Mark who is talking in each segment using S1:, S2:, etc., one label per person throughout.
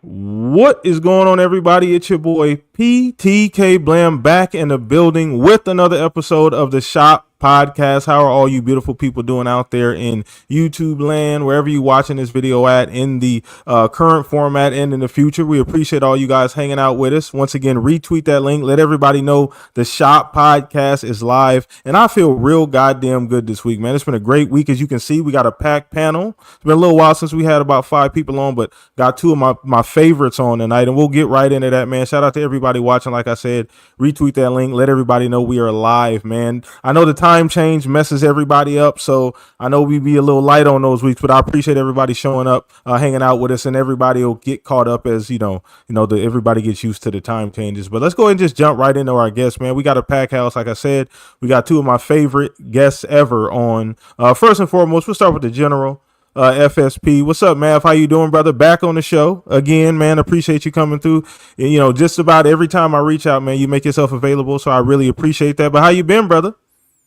S1: What is going on, everybody? It's your boy PTK Blam back in the building with another episode of the Shop Podcast. How are all you beautiful people doing out there in YouTube land, wherever you watching this video at, in the current format and in the future? We appreciate all you guys hanging out with us. Once again, retweet that link. Let everybody know the Shop Podcast is live. And I feel real goddamn good this week, man. It's been a great week. As you can see, we got a packed panel. It's been a little while since we had about 5 people on, but got two of my favorites on tonight, and we'll get right into that, man. Shout out to everybody watching. Like I said, retweet that link. Let everybody know we are live, man. I know the time change messes everybody up, so I know we be a little light on those weeks, but I appreciate everybody showing up, hanging out with us, and everybody will get caught up as everybody gets used to the time changes. But let's go ahead and just jump right into our guests, man. We got a pack house. Like I said, we got two of my favorite guests ever on. First and foremost, we'll start with the general. FSP, what's up, Mav? How you doing, brother? Back on the show again, man. Appreciate you coming through. And, just about every time I reach out, man, you make yourself available, so I really appreciate that. But how you been, brother?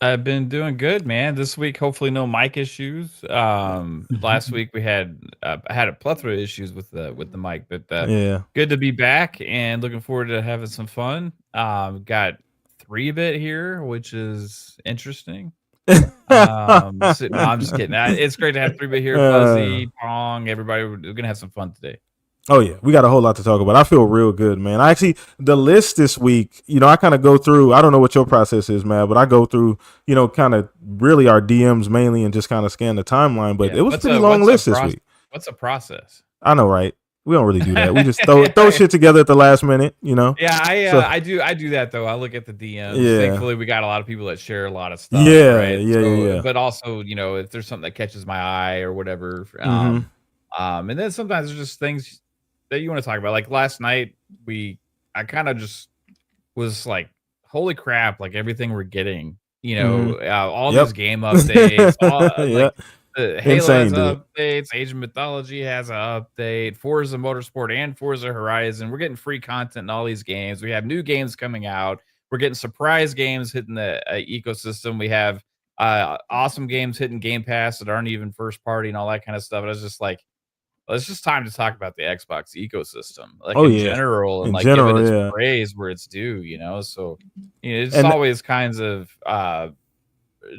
S2: I've been doing good, man. This week, hopefully, no mic issues. Last week we had I had a plethora of issues with the mic, but
S1: Yeah.
S2: good to be back and looking forward to having some fun. Got 3-bit here, which is interesting. No, I'm just kidding. It's great to have 3-bit here. Fuzzy, Pong, everybody. We're gonna have some fun today.
S1: Oh yeah, we got a whole lot to talk about. I feel real good, man. The list this week, I kind of go through. I don't know what your process is, man, but I go through, kind of really our DMs mainly and just kind of scan the timeline. But it was a pretty long list this week.
S2: What's the process?
S1: I know, right? We don't really do that. We just throw shit together at the last minute,
S2: Yeah, I do that though. I look at the DMs.
S1: Yeah.
S2: Thankfully, we got a lot of people that share a lot of stuff.
S1: Yeah,
S2: right?
S1: yeah.
S2: But also, if there's something that catches my eye or whatever, and then sometimes there's just things that you want to talk about. Like last night, I kind of just was like, "Holy crap!" Like everything we're getting, all these game updates, Halo has updates, Age of Mythology has an update, Forza Motorsport and Forza Horizon. We're getting free content in all these games. We have new games coming out. We're getting surprise games hitting the ecosystem. We have awesome games hitting Game Pass that aren't even first party and all that kind of stuff. And I was just like, well, it's just time to talk about the Xbox ecosystem, general, and give it its praise where it's due. So it's always kinds of it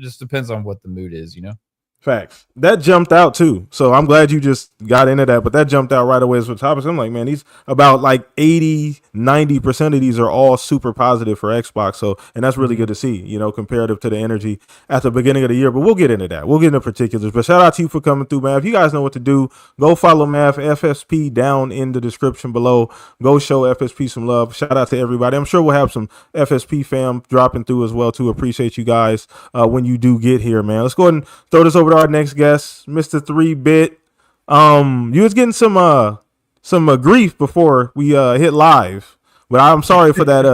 S2: just depends on what the mood is,
S1: Facts. That jumped out too. So I'm glad you just got into that, but that jumped out right away as the topics. I'm like, man, these about like 80-90% of these are all super positive for Xbox. So, and that's really good to see, comparative to the energy at the beginning of the year. But we'll get into that. We'll get into particulars. But shout out to you for coming through, man. If you guys know what to do, go follow Mav FSP down in the description below. Go show FSP some love. Shout out to everybody. I'm sure we'll have some FSP fam dropping through as well too. Appreciate you guys when you do get here, man. Let's go ahead and throw this over to our next guest, Mr. 3-bit. You was getting some grief before we hit live, but I'm sorry for that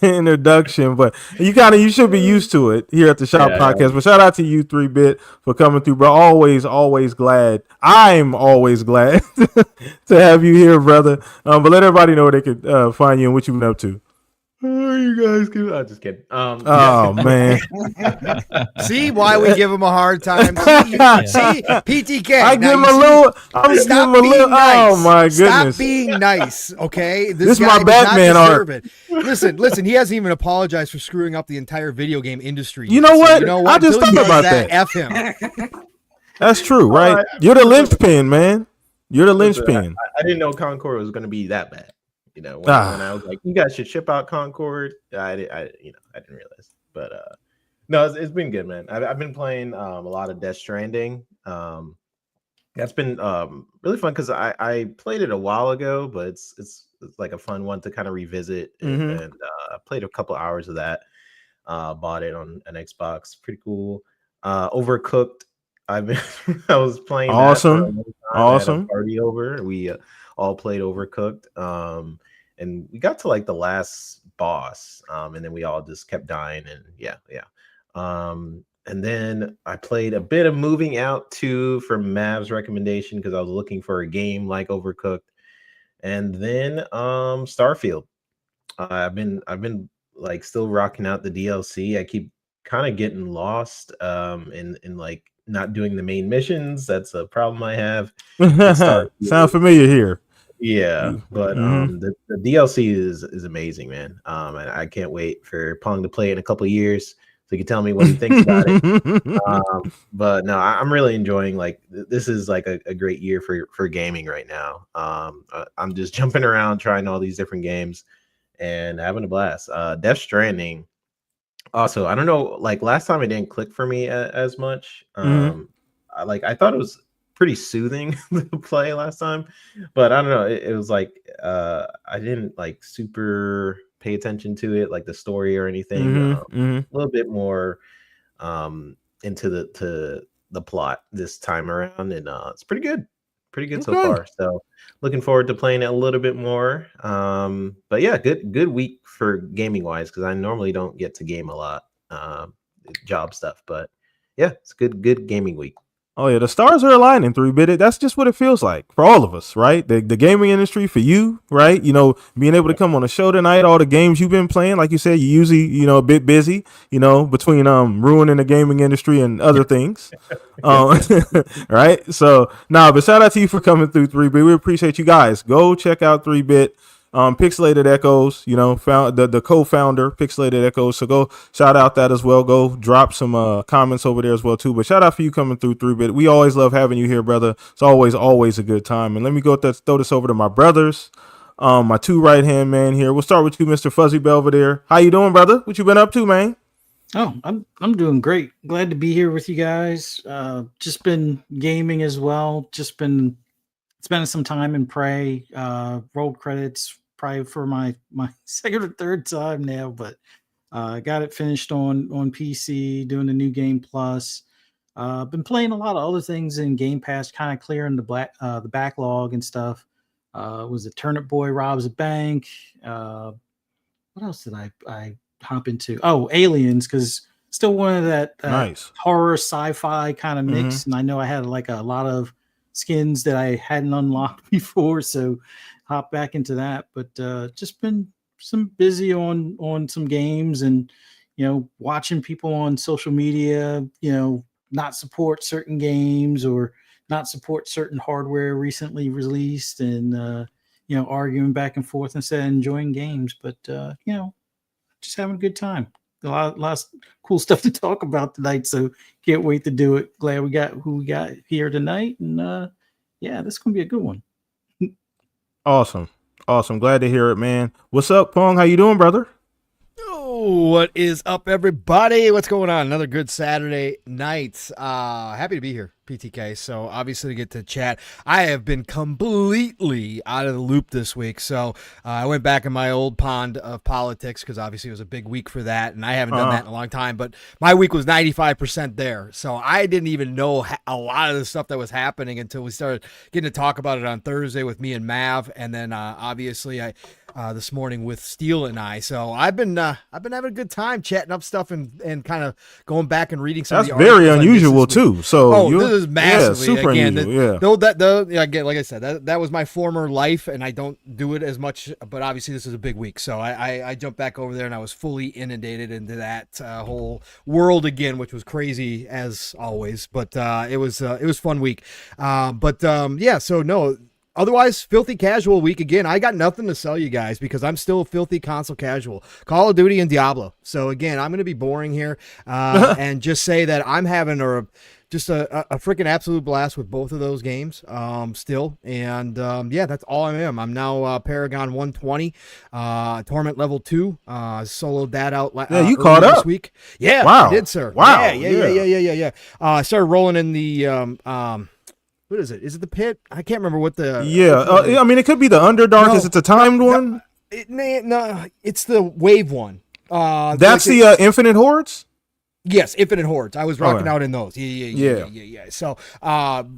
S1: introduction. But you should be used to it here at the Shop Podcast. But shout out to you, 3-bit, for coming through, bro. Always glad. I'm always glad to have you here, brother. But let everybody know where they could find you and what you've been up to.
S3: Oh, you guys can. I'm just kidding.
S1: Man.
S4: See why we give him a hard time. See, PTK.
S1: I give him a little. I'm just giving him a little. Nice. Oh my goodness!
S4: Stop being nice, okay?
S1: This is my Batman art.
S4: Listen. He hasn't even apologized for screwing up the entire video game industry.
S1: You know what? I just thought about that.
S4: F him.
S1: That's true, right? You're the linchpin, man. You're the linchpin.
S3: I didn't know Concord was going to be that bad. When I was like, you guys should ship out Concord. I didn't realize, but no, it's been good, man. I've been playing a lot of Death Stranding. That's been really fun because I played it a while ago, but it's like a fun one to kind of revisit. And I played a couple hours of that. Bought it on an Xbox, pretty cool. Overcooked. I was playing.
S1: Awesome.
S3: I had a party over. We all played Overcooked. And we got to like the last boss. And then we all just kept dying. And yeah. And then I played a bit of Moving Out 2 from Mav's recommendation because I was looking for a game like Overcooked. And then Starfield. I've been like still rocking out the DLC. I keep kind of getting lost in like not doing the main missions. That's a problem I have.
S1: Sound familiar here.
S3: Yeah, but the DLC is amazing, man. And I can't wait for Pong to play in a couple of years so he can tell me what he thinks about it. But no, I'm really enjoying this is like a great year for gaming right now. I'm just jumping around trying all these different games and having a blast. Death Stranding. Also, I don't know, like last time it didn't click for me as much. I thought it was pretty soothing to play last time, but I don't know. It was like I didn't like super pay attention to it, like the story or anything. A little bit more into the plot this time around, and it's pretty good so far. So looking forward to playing it a little bit more. But yeah, good week for gaming wise, because I normally don't get to game a lot, job stuff. But yeah, it's good gaming week.
S1: Oh yeah, the stars are aligning, 3-Bit. That's just what it feels like for all of us, right? The gaming industry for you, right? You know, being able to come on a show tonight, all the games you've been playing, like you said, you usually, a bit busy, between ruining the gaming industry and other things. Right? So but shout out to you for coming through, 3-Bit. We appreciate you guys. Go check out 3-Bit. Pixelated Echoes, found the co-founder, Pixelated Echoes. So go shout out that as well. Go drop some comments over there as well too. But shout out for you coming through, 3-Bit. We always love having you here, brother. It's always a good time. And let me throw this over to my brothers, my two right hand man here. We'll start with you, Mr. Fuzzy Belvedere. How you doing, brother? What you been up to, man?
S5: Oh, I'm doing great. Glad to be here with you guys. Just been gaming as well. Just been spending some time in Prey. Rolled credits probably for my second or third time now, but got it finished on PC, doing the new Game Plus. Been playing a lot of other things in Game Pass, kind of clearing the backlog and stuff. Was it Turnip Boy Robs a Bank? What else did I hop into? Oh, Aliens, because still one of that
S1: nice
S5: horror sci-fi kind of mix, and I know I had like a lot of skins that I hadn't unlocked before, so hop back into that. But just been some busy on some games, and watching people on social media not support certain games or not support certain hardware recently released, and arguing back and forth instead of enjoying games. But just having a good time. A lot of cool stuff to talk about tonight, so can't wait to do it. Glad we got who we got here tonight, and this is gonna be a good one.
S1: Awesome. Glad to hear it, man. What's up, Pong? How you doing, brother?
S4: Oh, what is up, everybody? What's going on? Another good Saturday night. Happy to be here, PTK. So obviously to get to chat. I have been completely out of the loop this week. So I went back in my old pond of politics, because obviously it was a big week for that, and I haven't done that in a long time. But my week was 95% there. So I didn't even know a lot of the stuff that was happening until we started getting to talk about it on Thursday with me and Mav, and then obviously this morning with Steele and I. So I've been having a good time chatting up stuff and kind of going back and reading some.
S1: That's
S4: of the
S1: very unusual too. So
S4: this is massively
S1: super
S4: again.
S1: unusual,
S4: Again, like I said, that was my former life, and I don't do it as much. But obviously, this is a big week, so I jumped back over there, and I was fully inundated into that whole world again, which was crazy as always. But it was fun week. So no. Otherwise, filthy casual week again. I got nothing to sell you guys because I'm still filthy console casual. Call of Duty and Diablo. So again, I'm going to be boring here and just say that I'm having a freaking absolute blast with both of those games still. And that's all I am. I'm now Paragon 120, Torment level 2. Soloed that out.
S1: You caught up
S4: this week. Yeah,
S1: wow.
S4: I did, sir.
S1: Wow.
S4: Yeah. I started rolling in the what is it? Is it the pit? I can't remember what the.
S1: I mean, it could be the Underdark.
S4: No,
S1: is it the timed one?
S4: No, it's the wave one.
S1: That's the Infinite Hordes?
S4: Yes, Infinite Hordes. I was rocking out in those. Yeah. So,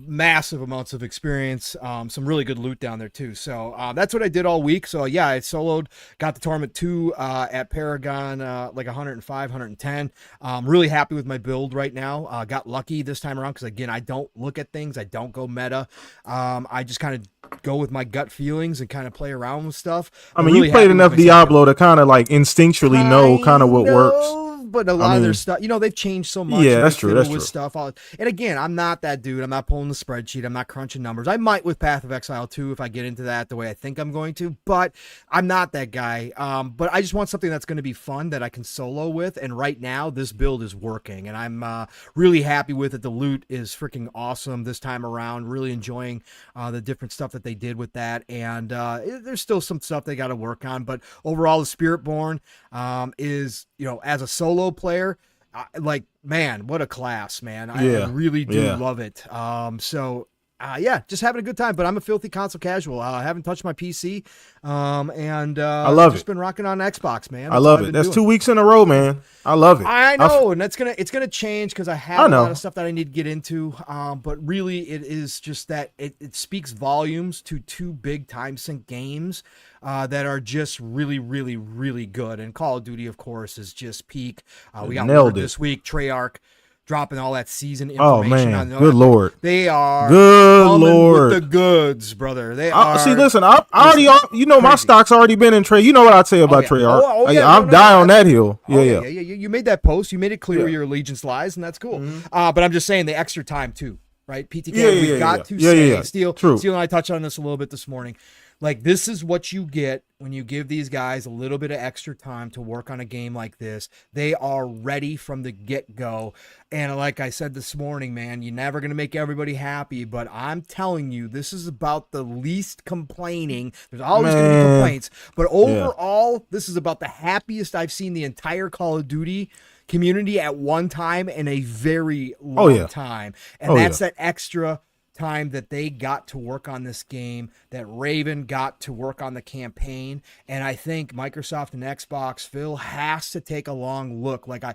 S4: massive amounts of experience. Some really good loot down there too. So, that's what I did all week. So, yeah, I soloed, got the Torment 2 at Paragon, like 105, 110. Really happy with my build right now. Got lucky this time around because, again, I don't look at things. I don't go meta. I just kind of go with my gut feelings and kind of play around with stuff.
S1: I mean, really you played enough Diablo to kind of like instinctually know kind of what works.
S4: but a lot of their stuff, they've changed so much.
S1: Yeah, that's true. That's
S4: with
S1: true.
S4: Stuff. And again, I'm not that dude. I'm not pulling the spreadsheet. I'm not crunching numbers. I might with Path of Exile 2 if I get into that the way I think I'm going to, but I'm not that guy. But I just want something that's going to be fun that I can solo with. And right now, this build is working, and I'm really happy with it. The loot is freaking awesome this time around. Really enjoying the different stuff that they did with that. And there's still some stuff they got to work on, but overall, the Spiritborn is, as a solo player, man, what a class, man. I really do love it. Just having a good time, but I'm a filthy console casual. I haven't touched my PC, and
S1: I love
S4: just been rocking on Xbox, man.
S1: I love it. That's 2 weeks in a row, man. I love it.
S4: I know, and it's gonna change because I have a lot of stuff that I need to get into. But really, it is just that it speaks volumes to 2 big time sink games that are just really, really, really good. And Call of Duty, of course, is just peak. We got word this week, Treyarch dropping all that season information.
S1: Oh man, good lord,
S4: they are
S1: good lord
S4: with the goods, brother. They are.
S1: See, listen, I already, my stock's already been in Trey. You know what I'd say about Treyarch? I'm dying on that hill. Yeah.
S4: You made that post. You made it clear where your allegiance lies, and that's cool. But I'm just saying the extra time too, right? PTK, we've got to say, Steel and I touched on this a little bit this morning. Like, this is what you get when you give these guys a little bit of extra time to work on a game like this. They are ready from the get-go. And like I said this morning, man, you're never going to make everybody happy, but I'm telling you, this is about the least complaining. There's always going to be complaints. But overall, this is about the happiest I've seen the entire Call of Duty community at one time in a very long time. And that's that extra time that they got to work on this game, that Raven got to work on the campaign. And I think Microsoft and Xbox, Phil, has to take a long look. Like I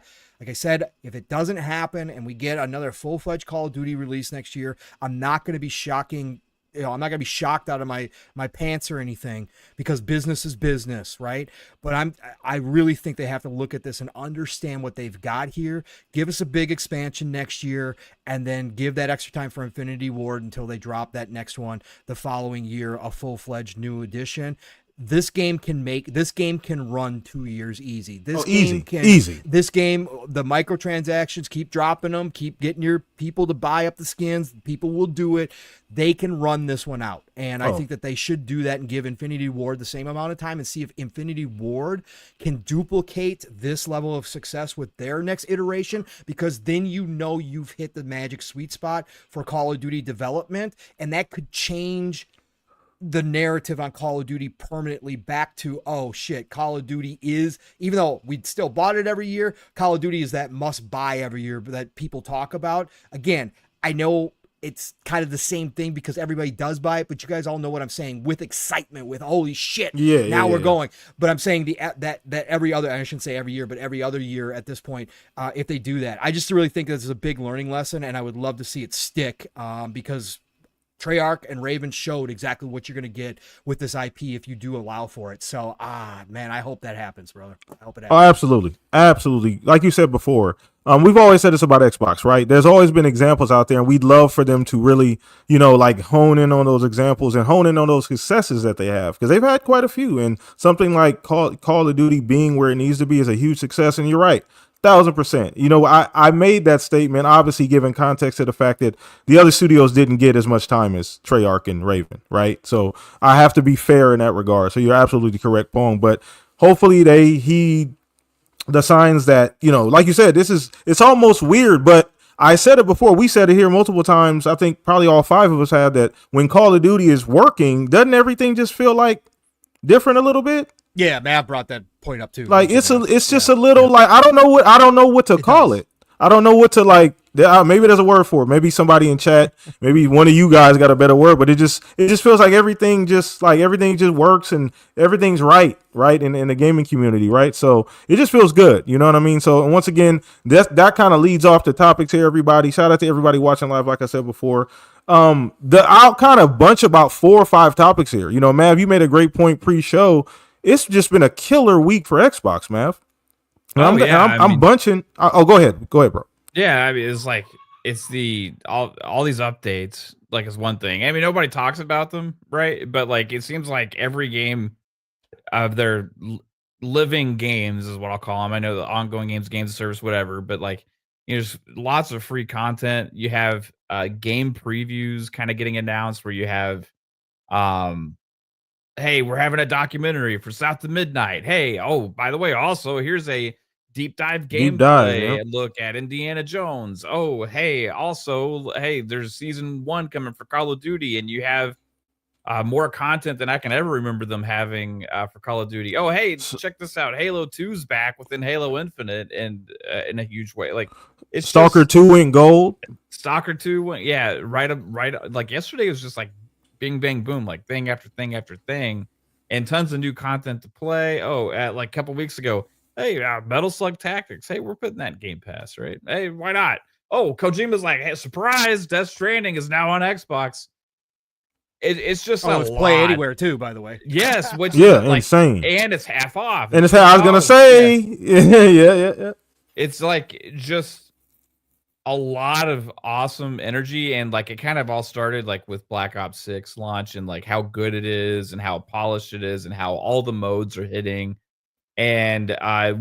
S4: said, if it doesn't happen and we get another full-fledged Call of Duty release next year, I'm not going to be shocking. I'm not going to be shocked out of my pants or anything, because business is business, right? But I really think they have to look at this and understand what they've got here. Give us a big expansion next year, and then give that extra time for Infinity Ward until they drop that next one the following year, a full-fledged new edition. This game can run 2 years easy.
S1: Easy.
S4: This game, the microtransactions, keep dropping them, keep getting your people to buy up the skins. People will do it. They can run this one out. And I think that they should do that and give Infinity Ward the same amount of time and see if Infinity Ward can duplicate this level of success with their next iteration, because then you've hit the magic sweet spot for Call of Duty development, and that could change the narrative on Call of Duty permanently back to, oh shit, Call of Duty is, even though we'd still bought it every year, Call of Duty is that must buy every year that people talk about. Again, I know it's kind of the same thing because everybody does buy it, but you guys all know what I'm saying, with excitement, with holy shit, we're going. But I'm saying that every other, I shouldn't say every year, but every other year at this point, if they do that, I just really think this is a big learning lesson, and I would love to see it stick, because Treyarch and Raven showed exactly what you're going to get with this IP if you do allow for it. So, man, I hope that happens, brother. I hope it happens.
S1: Oh, absolutely. Absolutely. Like you said before, we've always said this about Xbox, right? There's always been examples out there, and we'd love for them to really, like hone in on those examples and hone in on those successes that they have, because they've had quite a few. And something like Call of Duty being where it needs to be is a huge success. And you're right. 1,000%. I made that statement, obviously, given context to the fact that the other studios didn't get as much time as Treyarch and Raven, right? So I have to be fair in that regard. So you're absolutely correct, Pong. But hopefully they heed the signs that, like you said, it's almost weird, but I said it before. We said it here multiple times. I think probably all 5 of us have, that when Call of Duty is working, doesn't everything just feel like different a little bit?
S4: Yeah, Matt brought that point up too.
S1: Like it's just a little like I don't know what to call it. I don't know what to like. Maybe there's a word for it. Maybe somebody in chat, maybe one of you guys got a better word. But it just feels like everything just works and everything's right in the gaming community, right? So it just feels good. You know what I mean? So once again, that kind of leads off the topics here, everybody. Shout out to everybody watching live, like I said before. I'll kind of bunch about 4 or 5 topics here. Mav, you made a great point pre-show. It's just been a killer week for Xbox, Mav. I'm bunching. Oh, go ahead, bro.
S2: Yeah, I mean, it's like all these updates. Like, is one thing. I mean, nobody talks about them, right? But like, it seems like every game of their living games is what I'll call them. I know the ongoing games, games of service, whatever, but like, there's lots of free content. You have game previews kind of getting announced where you have, um, hey, we're having a documentary for South to Midnight. Hey, oh, by the way, also here's a deep dive
S1: Deep dive,
S2: gameplay
S1: yeah.
S2: look at Indiana Jones. Oh, hey, also, hey, there's season 1 coming for Call of Duty, and you have more content than I can ever remember them having for Call of Duty. Oh, hey,
S1: S-
S2: check this out. Halo 2's back within Halo Infinite and in a huge way. Like, it's
S1: Stalker
S2: just
S1: 2 went gold.
S2: Stalker 2 went, yeah, right up. Like, yesterday was just like bing, bang, boom, like thing after thing after thing, and tons of new content to play. Oh, like a couple weeks ago, hey, Metal Slug Tactics. Hey, we're putting that in Game Pass, right? Hey, why not? Oh, Kojima's like, hey, surprise, Death Stranding is now on Xbox. It's just a
S4: Oh, it's Play
S2: lot.
S4: Anywhere too, by the way.
S2: Yes, which
S1: Yeah,
S2: is like,
S1: insane.
S2: and it's half off.
S1: And
S2: It's
S1: it's how I was
S2: $10.
S1: gonna
S2: Yeah.
S1: say, yeah.
S2: It's like just a lot of awesome energy, and like it kind of all started like with Black Ops 6 launch and like how good it is and how polished it is and how all the modes are hitting. And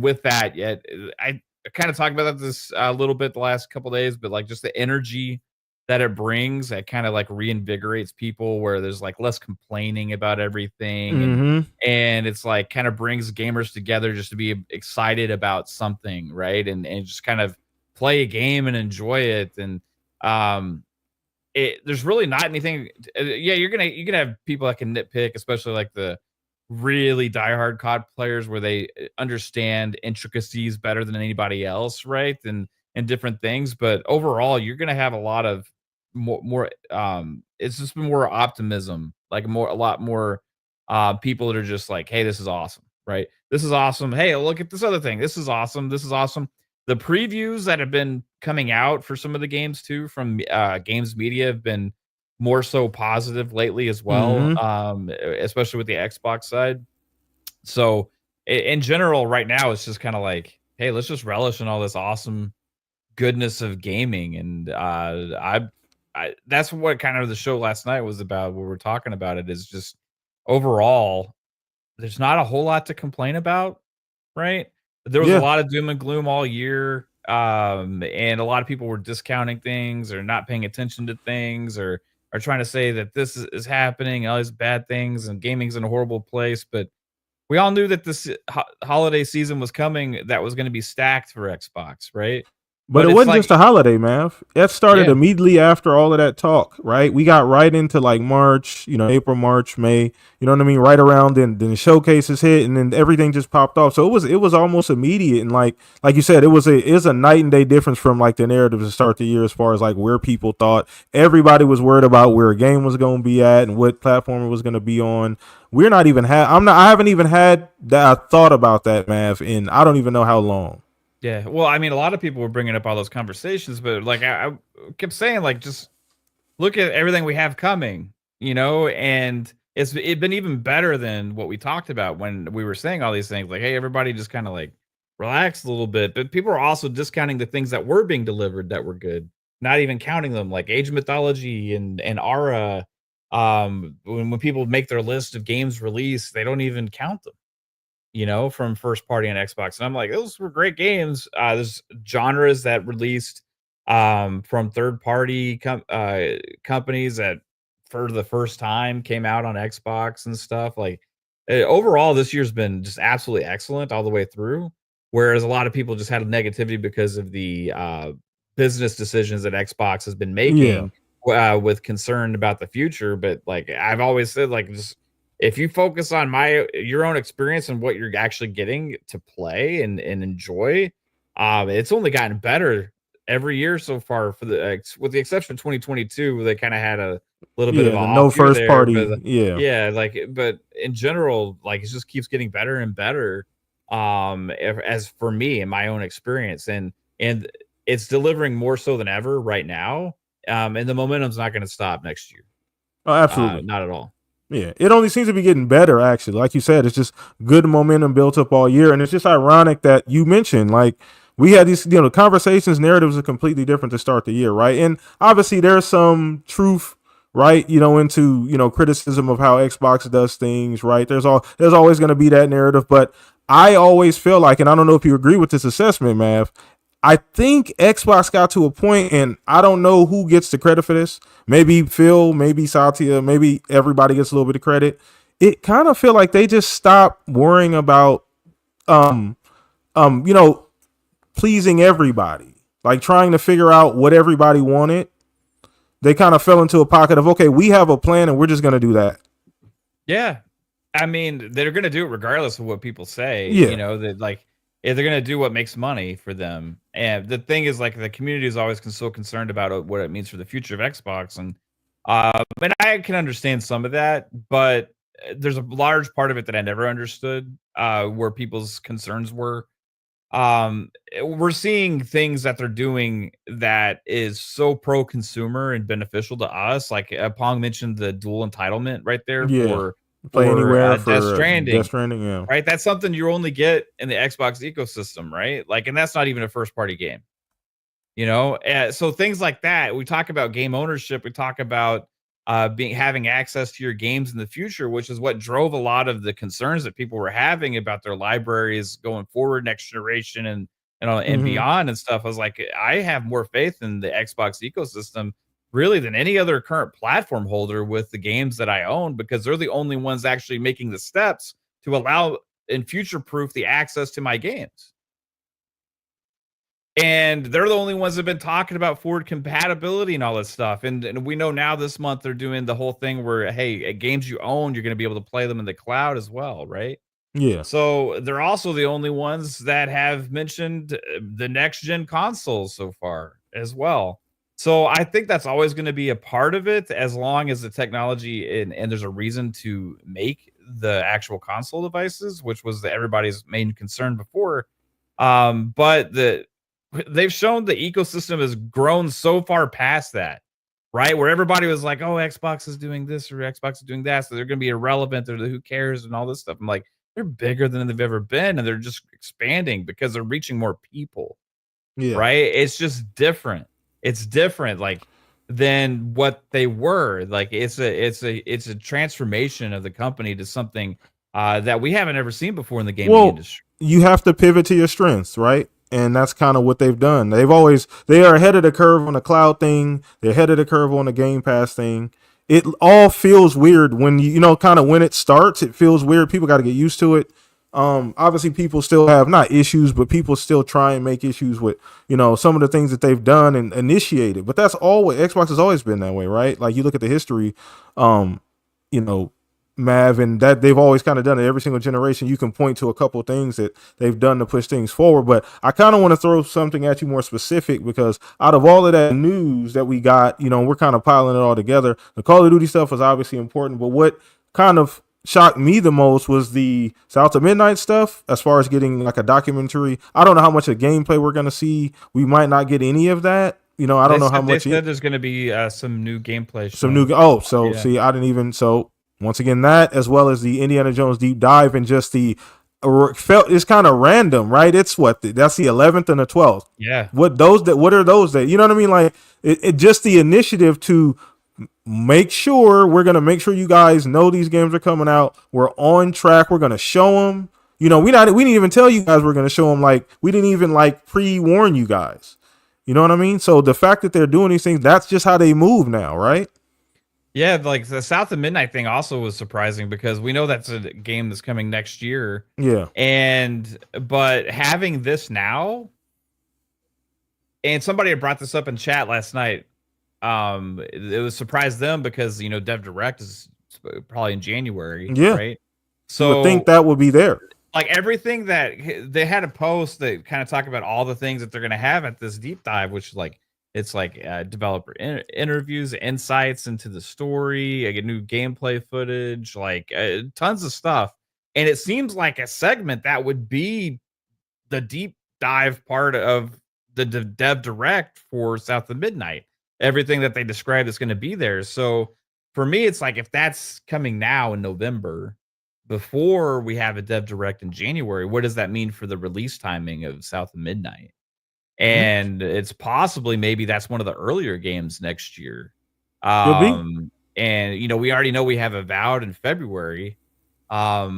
S2: with that, yet I kind of talked about this a little bit the last couple days, but like just the energy that it brings, that kind of like reinvigorates people, where there's like less complaining about everything,
S1: Mm-hmm.
S2: and it's like kind of brings gamers together just to be excited about something, right? And just kind of play a game and enjoy it. And um, there's really not anything. Yeah, you're gonna have people that can nitpick, especially like the really diehard COD players where they understand intricacies better than anybody else, right? And different things. But overall, you're gonna have a lot of more it's just more optimism, like a lot more people that are just like, hey, this is awesome, right? This is awesome. Hey, look at this other thing. This is awesome. This is awesome. The previews that have been coming out for some of the games too from games media have been more so positive lately as well,
S1: Mm-hmm.
S2: especially with the Xbox side. So in general, right now, it's just kind of like, hey, let's just relish in all this awesome goodness of gaming. And that's what kind of the show last night was about. We were talking about it is just overall, there's not a whole lot to complain about, right? There was a
S1: Yeah.
S2: lot of doom and gloom all year, and a lot of people were discounting things or not paying attention to things or are trying to say that this is happening, all these bad things, and gaming's in a horrible place. But we all knew that this holiday season was coming, that was going to be stacked for Xbox, right?
S1: But
S2: But
S1: it
S2: it's
S1: wasn't
S2: like,
S1: just a holiday, man. That started
S2: yeah,
S1: immediately after all of that talk, right? We got right into like March, April, March, May, you know what I mean? Right around then the showcases hit and then everything just popped off. So it was almost immediate. And like you said, it is a night and day difference from like the narrative to start the year as far as like where people thought. Everybody was worried about where a game was going to be at and what platform it was going to be on. We're not even I haven't even had that thought about that, Mav, in I don't even know how long.
S2: yeah. Well, I mean, a lot of people were bringing up all those conversations, but like I kept saying, like, just look at everything we have coming, and it's been even better than what we talked about when we were saying all these things. Like, hey, everybody just kind of like relax a little bit. But people are also discounting the things that were being delivered that were good, not even counting them, like Age of Mythology and Aura. When people make their list of games released, they don't even count them, from first party on Xbox. And I'm like, those were great games. There's genres that released from third party companies that for the first time came out on Xbox and stuff. Like, overall, this year's been just absolutely excellent all the way through. Whereas a lot of people just had a negativity because of the business decisions that Xbox has been
S1: Yeah.
S2: making with concern about the future. But like I've always said, like, just if you focus on your own experience and what you're actually getting to play and enjoy, it's only gotten better every year so far, for the with the exception of 2022, where they kind of had a little bit of
S1: Yeah,
S2: an
S1: the
S2: off
S1: no
S2: year
S1: first
S2: there.
S1: party.
S2: But
S1: Yeah.
S2: yeah, like, but in general, like, it just keeps getting better and better. As for me and my own experience, and it's delivering more so than ever right now. And the momentum's not going to stop next year.
S1: Oh, absolutely.
S2: Not at all.
S1: Yeah. It only seems to be getting better, actually. Like you said, it's just good momentum built up all year. And it's just ironic that you mentioned, like, we had these, conversations, narratives are completely different to start the year, right? And obviously there's some truth, right, into, criticism of how Xbox does things, right? There's always going to be that narrative, but I always feel like, and I don't know if you agree with this assessment, Mav, I think Xbox got to a point, and I don't know who gets the credit for this. Maybe Phil, maybe Satya, maybe everybody gets a little bit of credit. It kind of feel like they just stopped worrying about, you know, pleasing everybody, like trying to figure out what everybody wanted. They kind of fell into a pocket of, okay, we have a plan and we're just going to do that.
S2: Yeah. I mean, they're going to do it regardless of what people say,
S1: Yeah.
S2: you know, that like, if they're going to do what makes money for them. And the thing is, like, the community is always so concerned about what it means for the future of Xbox. And I can understand some of that, but there's a large part of it that I never understood, where people's concerns were. We're seeing things that they're doing that is so pro consumer and beneficial to us. Like Pong mentioned the dual entitlement right there
S1: Yeah.
S2: for
S1: Play anywhere for
S2: Death Stranding.
S1: Death Stranding, yeah.
S2: Right, that's something you only get in the Xbox ecosystem, right? Like, and that's not even a first party game, you know. So things like that. We talk about game ownership. We talk about having access to your games in the future, which is what drove a lot of the concerns that people were having about their libraries going forward, next generation, and beyond and stuff. I was like, I have more faith in the Xbox ecosystem really than any other current platform holder with the games that I own, because they're the only ones actually making the steps to allow and future proof the access to my games. And they're the only ones that have been talking about forward compatibility and all this stuff. And we know now this month they're doing the whole thing where, hey, games you own, you're going to be able to play them in the cloud as well, right?
S1: Yeah.
S2: So they're also the only ones that have mentioned the next gen consoles so far as well. So I think that's always going to be a part of it, as long as the technology and there's a reason to make the actual console devices, which was everybody's main concern before. But they've shown the ecosystem has grown so far past that, right? Where everybody was like, oh, Xbox is doing this or Xbox is doing that, so they're going to be irrelevant, or who cares, and all this stuff. I'm like, they're bigger than they've ever been, and they're just expanding because they're reaching more people.
S1: Yeah.
S2: Right? It's just different. It's different, like, than what they were. Like, it's a transformation of the company to something that we haven't ever seen before in the gaming industry.
S1: You have to pivot to your strengths, right? And that's kind of what they've done. They are ahead of the curve on the cloud thing. They're ahead of the curve on the Game Pass thing. It all feels weird when you know, kind of when it starts, it feels weird. People got to get used to it. Obviously people still have not issues, but people still try and make issues with, you know, some of the things that they've done and initiated. But that's always, Xbox has always been that way, right? Like you look at the history, you know, Mav, and that they've always kind of done it every single generation. You can point to a couple of things that they've done to push things forward, but I kind of want to throw something at you more specific, because out of all of that news that we got, you know, we're kind of piling it all together. The Call of Duty stuff was obviously important, but what kind of shocked me the most was the South of Midnight stuff, as far as getting like a documentary. I don't know how much of gameplay we're going to see. We might not get any of that. You know, I don't know how much.
S2: They said there's going to be some new gameplay.
S1: See, I didn't even, so once again, that, as well as the Indiana Jones deep dive, and just it's kind of random, right? It's that's the 11th and the 12th.
S2: Yeah.
S1: What are those that, you know what I mean? Like it just the initiative to make sure, we're going to make sure you guys know these games are coming out. We're on track. We're going to show them, you know, we didn't even tell you guys we're going to show them. Like, we didn't even like pre-warn you guys. You know what I mean? So the fact that they're doing these things, that's just how they move now, right?
S2: Yeah, like the South of Midnight thing also was surprising, because we know that's a game that's coming next year.
S1: Yeah.
S2: But having this now, and somebody had brought this up in chat last night, it was surprised them because, you know, Dev Direct is probably in January, right? So
S1: you would think that would be there.
S2: Like everything that they had a post that kind of talk about all the things that they're going to have at this deep dive, which it's like developer interviews, insights into the story, like new gameplay footage, like tons of stuff. And it seems like a segment that would be the deep dive part of the Dev Direct for South of Midnight. Everything that they described is going to be there. So for me, it's like, if that's coming now in November, before we have a Dev Direct in January, what does that mean for the release timing of South of Midnight? And it's possibly, maybe that's one of the earlier games next year. And, you know, we already know we have Avowed in February. But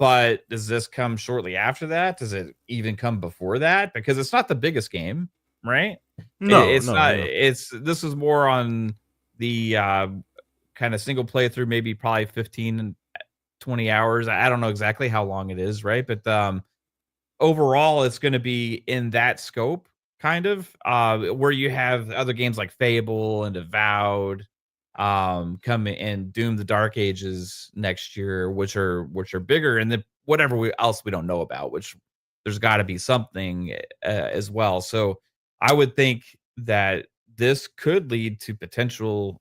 S2: But does this come shortly after that? Does it even come before that? Because it's not the biggest game, right? It's not.
S1: No.
S2: This is more on the kind of single playthrough, maybe probably 15 and 20 hours. I don't know exactly how long it is, right? But overall, it's going to be in that scope, kind of, where you have other games like Fable and Avowed, come and Doom: The Dark Ages next year, which are bigger, and then whatever else we don't know about, which there's got to be something as well. So I would think that this could lead to potential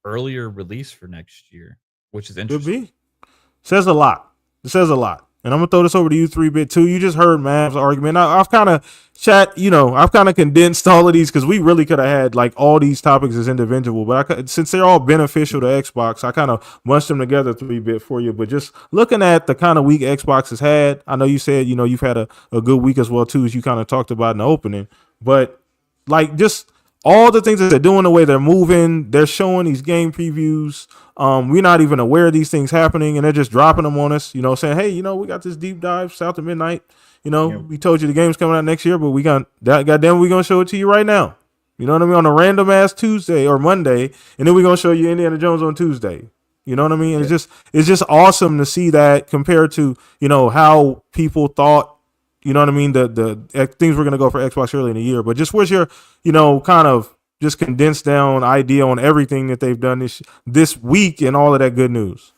S2: earlier release for next year, which is
S1: Could
S2: interesting.
S1: be. Says a lot. It says a lot. And I'm gonna throw this over to you, 3-bit too. You just heard Mav's argument. I've kind of I've kind of condensed all of these because we really could have had like all these topics as individual. But since they're all beneficial to Xbox, I kind of bunched them together, 3-bit for you. But just looking at the kind of week Xbox has had, I know you said you've had a good week as well too, as you kind of talked about in the opening. But like just all the things that they're doing, the way they're moving, they're showing these game previews. We're not even aware of these things happening, and they're just dropping them on us. Saying, "Hey, we got this deep dive south of midnight. We told you the game's coming out next year, but we got that. Goddamn, we're gonna show it to you right now. You know what I mean? On a random ass Tuesday or Monday, and then we're gonna show you Indiana Jones on Tuesday. You know what I mean? Yeah. It's just awesome to see that compared to how people thought. You know what I mean? The things were going to go for Xbox early in the year, but just what's your, kind of just condensed down idea on everything that they've done this week and all of that good news?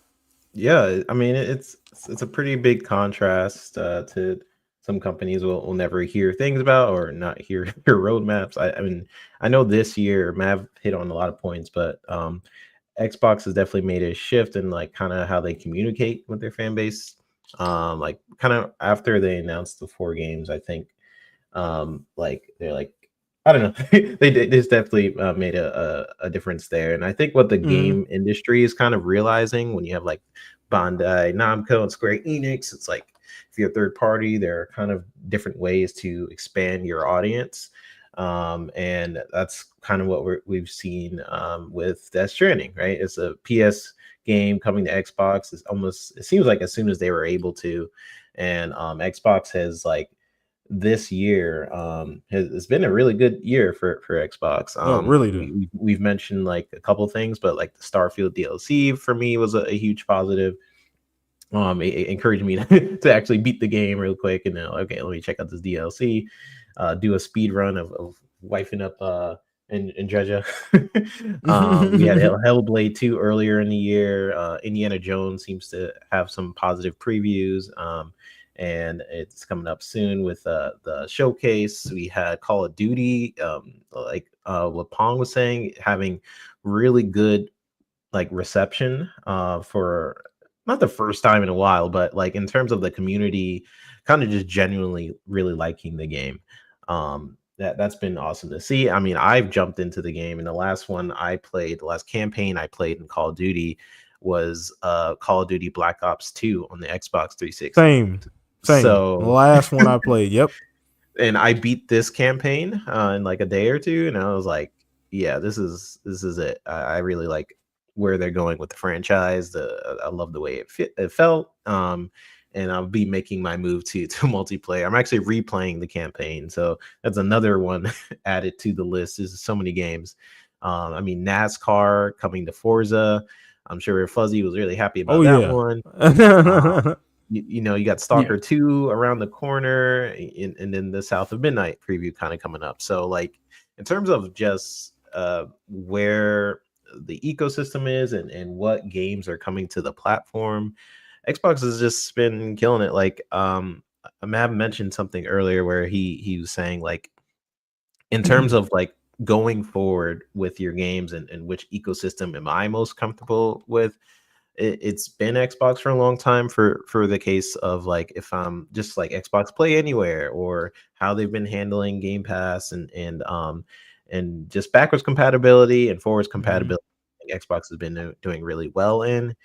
S3: Yeah, I mean it's a pretty big contrast to some companies will never hear things about or not hear your roadmaps. I mean, I know this year Mav hit on a lot of points, but Xbox has definitely made a shift in like kind of how they communicate with their fan base. Like kind of after they announced the 4 games, I think like they're like, I don't know, this definitely made a difference there. And I think what the game industry is kind of realizing when you have like Bandai Namco and Square Enix, it's like if you're a third party, there are kind of different ways to expand your audience. And that's kind of what we've seen with Death Stranding, right? It's a PS game coming to Xbox. It seems like as soon as they were able to, and Xbox has like this year has been a really good year for Xbox.
S1: Really
S3: we've mentioned like a couple things, but like the Starfield DLC for me was a huge positive. It encouraged me to actually beat the game real quick and okay, let me check out this DLC, do a speed run of wifing up and Dredja. We had Hellblade 2 earlier in the year. Indiana Jones seems to have some positive previews, and it's coming up soon with the showcase. We had Call of Duty, like what Pong was saying, having really good like reception for not the first time in a while, but like in terms of the community kind of just genuinely really liking the game. That's been awesome to see. I mean, I've jumped into the game, and the last campaign I played in Call of Duty was Call of Duty Black Ops 2 on the Xbox 360.
S1: Same.
S3: So
S1: the last one I played, yep.
S3: And I beat this campaign in like a day or two, and I was like, yeah, this is it. I really like where they're going with the franchise. I love the way it felt. And I'll be making my move to multiplayer. I'm actually replaying the campaign, so that's another one added to the list. There's so many games. I mean, NASCAR coming to Forza. I'm sure Fuzzy was really happy about that one. You got Stalker 2 around the corner, and then the South of Midnight preview kind of coming up. So, like, in terms of just where the ecosystem is and what games are coming to the platform, Xbox has just been killing it. Like Mav mentioned something earlier where he was saying like in terms of like going forward with your games and which ecosystem am I most comfortable with, it's been Xbox for a long time for the case of like if I'm just like Xbox Play Anywhere or how they've been handling Game Pass and just backwards compatibility and forwards compatibility. Xbox has been doing really well in.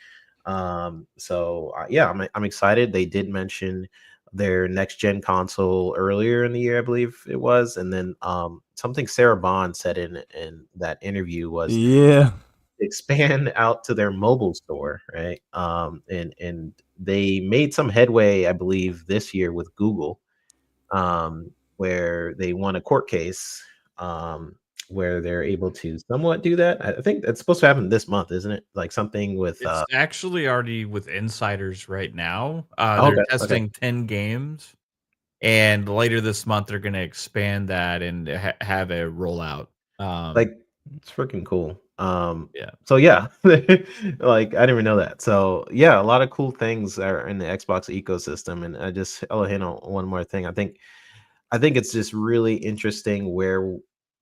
S3: So yeah, I'm excited. They did mention their next gen console earlier in the year, I believe it was, and then something Sarah Bond said in that interview was expand out to their mobile store, right? And they made some headway, I believe, this year with Google, where they won a court case, where they're able to somewhat do that. I think it's supposed to happen this month, isn't it? Like something with
S2: It's actually already with insiders right now.
S3: okay,
S2: They're
S3: okay.
S2: testing 10 games, and later this month they're going to expand that and have a rollout.
S3: Like it's freaking cool.
S2: Yeah.
S3: So yeah, like I didn't even know that. So yeah, a lot of cool things are in the Xbox ecosystem. And I'll hit on one more thing. I think it's just really interesting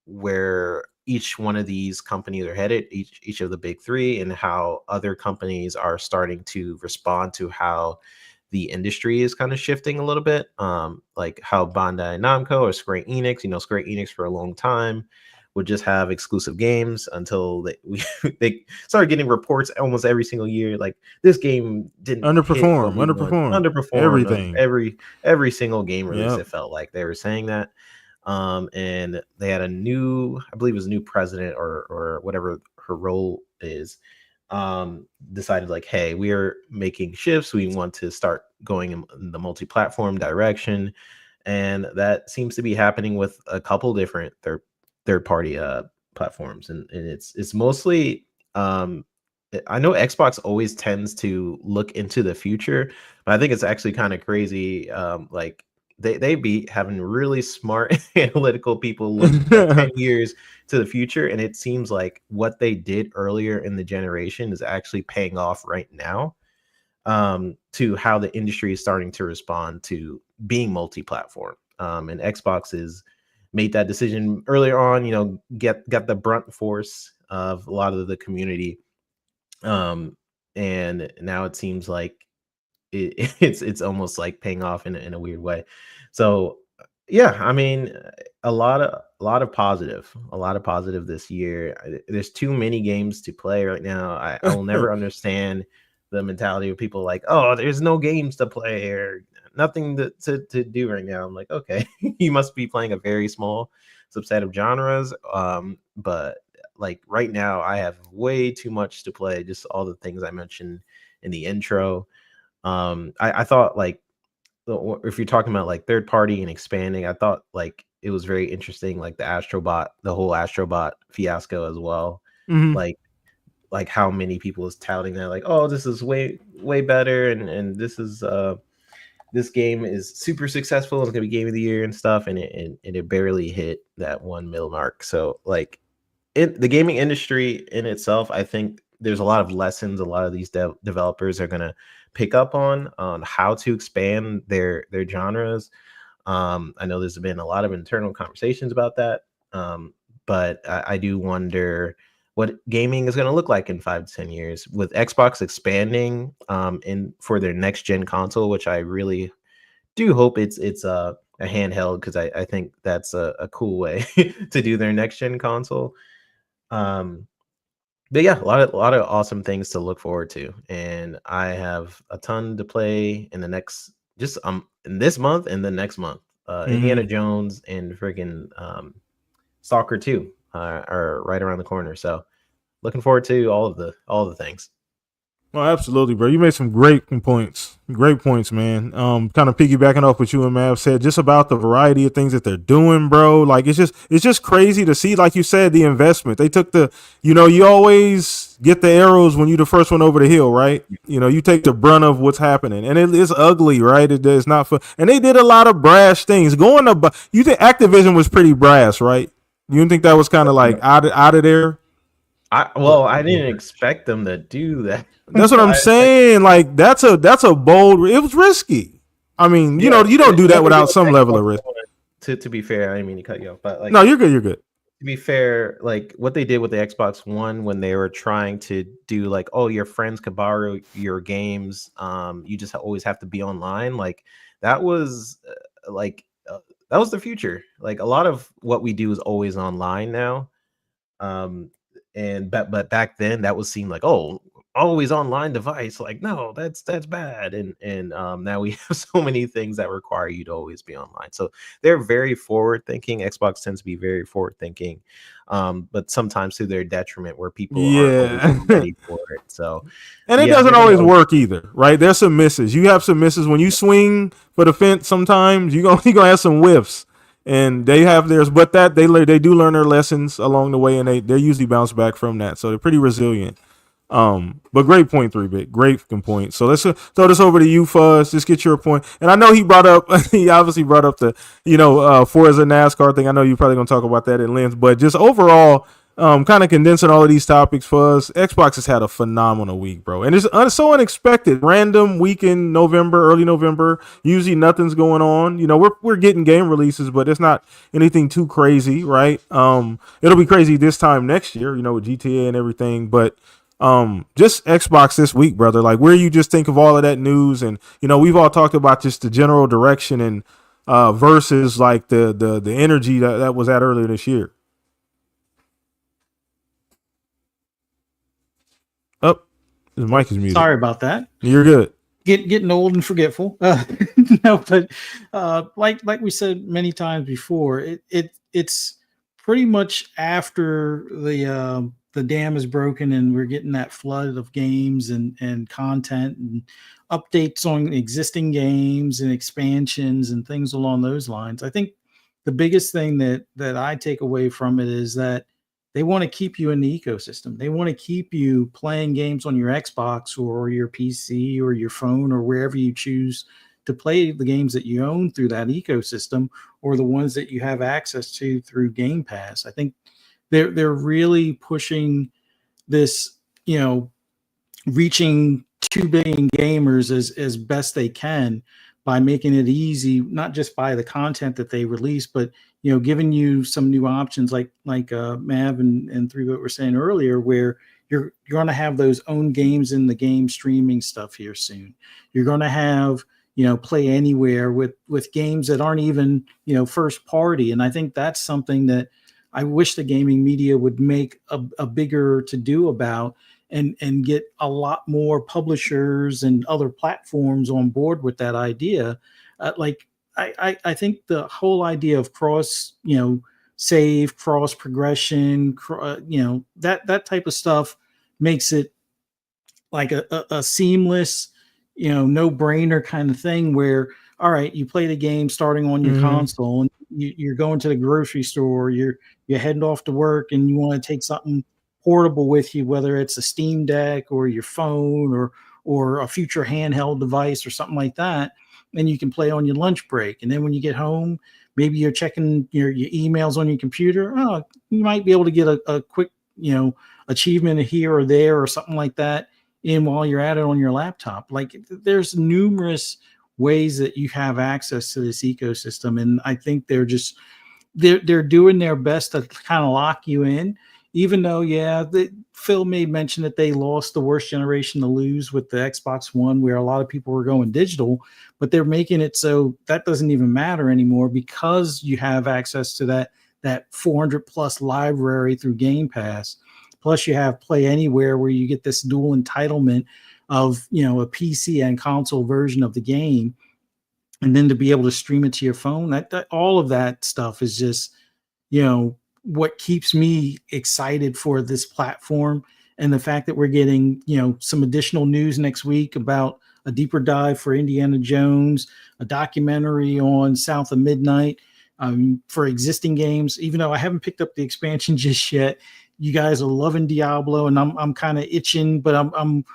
S3: where each one of these companies are headed, each of the big three, and how other companies are starting to respond to how the industry is kind of shifting a little bit. Like how Bandai Namco or Square Enix, Square Enix for a long time would just have exclusive games until they started getting reports almost every single year, like this game didn't hit what we want, underperformed of
S1: everything.
S3: every single game release.
S1: Yep.
S3: It felt like they were saying that. And they had I believe it was a new president or whatever her role is, decided like, hey, we are making shifts. We want to start going in the multi-platform direction. And that seems to be happening with a couple different third party platforms. And it's mostly, I know Xbox always tends to look into the future, but I think it's actually kind of crazy. Like they be having really smart analytical people look 10 years to the future, and it seems like what they did earlier in the generation is actually paying off right now, to how the industry is starting to respond to being multi-platform. And Xbox is made that decision earlier on, got the brunt force of a lot of the community, and now it seems like it's almost like paying off in a weird way. So yeah, I mean, a lot of positive this year. There's too many games to play right now. I will never understand the mentality of people like, oh, there's no games to play or nothing to do right now. I'm like, okay, you must be playing a very small subset of genres. But like right now, I have way too much to play. Just all the things I mentioned in the intro. I thought like, if you're talking about like third party and expanding, I thought like it was very interesting, like the whole Astrobot fiasco as well.
S1: Mhm.
S3: Like how many people is touting that, like, oh, this is way better, and this game is super successful, it's gonna be game of the year and stuff, and it barely hit that 1 mil mark. So like the gaming industry in itself, I think there's a lot of lessons a lot of these developers are gonna pick up on how to expand their genres. I know there's been a lot of internal conversations about that, but I do wonder what gaming is going to look like in 5 to 10 years with Xbox expanding in for their next gen console, which I really do hope it's a handheld, because I think that's a cool way to do their next gen console. But yeah, a lot of awesome things to look forward to, and I have a ton to play in the next in this month and the next month. Indiana Jones and freaking Stalker 2 are right around the corner, so looking forward to all the things.
S1: Well, absolutely, bro. You made some great points. Great points, man. Kind of piggybacking off what you and Mav said, just about the variety of things that they're doing, bro. Like it's just crazy to see, like you said, the investment. They took you always get the arrows when you're the first one over the hill, right? You take the brunt of what's happening, and it's ugly, right? It's not fun. And they did a lot of brash things. You think Activision was pretty brash, right? You didn't think that was kind of like out of there?
S3: I didn't expect them to do that.
S1: That's what I'm saying. Like that's a bold. It was risky. I mean, you don't do that without some level of risk.
S3: To be fair, I didn't mean to cut you off, but like,
S1: no, you're good. You're good.
S3: To be fair, like what they did with the Xbox One when they were trying to do like, oh, your friends could borrow your games, you just always have to be online. Like that was that was the future. Like a lot of what we do is always online now. But back then that was seen like, oh, always online device. Like, no, that's bad. And now we have so many things that require you to always be online. So they're very forward thinking. Xbox tends to be very forward thinking, but sometimes to their detriment, where people aren't always
S1: Yeah.
S3: ready for it. So
S1: And it
S3: yeah,
S1: doesn't
S3: they're gonna
S1: always work either, right? There's some misses. You have some misses when you swing for the fence. Sometimes you're gonna have some whiffs, and they have theirs. But that they do learn their lessons along the way, and they usually bounce back from that. So they're pretty resilient. But great point, 3-Bit. Great point. So let's throw this over to you, Fuzz. Just get your point. And I know he obviously brought up the Forza NASCAR thing. I know you're probably gonna talk about that at length, but just overall. Kind of condensing all of these topics, Fuzz. Xbox has had a phenomenal week, bro, and it's so unexpected. Random week in November, early November. Usually nothing's going on. We're getting game releases, but it's not anything too crazy, right? It'll be crazy this time next year, with GTA and everything. But just Xbox this week, brother. Like, where you just think of all of that news, and we've all talked about just the general direction and versus like the energy that was at earlier this year. Oh, his mic is muted.
S5: Sorry about that.
S1: You're good.
S5: Getting old and forgetful. No, but like we said many times before, it's pretty much after the dam is broken and we're getting that flood of games and content and updates on existing games and expansions and things along those lines. I think the biggest thing that I take away from it is that they want to keep you in the ecosystem. They want to keep you playing games on your Xbox or your PC or your phone or wherever you choose to play the games that you own through that ecosystem or the ones that you have access to through Game Pass. I think they're really pushing this, reaching 2 billion gamers as best they can by making it easy, not just by the content that they release, but giving you some new options like Mav and 3-Bit were saying earlier, where you're going to have those own games in the game streaming stuff here soon. You're going to have play anywhere with games that aren't even first party, and I think that's something that I wish the gaming media would make a bigger to do about. And get a lot more publishers and other platforms on board with that idea. I think the whole idea of cross, save, cross progression, that type of stuff makes it like a seamless, no brainer kind of thing where, all right, you play the game starting on your console and you're going to the grocery store, you're heading off to work and you want to take something portable with you, whether it's a Steam Deck or your phone or a future handheld device or something like that, and you can play on your lunch break. And then when you get home, maybe you're checking your emails on your computer. Oh, you might be able to get a quick achievement here or there or something like that in while you're at it on your laptop. Like, there's numerous ways that you have access to this ecosystem, and I think they're doing their best to kind of lock you in. Even though, Phil made mention that they lost the worst generation to lose with the Xbox One, where a lot of people were going digital, but they're making it so that doesn't even matter anymore because you have access to that 400 plus library through Game Pass. Plus, you have Play Anywhere, where you get this dual entitlement of a PC and console version of the game, and then to be able to stream it to your phone. That all of that stuff is just what keeps me excited for this platform. And the fact that we're getting some additional news next week about a deeper dive for Indiana Jones, a documentary on South of Midnight, for existing games. Even though I haven't picked up the expansion just yet, you guys are loving Diablo, and I'm kind of itching, but I'm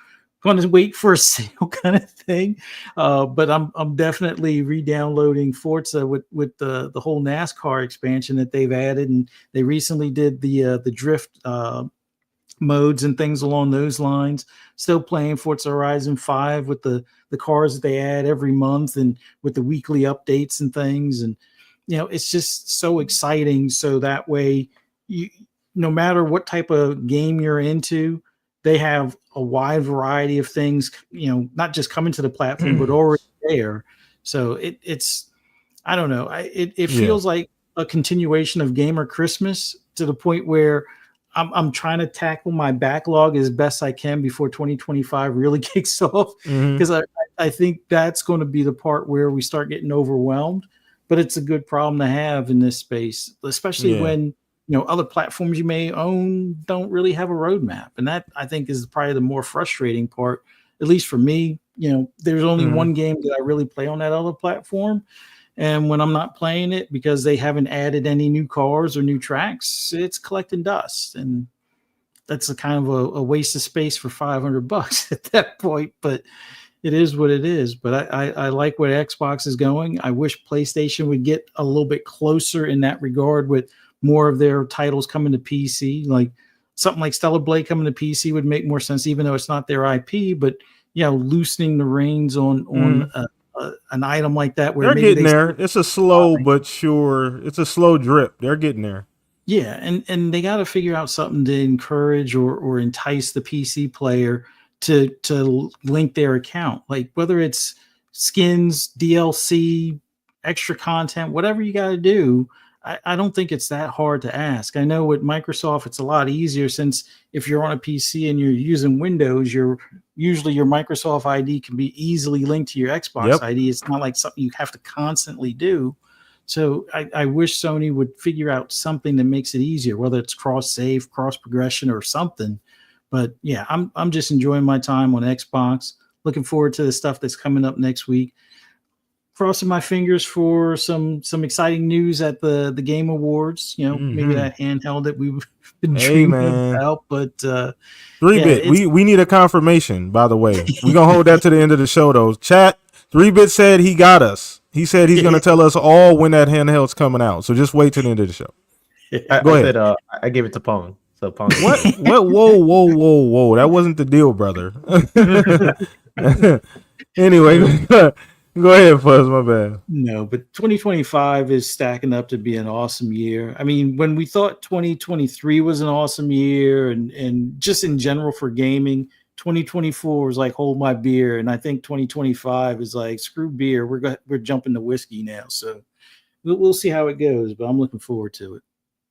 S5: going to wait for a sale kind of thing. But I'm definitely re-downloading Forza with the whole NASCAR expansion that they've added, and they recently did the drift modes and things along those lines. Still playing Forza Horizon 5 with the cars that they add every month and with the weekly updates and things. And it's just so exciting. So that way, no matter what type of game you're into, they have a wide variety of things, not just coming to the platform, but already there. So it's, I don't know. It feels like a continuation of Gamer Christmas, to the point where I'm trying to tackle my backlog as best I can before 2025 really kicks off, because I think that's going to be the part where we start getting overwhelmed. But it's a good problem to have in this space, especially when other platforms you may own don't really have a roadmap, and that I think is probably the more frustrating part, at least for me. There's only one game that I really play on that other platform. And when I'm not playing it because they haven't added any new cars or new tracks, it's collecting dust. And that's a kind of a waste of space for $500 at that point. But it is what it is. But I like where Xbox is going. I wish PlayStation would get a little bit closer in that regard with more of their titles coming to PC. Like something like Stellar Blade coming to PC would make more sense, even though it's not their IP. But loosening the reins on an item like that, where
S1: they're
S5: maybe
S1: getting there. It's a slow but sure. It's a slow drip. They're getting there.
S5: Yeah, and they got to figure out something to encourage or entice the PC player to link their account, like whether it's skins, DLC, extra content, whatever you got to do. I don't think it's that hard to ask. I know with Microsoft, it's a lot easier, since if you're on a PC and you're using Windows, usually your Microsoft ID can be easily linked to your Xbox ID. It's not like something you have to constantly do. So I wish Sony would figure out something that makes it easier, whether it's cross save, cross progression, or something. But yeah, I'm just enjoying my time on Xbox. Looking forward to the stuff that's coming up next week. Crossing my fingers for some exciting news at the Game Awards. Maybe that handheld that we've been dreaming about. But
S1: 3-bit, we need a confirmation. By the way, we're gonna hold that to the end of the show, though. Chat, 3-bit said he got us. He said he's gonna tell us all when that handheld's coming out. So just wait till the end of the show. Go ahead.
S3: I gave it to Pong. So Pong.
S1: What? Whoa! That wasn't the deal, brother. Anyway. Go ahead, Fuzz. My bad.
S5: No, but 2025 is stacking up to be an awesome year. I mean, when we thought 2023 was an awesome year, and just in general for gaming, 2024 was like hold my beer, and I think 2025 is like screw beer. We're jumping to whiskey now, so we'll see how it goes. But I'm looking forward to it.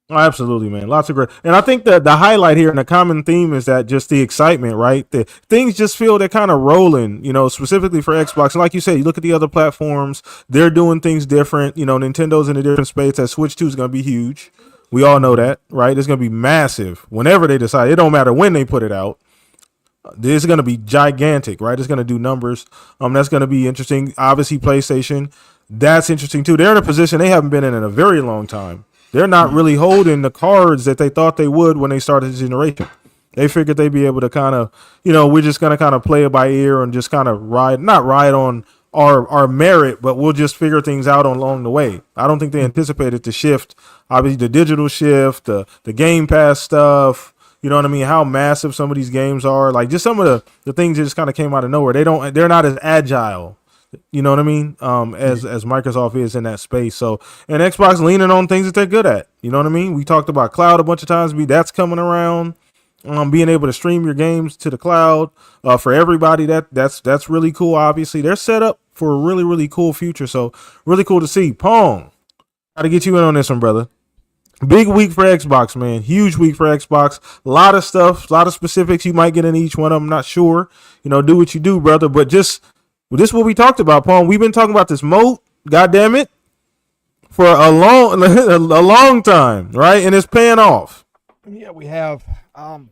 S1: Oh, absolutely, man. Lots of great. And I think that the highlight here and the common theme is that just the excitement, right? The things just feel they're kind of rolling, specifically for Xbox. And like you said, you look at the other platforms, they're doing things different. Nintendo's in a different space. That Switch 2 is going to be huge. We all know that, right? It's going to be massive whenever they decide. It don't matter when they put it out. This is going to be gigantic, right? It's going to do numbers. That's going to be interesting. Obviously, PlayStation, that's interesting too. They're in a position they haven't been in a very long time. They're not really holding the cards that they thought they would when they started the generation. They figured they'd be able to kind of, we're just going to kind of play it by ear and just kind of not ride on our merit, but we'll just figure things out along the way. I don't think they anticipated the shift, obviously the digital shift, the Game Pass stuff, you know what I mean? How massive some of these games are. Like just some of the things that just kind of came out of nowhere. They're not as agile. You know what I mean? As Microsoft is in that space. So, and Xbox leaning on things that they're good at. You know what I mean? We talked about cloud a bunch of times. That's coming around. Being able to stream your games to the cloud for everybody. That's really cool. Obviously, they're set up for a really, really cool future. So, really cool to see. Pong, got to get you in on this one, brother. Big week for Xbox, man. Huge week for Xbox. A lot of stuff, a lot of specifics you might get in each one of them. Not sure. Do what you do, brother. But just. Well, this is what we talked about, Paul. We've been talking about this moat, goddamn it, for a long time, right? And it's paying off.
S4: Yeah, we have. I'll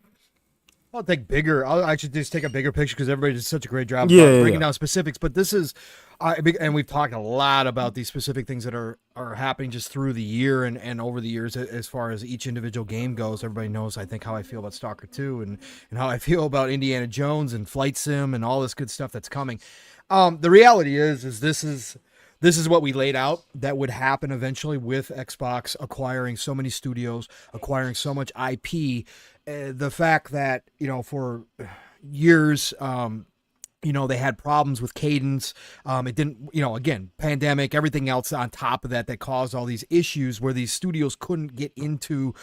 S4: actually just take a bigger picture because everybody did such a great job breaking down specifics. But this is, and we've talked a lot about these specific things that are happening just through the year and over the years as far as each individual game goes. Everybody knows, I think, how I feel about Stalker 2 and how I feel about Indiana Jones and Flight Sim and all this good stuff that's coming. The reality is this is what we laid out that would happen eventually with Xbox acquiring so many studios, acquiring so much IP. The fact that, for years, they had problems with cadence. It didn't, again, pandemic, everything else on top of that caused all these issues where these studios couldn't get into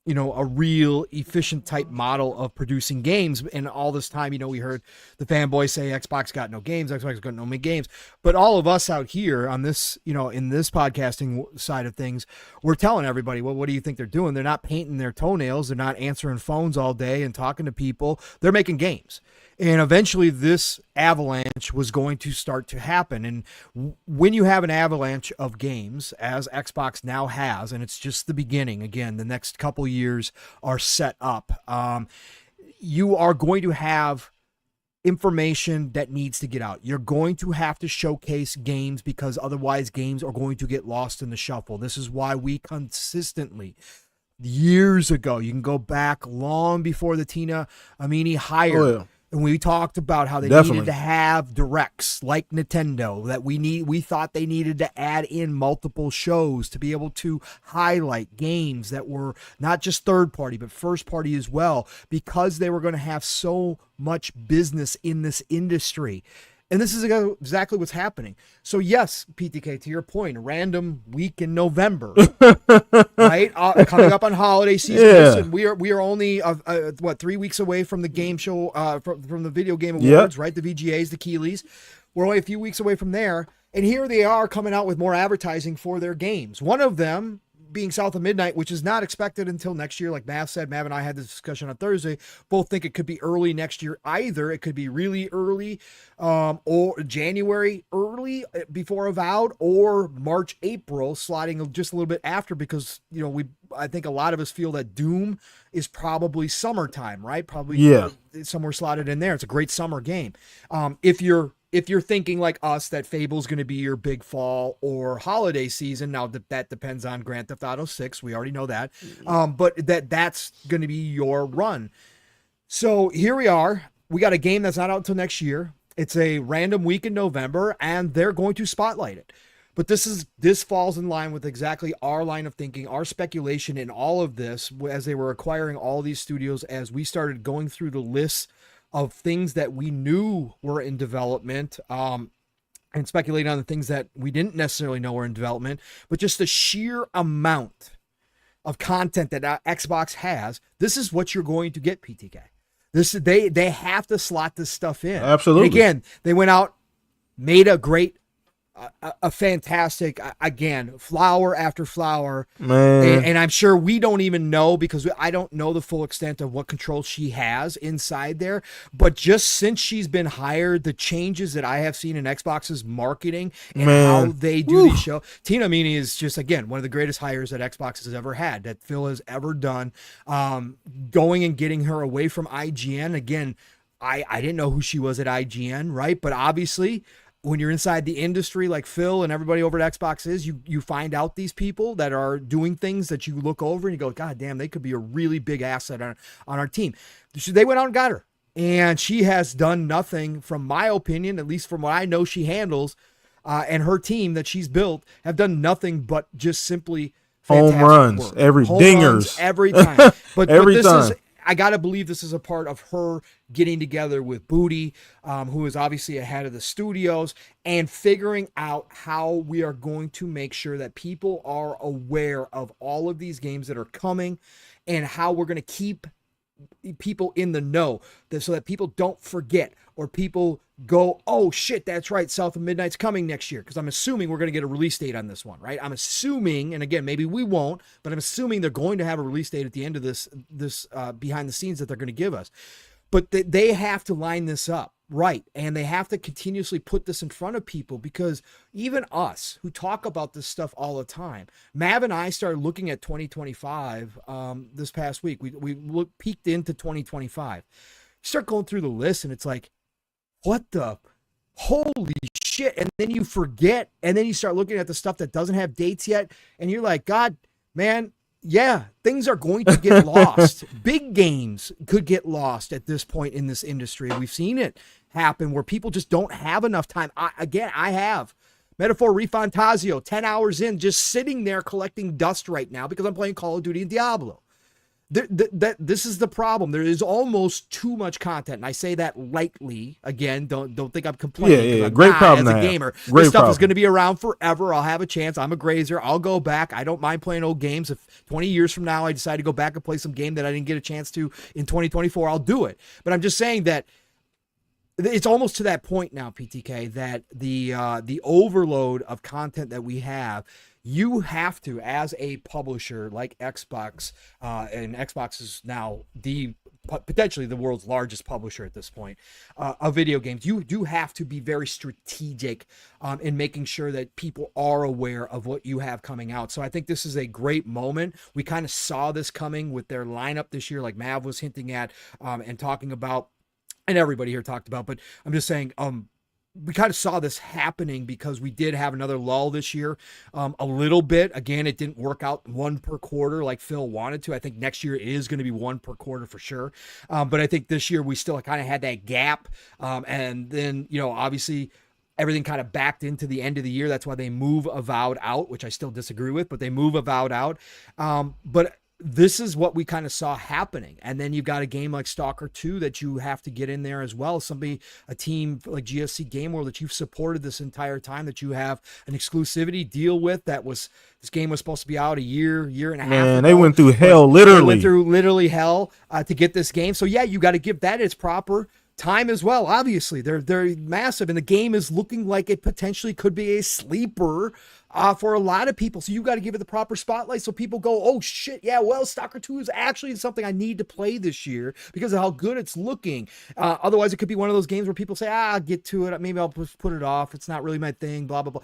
S4: a real efficient type model of producing games. And all this time, we heard the fanboys say Xbox got no games, Xbox got no games. But all of us out here on this, in this podcasting side of things, we're telling everybody, well, what do you think they're doing? They're not painting their toenails. They're not answering phones all day and talking to people. They're making games. And eventually this avalanche was going to start to happen. And when you have an avalanche of games, as Xbox now has, and it's just the beginning, again, the next couple years are set up, you are going to have information that needs to get out. You're going to have to showcase games because otherwise games are going to get lost in the shuffle. This is why we consistently, years ago, you can go back long before the Tina Amini hire, and we talked about how they needed to have directs like Nintendo, that we thought they needed to add in multiple shows to be able to highlight games that were not just third party, but first party as well, because they were going to have so much business in this industry. And this is exactly what's happening. So yes, PTK, to your point, a random week in November, right? Coming up on holiday season.
S1: Yeah.
S4: Listen, we are only 3 weeks away from the game show, from the video game awards, right? The VGAs, the Keeleys. We're only a few weeks away from there, and here they are coming out with more advertising for their games. One of them being South of Midnight, which is not expected until next year. Like Mav said, Mav and I had this discussion on Thursday, both think it could be early next year. Either it could be really early, or January early before Avowed, or March, April, sliding just a little bit after, because, I think a lot of us feel that Doom is probably summertime, right? Probably somewhere slotted in there. It's a great summer game. If you're thinking like us that Fable's going to be your big fall or holiday season, now that depends on Grand Theft Auto 6. We already know that. But that's going to be your run. So here we are. We got a game that's not out until next year. It's a random week in November, and they're going to spotlight it. But this falls in line with exactly our line of thinking, our speculation in all of this, as they were acquiring all these studios, as we started going through the lists of things that we knew were in development, and speculating on the things that we didn't necessarily know were in development, but just the sheer amount of content that Xbox has. This is what you're going to get, PTK. They have to slot this stuff in.
S1: Absolutely.
S4: And again, they went out, made a great, a fantastic, again, flower after flower,
S1: man.
S4: And I'm sure we don't even know, because I don't know the full extent of what control she has inside there. But just since she's been hired, the changes that I have seen in Xbox's marketing and how they do these shows, Tina Amini is just, again, one of the greatest hires that Xbox has ever had, that Phil has ever done. Going and getting her away from IGN, again, I didn't know who she was at IGN, right? But obviously, when you're inside the industry like Phil and everybody over at Xbox is, you find out these people that are doing things that you look over and you go, God damn, they could be a really big asset on our team. So they went out and got her. And she has done nothing, from my opinion, at least from what I know she handles, and her team that she's built have done nothing but just simply
S1: home runs,
S4: work.
S1: dingers
S4: every time. But this
S1: time.
S4: is, I got to believe this is a part of her getting together with Booty, who is obviously ahead of the studios, and figuring out how we are going to make sure that people are aware of all of these games that are coming, and how we're going to keep people in the know, so that people don't forget, or people go, oh shit, that's right, South of Midnight's coming next year. Because I'm assuming we're going to get a release date on this one, right? I'm assuming, and again, maybe we won't, but I'm assuming they're going to have a release date at the end of this behind the scenes that they're going to give us. But they have to line this up right, and they have to continuously put this in front of people, because even us who talk about this stuff all the time, Mav and I started looking at 2025 this past week. We peeked into 2025. Start going through the list, and it's like, what the holy shit? And then you forget, and then you start looking at the stuff that doesn't have dates yet, and you're like, God, man, yeah, things are going to get lost. Big games could get lost at this point in this industry. We've seen it happen where people just don't have enough time. I have. Metaphor Refantasio, 10 hours in, just sitting there collecting dust right now because I'm playing Call of Duty and Diablo. This is the problem. There is almost too much content, and I say that lightly. Again, don't think I'm complaining.
S1: Yeah.
S4: I'm
S1: Great
S4: not,
S1: problem
S4: as
S1: to
S4: a
S1: have.
S4: gamer.
S1: Great
S4: This stuff
S1: problem.
S4: is going to be around forever. I'll have a chance. I'm a grazer. I'll go back. I don't mind playing old games. If 20 years from now I decide to go back and play some game that I didn't get a chance to in 2024, I'll do it. But I'm just saying that it's almost to that point now, PTK, that the overload of content that we have, you have to, as a publisher like Xbox, and Xbox is now potentially the world's largest publisher at this point of video games. You do have to be very strategic in making sure that people are aware of what you have coming out. So I think this is a great moment. We kind of saw this coming with their lineup this year, like Mav was hinting at and talking about, and everybody here talked about, but I'm just saying, we kind of saw this happening because we did have another lull this year, a little bit. Again, it didn't work out one per quarter like Phil wanted to. I think next year it is going to be one per quarter for sure. But I think this year we still kind of had that gap. And then, obviously everything kind of backed into the end of the year. That's why they move Avowed out, which I still disagree with, but they move Avowed out. But this is what we kind of saw happening. And then you've got a game like Stalker 2 that you have to get in there as well. A team like GSC Game World that you've supported this entire time, that you have an exclusivity deal with, this game was supposed to be out a year and a half
S1: Man,
S4: ago.
S1: they went through hell, literally.
S4: They went through literally hell to get this game. So yeah, you got to give that its proper time as well. Obviously, they're massive, and the game is looking like it potentially could be a sleeper for a lot of people. So you got to give it the proper spotlight so people go, oh shit, yeah, well, Stalker 2 is actually something I need to play this year because of how good it's looking. Otherwise, it could be one of those games where people say, I'll get to it. Maybe I'll put it off. It's not really my thing, blah, blah, blah.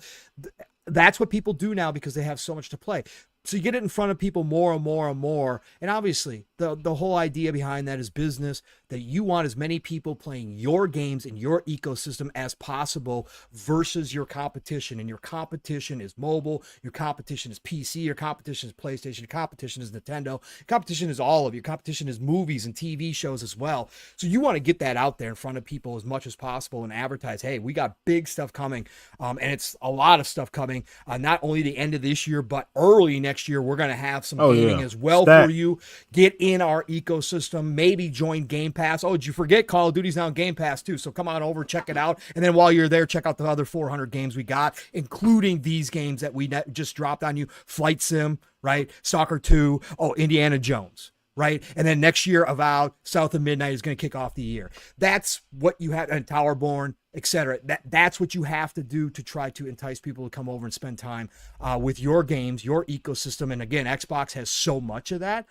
S4: That's what people do now because they have so much to play. So you get it in front of people more and more and more. And obviously, the whole idea behind that is business, that you want as many people playing your games in your ecosystem as possible versus your competition. And your competition is mobile, your competition is PC, your competition is PlayStation, your competition is Nintendo, your competition is all of your competition is movies and TV shows as well. So you want to get that out there in front of people as much as possible and advertise, hey, we got big stuff coming. And it's a lot of stuff coming, not only the end of this year, but early next year. We're going to have some gaming as well for you. Get in our ecosystem, maybe join Game Pass. Oh, did you forget Call of Duty's now in Game Pass too? So come on over, check it out. And then while you're there, check out the other 400 games we got, including these games that we just dropped on you. Flight Sim, right? Stalker 2, Indiana Jones, right? And then next year, Avowed, South of Midnight is going to kick off the year. That's what you have, and Towerborn, etc. That's what you have to do to try to entice people to come over and spend time with your games, your ecosystem. And again, Xbox has so much of that.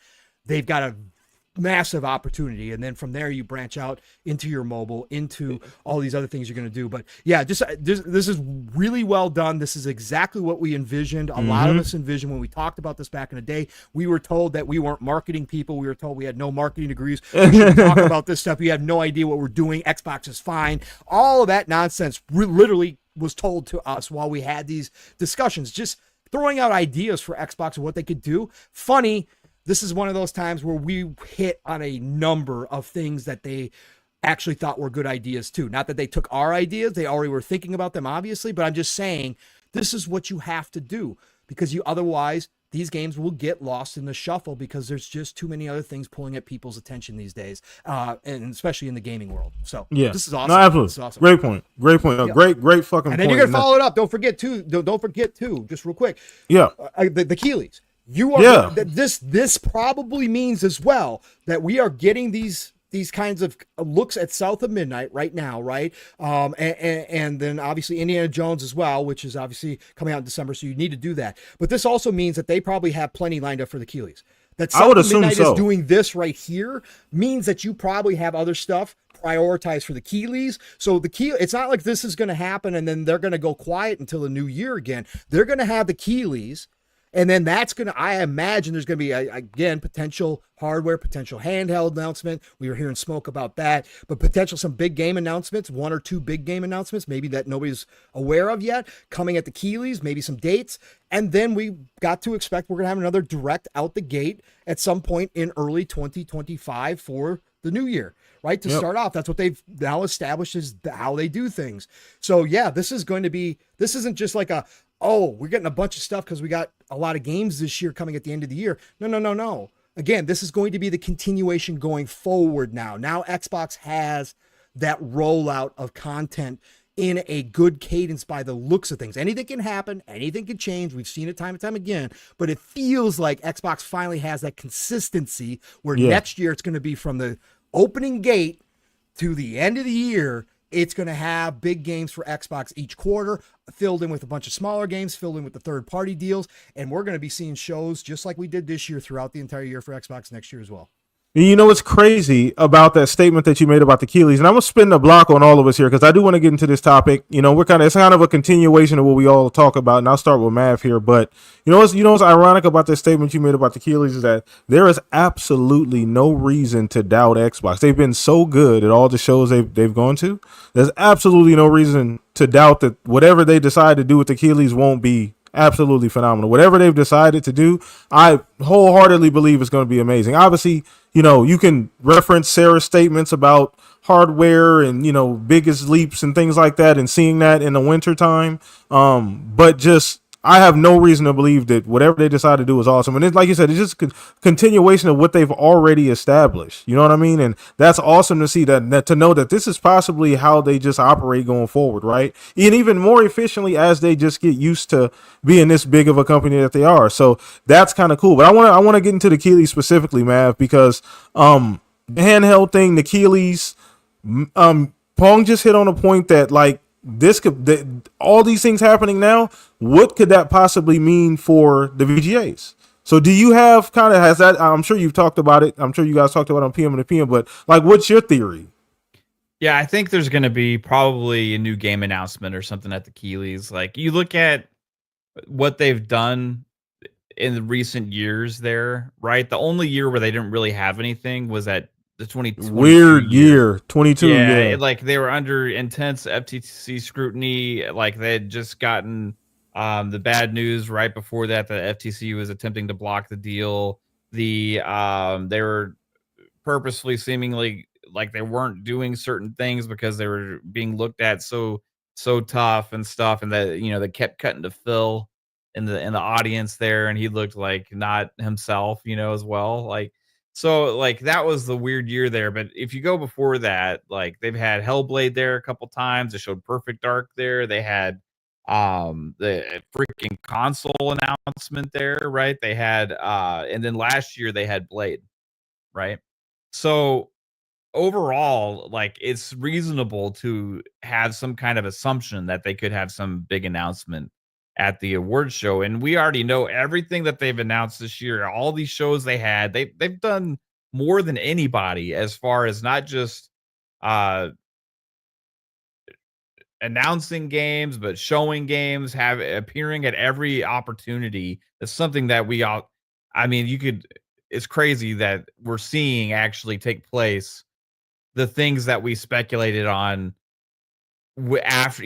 S4: They've got a massive opportunity, and then from there you branch out into your mobile, into all these other things you're going to do. But yeah, this is really well done. This is exactly what we envisioned. A lot of us envisioned when we talked about this back in the day. We were told that we weren't marketing people. We were told we had no marketing degrees. We shouldn't talk about this stuff. We have no idea what we're doing. Xbox is fine. All of that nonsense literally was told to us while we had these discussions, just throwing out ideas for Xbox and what they could do. Funny, this is one of those times where we hit on a number of things that they actually thought were good ideas too. Not that they took our ideas. They already were thinking about them, obviously, but I'm just saying this is what you have to do, because otherwise these games will get lost in the shuffle because there's just too many other things pulling at people's attention these days, and especially in the gaming world. So
S1: yeah,
S4: this is awesome.
S1: No, absolutely.
S4: This is awesome.
S1: Great point. Great point.
S4: Yeah.
S1: Great fucking point.
S4: And then you're going to follow it up. Don't forget too, just real quick.
S1: Yeah.
S4: The Keeleys. This probably means as well that we are getting these kinds of looks at South of Midnight right now, right? And then obviously Indiana Jones as well, which is obviously coming out in December, so you need to do that. But this also means that they probably have plenty lined up for the Keeleys. That South of Midnight is doing this right here means that you probably have other stuff prioritized for the Keeleys. So it's not like this is going to happen and then they're going to go quiet until the new year again. They're going to have the Keeleys. And then I imagine there's going to be, again, potential hardware, potential handheld announcement. We were hearing smoke about that, but potential some big game announcements, 1 or 2 big game announcements, maybe that nobody's aware of yet, coming at the Keeleys, maybe some dates. And then we got to expect we're going to have another direct out the gate at some point in early 2025 for the new year, right? To start off, that's what they've now established is how they do things. So yeah, this isn't just like we're getting a bunch of stuff because we got a lot of games this year coming at the end of the year. No. again, this is going to be the continuation going forward now. Now Xbox has that rollout of content in a good cadence by the looks of things. Anything can happen, anything can change. We've seen it time and time again, but it feels like Xbox finally has that consistency where next year it's going to be from the opening gate to the end of the year. It's going to have big games for Xbox each quarter, filled in with a bunch of smaller games, filled in with the third-party deals, and we're going to be seeing shows just like we did this year throughout the entire year for Xbox next year as well.
S1: You know what's crazy about that statement that you made about the Keeleys, and I'm gonna spin the block on all of us here because I do want to get into this topic. You know, it's kind of a continuation of what we all talk about, and I'll start with Mav here. But what's ironic about this statement you made about the Keeleys is that there is absolutely no reason to doubt Xbox. They've been so good at all the shows they've gone to. There's absolutely no reason to doubt that whatever they decide to do with the Keeleys won't be absolutely phenomenal. Whatever they've decided to do, I wholeheartedly believe it's going to be amazing. Obviously, you can reference Sarah's statements about hardware and, biggest leaps and things like that and seeing that in the winter time. But just, I have no reason to believe that whatever they decide to do is awesome. And it's, like you said, it's just a continuation of what they've already established. You know what I mean? And that's awesome to see that to know that this is possibly how they just operate going forward, right? And even more efficiently as they just get used to being this big of a company that they are. So that's kind of cool. But I want to get into the Keeleys specifically, Mav, because the handheld thing, the Keeleys, Pong just hit on a point that all these things happening now, what could that possibly mean for the VGAs? So do you have I'm sure you've talked about it. I'm sure you guys talked about it on PM and the PM, but what's your theory?
S2: Yeah, I think there's going to be probably a new game announcement or something at the Keeleys. Like, you look at what they've done in the recent years there, right? The only year where they didn't really have anything was at the 2022
S1: weird year 22.
S2: Yeah, like they were under intense FTC scrutiny. Like they had just gotten the bad news right before that. The FTC was attempting to block the deal. They were purposefully, seemingly, like they weren't doing certain things because they were being looked at so tough and stuff, and that they kept cutting to Phil in the audience there, and he looked like not himself, as well. So that was the weird year there. But if you go before that, like they've had Hellblade there a couple times. They showed Perfect Dark there. They had the freaking console announcement there, right? They had and then last year they had Blade, right? So overall, like, it's reasonable to have some kind of assumption that they could have some big announcement at the award show. And we already know everything that they've announced this year. All these shows they've done more than anybody as far as not just announcing games, but showing games, appearing at every opportunity. That's something that it's crazy that we're seeing actually take place. The things that we speculated on after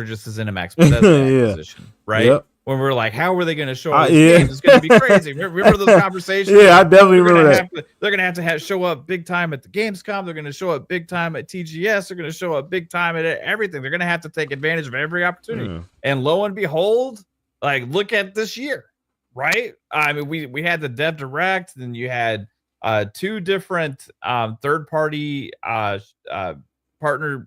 S2: just the ZeniMax Bethesda acquisition, right? Yep. When we're like, how are they going to show up games? It's going to be crazy. Remember those conversations?
S1: Yeah, I definitely remember that.
S2: They're going to have to show up big time at the Gamescom. They're going to show up big time at TGS. They're going to show up big time at everything. They're going to have to take advantage of every opportunity. And lo and behold, look at this year, right? I mean, we had the Dev Direct, then you had two different third-party partner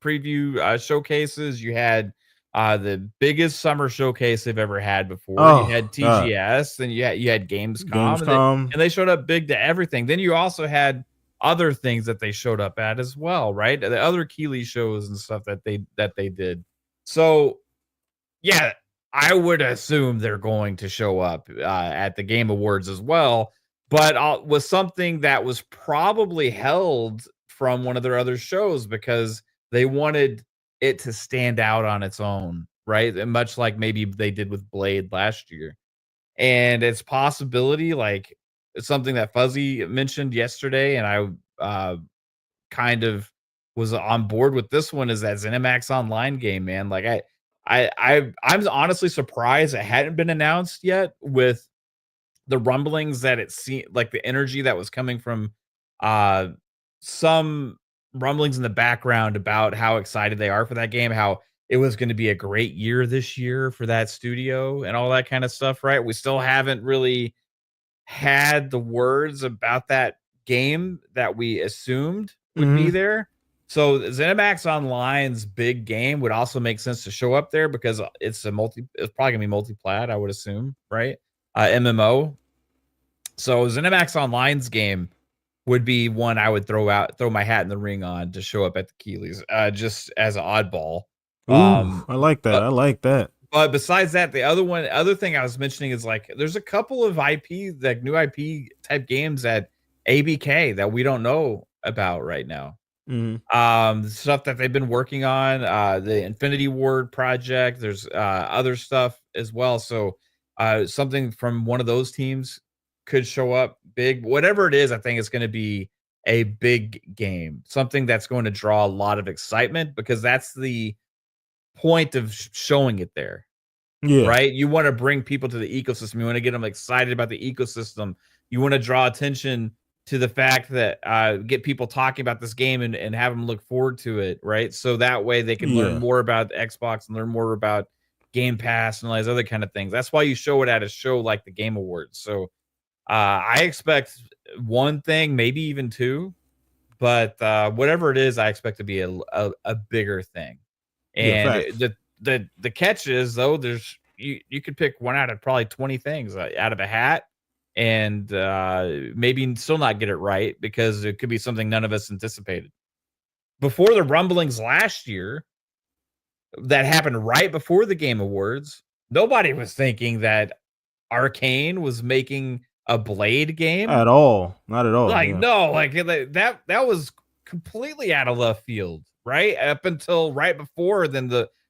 S2: preview showcases. You had the biggest summer showcase they've ever had before. You had TGS, then you had Gamescom. And they showed up big to everything. Then you also had other things that they showed up at as well, right? The other Keeley shows and stuff that they did. So, yeah, I would assume they're going to show up at the Game Awards as well. But was something that was probably held from one of their other shows because they wanted it to stand out on its own, right? And much like maybe they did with Blade last year. And it's possibility, it's something that Fuzzy mentioned yesterday, and I kind of was on board with this one, is that ZeniMax Online game, man. I'm honestly surprised it hadn't been announced yet, with the rumblings that it seemed like the energy that was coming from some rumblings in the background about how excited they are for that game, how it was going to be a great year this year for that studio and all that kind of stuff, right? We still haven't really had the words about that game that we assumed would be there. So ZeniMax Online's big game would also make sense to show up there because it's it's probably gonna be multi-plat, I would assume, right? MMO. So ZeniMax Online's game would be one I would throw my hat in the ring on to show up at the Keeleys, just as an oddball.
S1: Ooh, I like that. I like that.
S2: But besides that, other thing I was mentioning is like there's a couple of IP, like new IP type games at ABK that we don't know about right now. Stuff that they've been working on, the Infinity Ward project. There's other stuff as well. So something from one of those teams could show up big. Whatever it is, I think it's going to be a big game, something that's going to draw a lot of excitement because that's the point of showing it there.
S1: Yeah.
S2: Right. You want to bring people to the ecosystem. You want to get them excited about the ecosystem. You want to draw attention to the fact that get people talking about this game and have them look forward to it. Right. So that way they can learn more about Xbox and learn more about Game Pass and all these other kind of things. That's why you show it at a show like the Game Awards. So I expect one thing, maybe even two, but whatever it is, I expect to be a bigger thing. And the catch is though, there's you could pick one out of probably 20 things out of a hat, and maybe still not get it right because it could be something none of us anticipated. Before the rumblings last year, that happened right before the Game Awards, nobody was thinking that Arcane was making a Blade game
S1: at all. Not at all.
S2: Like no, like that was completely out of left field, right? Up until right before, then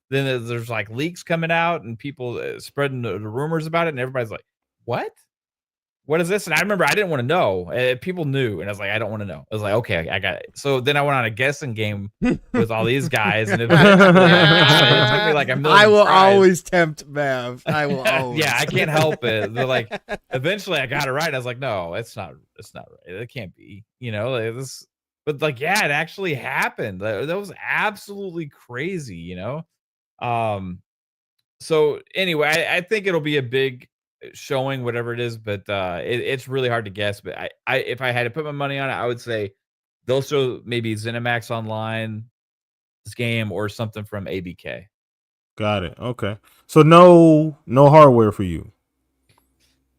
S2: there's like leaks coming out and people spreading the rumors about it, and everybody's like, what is this? And I remember I didn't want to know. People knew, and I was like, I don't want to know. I was like, okay, I got it. So then I went on a guessing game with all these guys, and it took me like a million
S4: I will
S2: tries.
S4: always tempt Mav. I will always.
S2: Yeah, I can't help it. They're like, eventually I got it right. I was like, no, it's not right. It can't be, like this. But like, yeah, it actually happened. That was absolutely crazy, So anyway, I think it'll be a big showing, whatever it is, but it's really hard to guess. But I if I had to put my money on it, I would say they'll show maybe ZeniMax Online this game or something from ABK.
S1: Got it. Okay. So no hardware for you.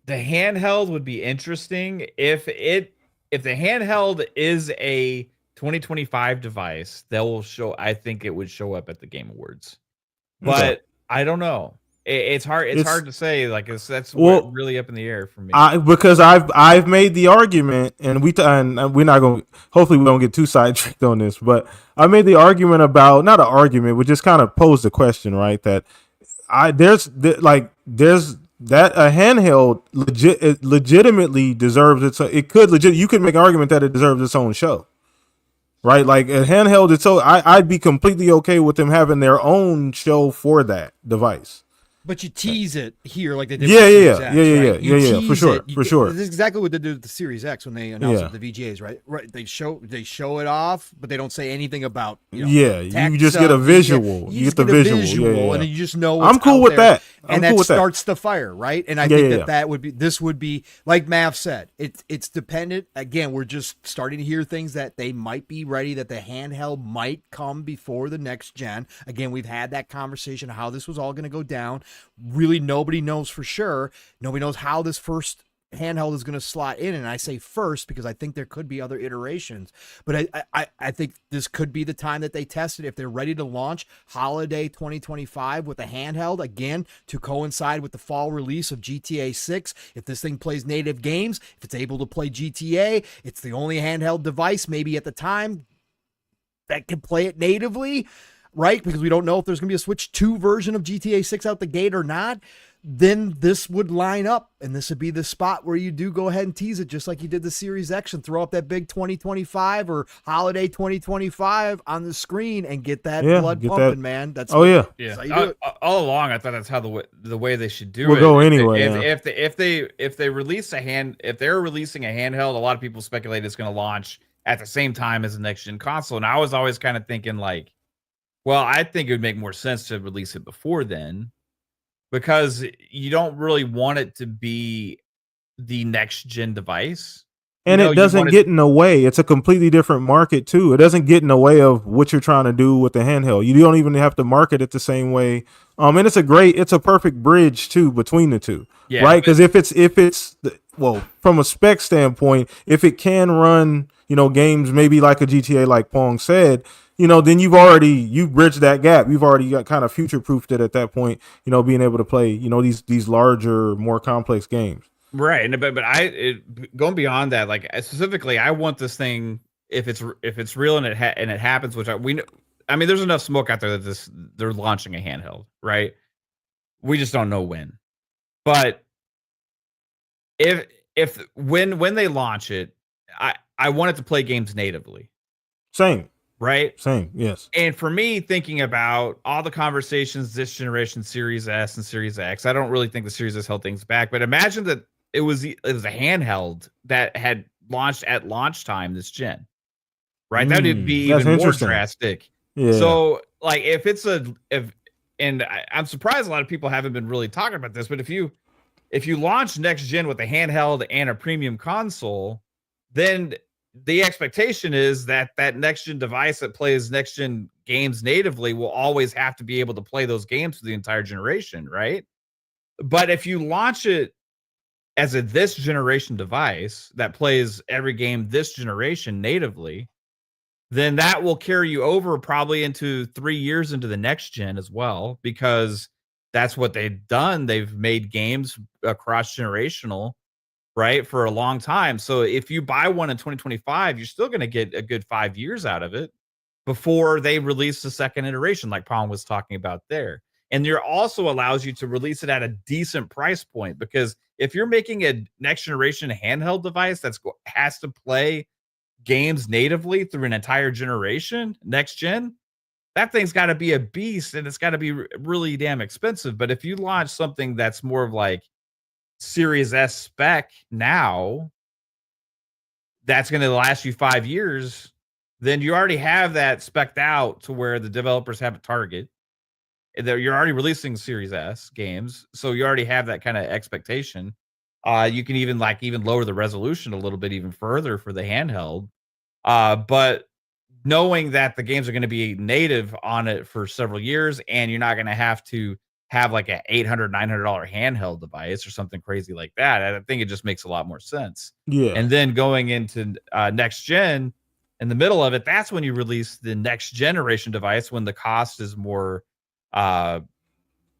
S2: The handheld would be interesting if the handheld is a 2025 device, I think it would show up at the Game Awards. But I don't know. It's hard. It's hard to say. Like that's really up in the air for me.
S1: Because I've made the argument, and we're not going. Hopefully, we don't get too sidetracked on this. But I made the argument about not an argument, but just kind of posed the question, right? That there's that a handheld legitimately deserves its. You could make an argument that it deserves its own show. Right, like a handheld, I'd be completely okay with them having their own show for that device.
S4: But you tease it here like they did.
S1: Yeah, for sure.
S4: This is exactly what they did with the Series X when they announced the VGAs, right? Right, they show it off, but they don't say anything about.
S1: You just get a visual. You get the visual,
S4: and then you just know. What's
S1: I'm cool with that,
S4: and that starts the fire, right? And I think that would be. This would be like Mav said. It's dependent. Again, we're just starting to hear things that they might be ready. That the handheld might come before the next gen. Again, we've had that conversation how this was all going to go down. Really, nobody knows for sure. Nobody knows how this first handheld is going to slot in, and I say first because I think there could be other iterations. But I think this could be the time that they test it if they're ready to launch holiday 2025 with a handheld again to coincide with the fall release of GTA 6. If this thing plays native games, if it's able to play GTA, it's the only handheld device maybe at the time that can play it natively. Right, because we don't know if there's going to be a Switch 2 version of GTA 6 out the gate or not, then this would line up, and this would be the spot where you do go ahead and tease it, just like you did the Series X, and throw up that big 2025 or holiday 2025 on the screen and get that blood pumping, man. That's how you do it.
S2: All along, I thought that's how the way they should do it.
S1: We'll go anyway.
S2: If they release if they're releasing a handheld, a lot of people speculate it's going to launch at the same time as the next gen console, and I was always kind of thinking like, well, I think it would make more sense to release it before then because you don't really want it to be the next gen device.
S1: And it doesn't get in the way. It's a completely different market too. It doesn't get in the way of what you're trying to do with the handheld. You don't even have to market it the same way. And it's a perfect bridge too between the two, right? Because if it's from a spec standpoint, if it can run, games maybe like a GTA, like Pong said, then you've bridged that gap. You've already got kind of future proofed it at that point. Being able to play, these larger, more complex games.
S2: Right, but going beyond that, like specifically, I want this thing if it's real and it happens, which we know. I mean, there's enough smoke out there that they're launching a handheld, right? We just don't know when. But when they launch it, I want it to play games natively.
S1: Same.
S2: Right?
S1: Same, yes.
S2: And for me, thinking about all the conversations this generation, Series S and Series X, I don't really think the Series S held things back. But imagine that it was a handheld that had launched at launch time this gen, right? That would be even more drastic.
S1: Yeah.
S2: So, like, I'm surprised a lot of people haven't been really talking about this, but if you launch next gen with a handheld and a premium console, then the expectation is that next gen device that plays next gen games natively will always have to be able to play those games for the entire generation, right? But if you launch it as this generation device that plays every game this generation natively, then that will carry you over probably into 3 years into the next gen as well, because that's what they've done. They've made games across generational, right, for a long time. So if you buy one in 2025, you're still going to get a good 5 years out of it before they release the second iteration, like Pong was talking about there. And there also allows you to release it at a decent price point, because if you're making a next generation handheld device has to play games natively through an entire generation, next gen, that thing's got to be a beast, and it's got to be really damn expensive. But if you launch something that's more of like Series S spec now, that's going to last you 5 years, then you already have that specced out to where the developers have a target. You're already releasing Series S games, so you already have that kind of expectation. You can even lower the resolution a little bit even further for the handheld. But knowing that the games are going to be native on it for several years, and you're not going to have to have like a $800, $900 handheld device or something crazy like that, I think it just makes a lot more sense.
S1: Yeah.
S2: And then going into next gen, in the middle of it, that's when you release the next generation device, when the cost is more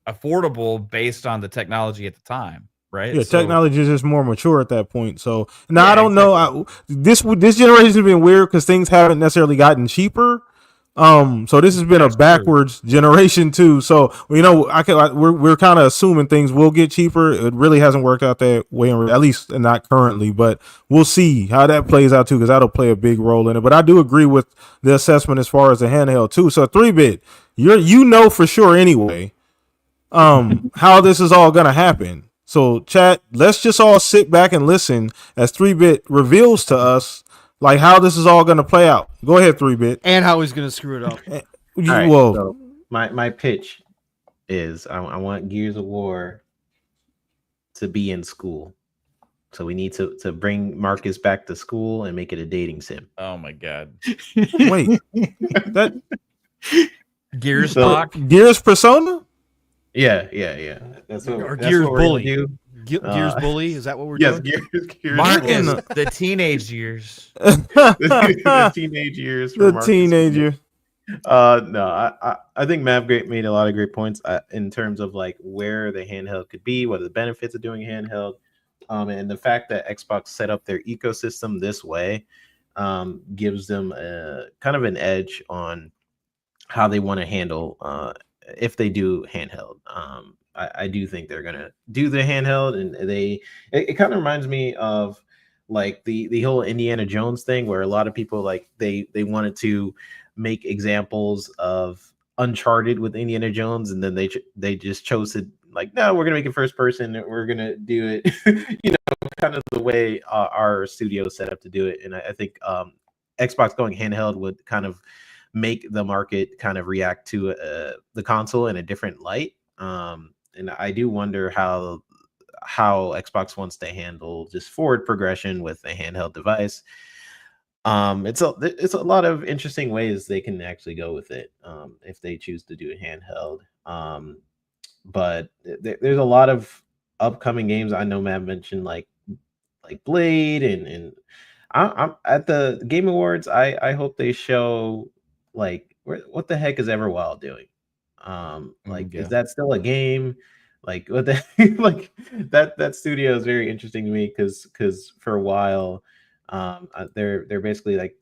S2: affordable based on the technology at the time, right?
S1: Yeah, technology is just more mature at that point. So now I don't know. This generation has been weird because things haven't necessarily gotten cheaper. So this has been a backwards generation too. So we're kind of assuming things will get cheaper. It really hasn't worked out that way, at least not currently. But we'll see how that plays out too, because that'll play a big role in it. But I do agree with the assessment as far as the handheld too. So 3-bit, for sure anyway, how this is all gonna happen. So chat, let's just all sit back and listen as 3-bit reveals to us like how this is all going to play out. Go ahead, 3-bit.
S4: And how he's going to screw it up.
S3: So my pitch is I want Gears of War to be in school. So we need to bring Marcus back to school and make it a dating sim.
S2: Oh my God.
S1: Wait. That
S2: Gears talk?
S1: Gears Persona?
S3: Yeah. That's what
S4: Gears Bully.
S3: Do.
S4: Gears Bully? Is that what we're doing?
S3: Yes, Gears
S2: Marcus, the teenage years.
S3: the teenage years.
S1: The teenage years.
S3: No, I think Mav made a lot of great points in terms of like where the handheld could be, what are the benefits of doing handheld, and the fact that Xbox set up their ecosystem this way gives them kind of an edge on how they want to handle if they do handheld. I do think they're gonna do the handheld, and it kind of reminds me of like the whole Indiana Jones thing, where a lot of people like they wanted to make examples of Uncharted with Indiana Jones, and then they just chose to like, no, we're gonna make it first person, we're gonna do it kind of the way our studio set up to do it. And I think Xbox going handheld would kind of make the market kind of react to the console in a different light. And I do wonder how how Xbox wants to handle just forward progression with a handheld device. It's a lot of interesting ways they can actually go with it, if they choose to do a handheld. But there's a lot of upcoming games. I know Matt mentioned like Blade, and I'm at the Game Awards. I hope they show like what the heck is Everwild doing? Like
S2: Yeah.
S3: is that still a game? Like what the like that studio is very interesting to me because for a while, they're basically like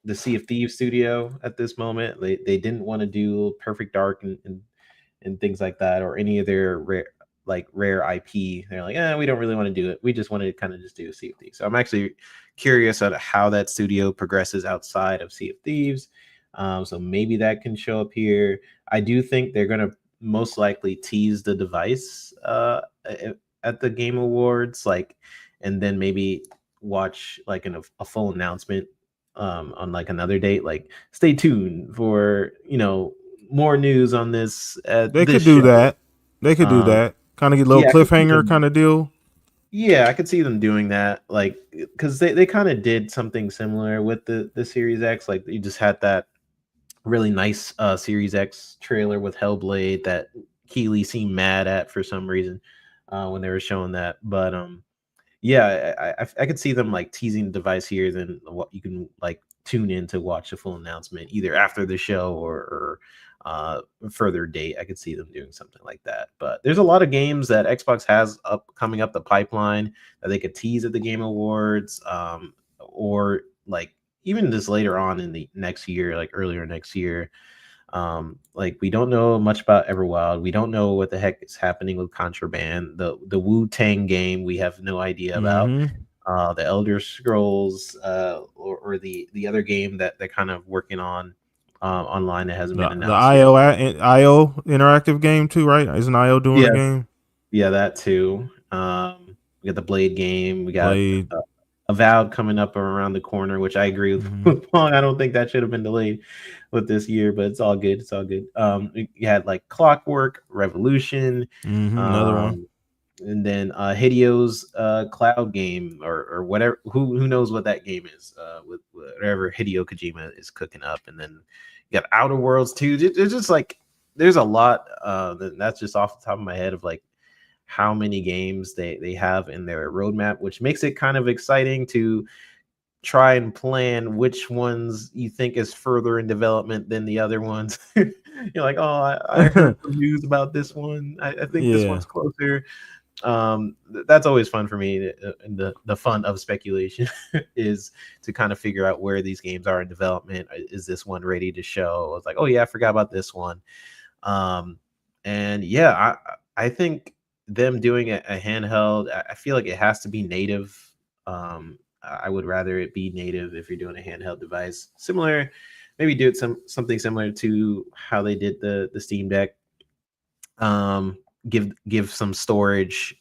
S3: the Sea of Thieves studio at this moment. They didn't want to do Perfect Dark and things like that, or any of their rare IP. They're like, we don't really want to do it. We just want to kind of just do Sea of Thieves. So I'm actually curious on how that studio progresses outside of Sea of Thieves. So maybe that can show up here. I do think they're gonna most likely tease the device at the Game Awards, and then maybe watch like a full announcement on like another date. Like, stay tuned for more news on this
S1: They
S3: this
S1: could do
S3: show.
S1: that. They could do
S3: Um,
S1: that. Kind of get a little
S3: yeah, I could see
S1: cliffhanger
S3: them.
S1: kind of deal.
S3: Yeah, I could see them doing that, like because they kind of did something similar with the Series X. Like you just had that really nice Series X trailer with Hellblade that Keeley seemed mad at for some reason when they were showing that. But yeah, I could see them like teasing the device here. Then what you can like tune in to watch the full announcement either after the show or further date. I could see them doing something like that. But there's a lot of games that Xbox has coming up the pipeline that they could tease at the Game Awards, or like even just later on in the next year, like earlier next year. Like we don't know much about Everwild. We don't know what the heck is happening with Contraband. The Wu-Tang game we have no idea about. The Elder Scrolls, or the other game that they're kind of working on online that hasn't been
S1: The
S3: announced yet.
S1: IO interactive game too, right? Isn't IO doing
S3: Yeah,
S1: a game?
S3: yeah, that too. We got the Blade game. We got
S1: Blade.
S3: Avowed coming up around the corner, which I agree with,
S1: Mhm.
S3: with Pong. I don't think that should have been delayed with this year, but it's all good. It's all good. You had like Clockwork, Revolution,
S1: Another one.
S3: and then Hideo's cloud game or whatever. Who knows what that game is? With whatever Hideo Kojima is cooking up, and then you got Outer Worlds too. It's just like there's a lot. That's just off the top of my head of like how many games they have in their roadmap, which makes it kind of exciting to try and plan which ones you think is further in development than the other ones. You're like, oh, I heard some news about this one. I think this
S1: Yeah.
S3: one's closer. That's always fun for me, and the fun of speculation is to kind of figure out where these games are in development. Is this one ready to show? I was like, oh yeah, I forgot about this one. And yeah, I think them doing a handheld, I feel like it has to be native. I would rather it be native if you're doing a handheld device. Similar, maybe do it something similar to how they did the Steam Deck. Give some storage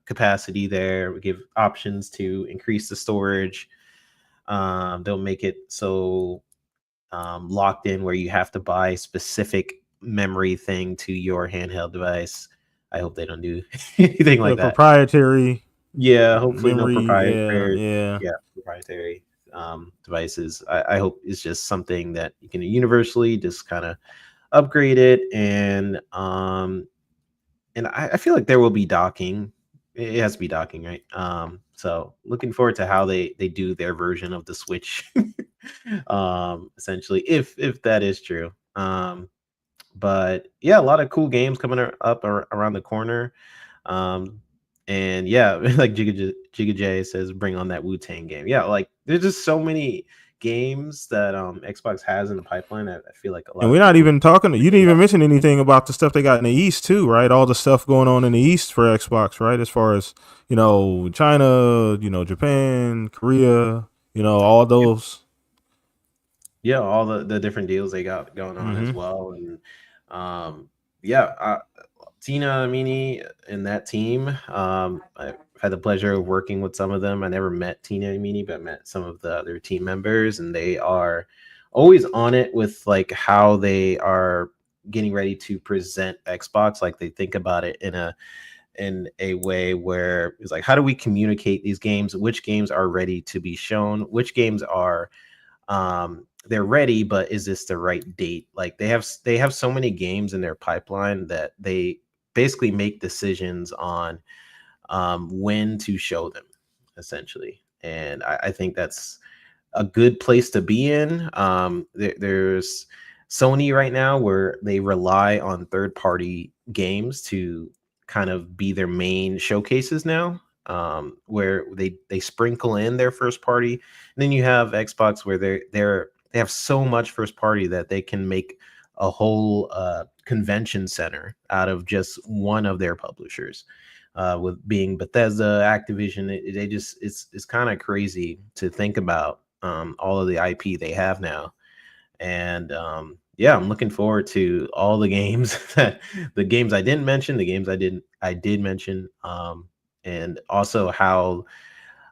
S3: capacity there. Give options to increase the storage. Don't make it so locked in where you have to buy specific memory thing to your handheld device. I hope they don't do anything like that.
S1: Proprietary.
S3: Yeah, hopefully no
S1: memory.
S3: proprietary devices. I hope it's just something that you can universally just kind of upgrade it, and I feel like there will be docking. It has to be docking, right? So looking forward to how they do their version of the Switch, essentially, if that is true. But yeah, a lot of cool games coming up around the corner. And yeah, like Giga J says, bring on that Wu-Tang game. Yeah, like there's just so many games that Xbox has in the pipeline. I feel like a lot.
S1: And we're not even talking. You didn't even mention anything about the stuff they got in the East too, right? All the stuff going on in the East for Xbox, right? As far as China, Japan, Korea, all those.
S3: Yeah, all the different deals they got going on as well, and yeah, Tina Amini and that team. I've had the pleasure of working with some of them. I never met Tina Amini, but met some of the other team members, and they are always on it with like how they are getting ready to present Xbox. Like they think about it in a in a way where it's like, how do we communicate these games? Which games are ready to be shown? Which games are they're ready, but is this the right date? Like they have so many games in their pipeline that they basically make decisions on when to show them, essentially. And I think that's a good place to be in. There's Sony right now where they rely on third-party games to kind of be their main showcases now, where they sprinkle in their first party. And then you have Xbox where they have so much first party that they can make a whole convention center out of just one of their publishers. With being Bethesda, Activision, they just it's kind of crazy to think about all of the IP they have now. And yeah, I'm looking forward to all the games the games I didn't mention, the games I did mention, and also how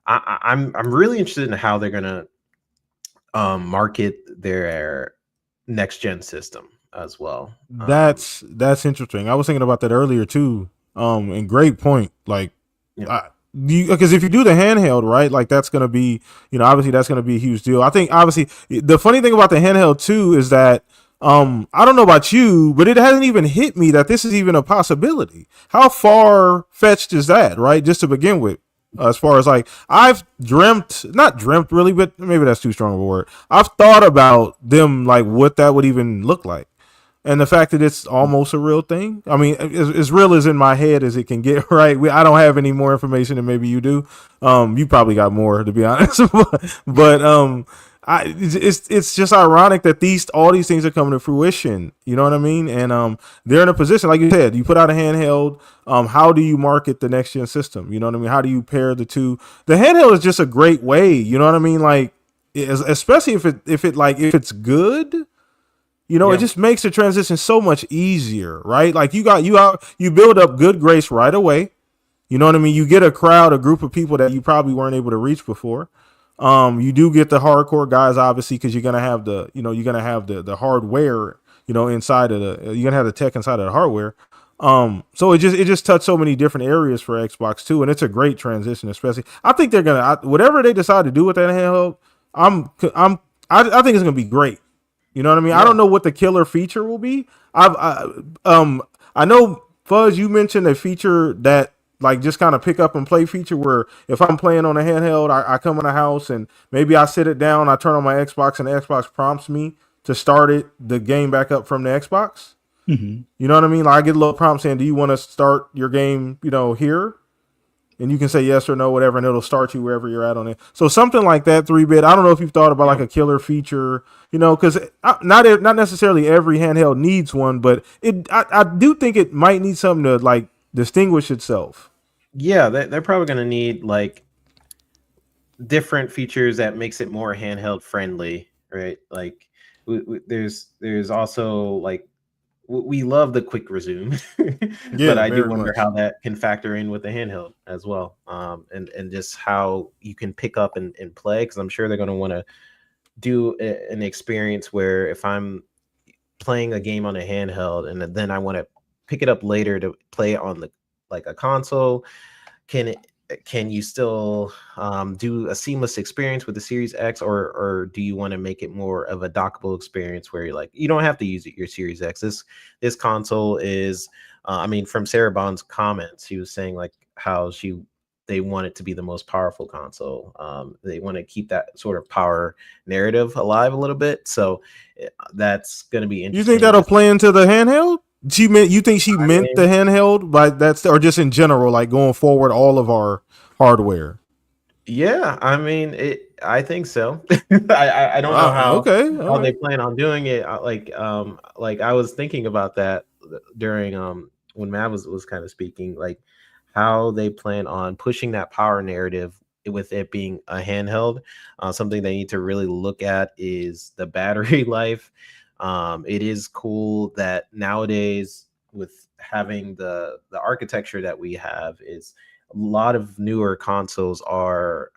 S3: I'm really interested in how they're gonna market their next gen system as well.
S1: That's interesting. I was thinking about that earlier too. And great point. Like,
S3: Yeah.
S1: Because if you do the handheld, right, like that's going to be, obviously that's going to be a huge deal. I think obviously the funny thing about the handheld too is that I don't know about you, but it hasn't even hit me that this is even a possibility. How far fetched is that, right? Just to begin with, as far as like I've not dreamt really, but maybe that's too strong of a word. I've thought about them, like what that would even look like. And the fact that it's almost a real thing, I mean, as real as in my head as it can get, right? I don't have any more information than maybe you do. You probably got more, to be honest. but it's just ironic that all these things are coming to fruition. You know what I mean? And they're in a position, like you said, you put out a handheld. How do you market the next gen system? You know what I mean? How do you pair the two? The handheld is just a great way. You know what I mean? Like, especially if it's good. It just makes the transition so much easier, right? Like you build up good grace right away. You know what I mean? You get a group of people that you probably weren't able to reach before. You do get the hardcore guys, obviously, because you're gonna have the hardware, inside of you're gonna have the tech inside of the hardware. So it just touched so many different areas for Xbox too, and it's a great transition, especially. I think they're gonna whatever they decide to do with that handheld. I think it's gonna be great. You know what I mean? Yeah. I don't know what the killer feature will be. I know Fuzz, you mentioned a feature that like just kind of pick up and play feature where if I'm playing on a handheld, I come in a house and maybe I sit it down, I turn on my Xbox and the Xbox prompts me to start the game back up from the Xbox. Mm-hmm. You know what I mean? Like I get a little prompt saying, do you want to start your game, here? And you can say yes or no, whatever, and it'll start you wherever you're at on it. So something like that, 3-bit. I don't know if you've thought about like a killer feature, because not necessarily every handheld needs one, but I do think it might need something to like distinguish itself.
S3: Yeah, they're probably going to need like different features that makes it more handheld friendly, right? Like there's also like we love the quick resume, but I do wonder how that can factor in with the handheld as well, and just how you can pick up and play, because I'm sure they're going to want to do an experience where if I'm playing a game on a handheld and then I want to pick it up later to play on like a console, can you still do a seamless experience with the Series X, or do you want to make it more of a dockable experience where you're like, you don't have to use your Series X? This console is, from Sarah Bond's comments, she was saying like how they want it to be the most powerful console. They want to keep that sort of power narrative alive a little bit. So that's going to be interesting.
S1: You think that'll play into the handheld? You think she meant the handheld by that, or just in general, like going forward, all of our hardware?
S3: Yeah, I think so. I don't know how they plan on doing it. Like I was thinking about that during when Matt was kind of speaking, like how they plan on pushing that power narrative with it being a handheld. Something they need to really look at is the battery life. It is cool that nowadays, with having the architecture that we have, is a lot of newer consoles are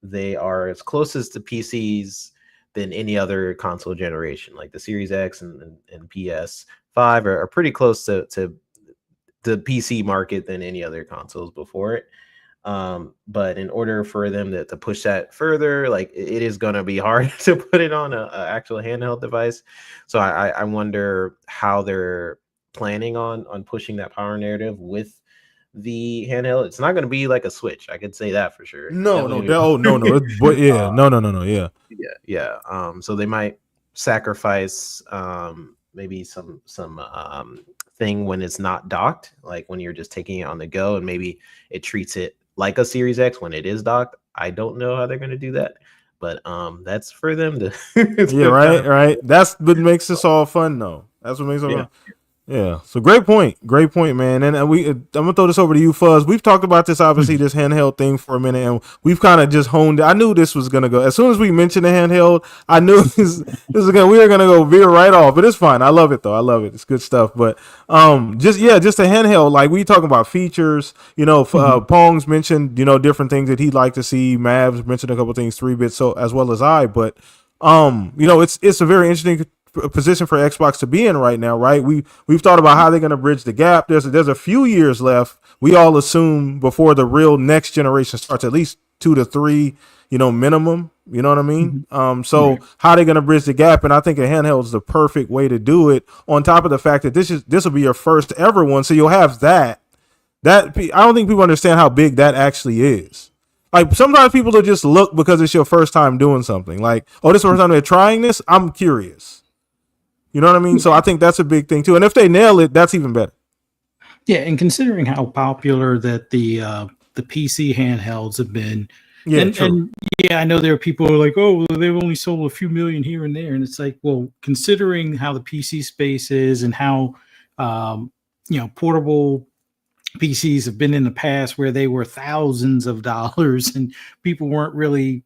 S3: they are as closest to PCs than any other console generation. Like the Series X and PS5 are pretty close to the PC market than any other consoles before it. But in order for them to push that further, like it is going to be hard to put it on a actual handheld device. So I wonder how they're planning on pushing that power narrative with the handheld. It's not going to be like a Switch. I could say that for sure.
S1: No, but yeah.
S3: Yeah. So they might sacrifice maybe some thing when it's not docked, like when you're just taking it on the go, and maybe it treats it like a Series X when it is docked. I don't know how they're going to do that, but that's for them to.
S1: Yeah, right. That's what makes this all fun, though. That's what makes it fun. Yeah. So great point, man. And I'm gonna throw this over to you, Fuzz. We've talked about this, obviously, this handheld thing for a minute, and we've kind of just honed it. I knew this was gonna go. As soon as we mentioned the handheld, I knew we were gonna go veer right off. But it's fine. I love it though. I love it. It's good stuff. But just a handheld. Like we talking about features. Pong's mentioned different things that he'd like to see. Mavs mentioned a couple things, 3-bit, so as well as I. But it's a very interesting position for Xbox to be in right now, right? We've thought about how they're going to bridge the gap. There's a few years left. We all assume before the real next generation starts, at least 2 to 3, minimum. You know what I mean? So how they're going to bridge the gap, and I think a handheld is the perfect way to do it. On top of the fact that this will be your first ever one, so you'll have that. I don't think people understand how big that actually is. Like sometimes people will just look because it's your first time doing something. Like, oh, this is the first time they're trying this. I'm curious. You know what I mean? So I think that's a big thing too. And if they nail it, that's even better.
S5: Yeah, and considering how popular that the PC handhelds have been, and I know there are people who are like, oh, well, they've only sold a few million here and there, and it's like, well, considering how the PC space is and how portable PCs have been in the past, where they were thousands of dollars and people weren't really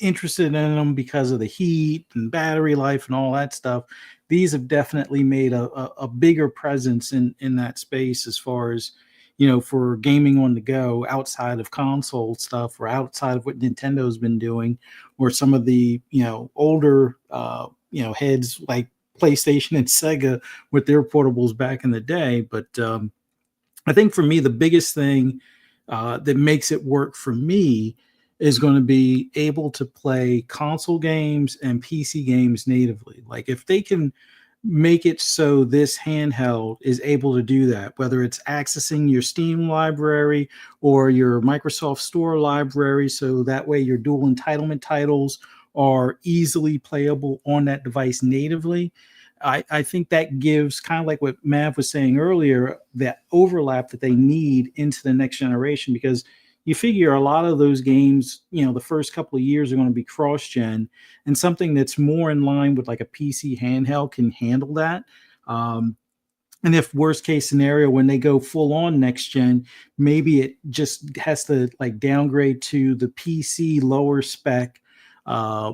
S5: interested in them because of the heat and battery life and all that stuff. These have definitely made a bigger presence in that space as far as, for gaming on the go outside of console stuff or outside of what Nintendo's been doing, or some of the, older, heads like PlayStation and Sega with their portables back in the day. But I think for me, the biggest thing that makes it work for me is going to be able to play console games and PC games natively. Like if they can make it so this handheld is able to do that, whether it's accessing your Steam library or your Microsoft Store library, so that way your dual entitlement titles are easily playable on that device natively. I think that gives, kind of like what Mav was saying earlier, that overlap that they need into the next generation, because you figure a lot of those games, the first couple of years are going to be cross-gen, and something that's more in line with like a PC handheld can handle that. And if worst case scenario, when they go full on next gen, maybe it just has to like downgrade to the PC lower spec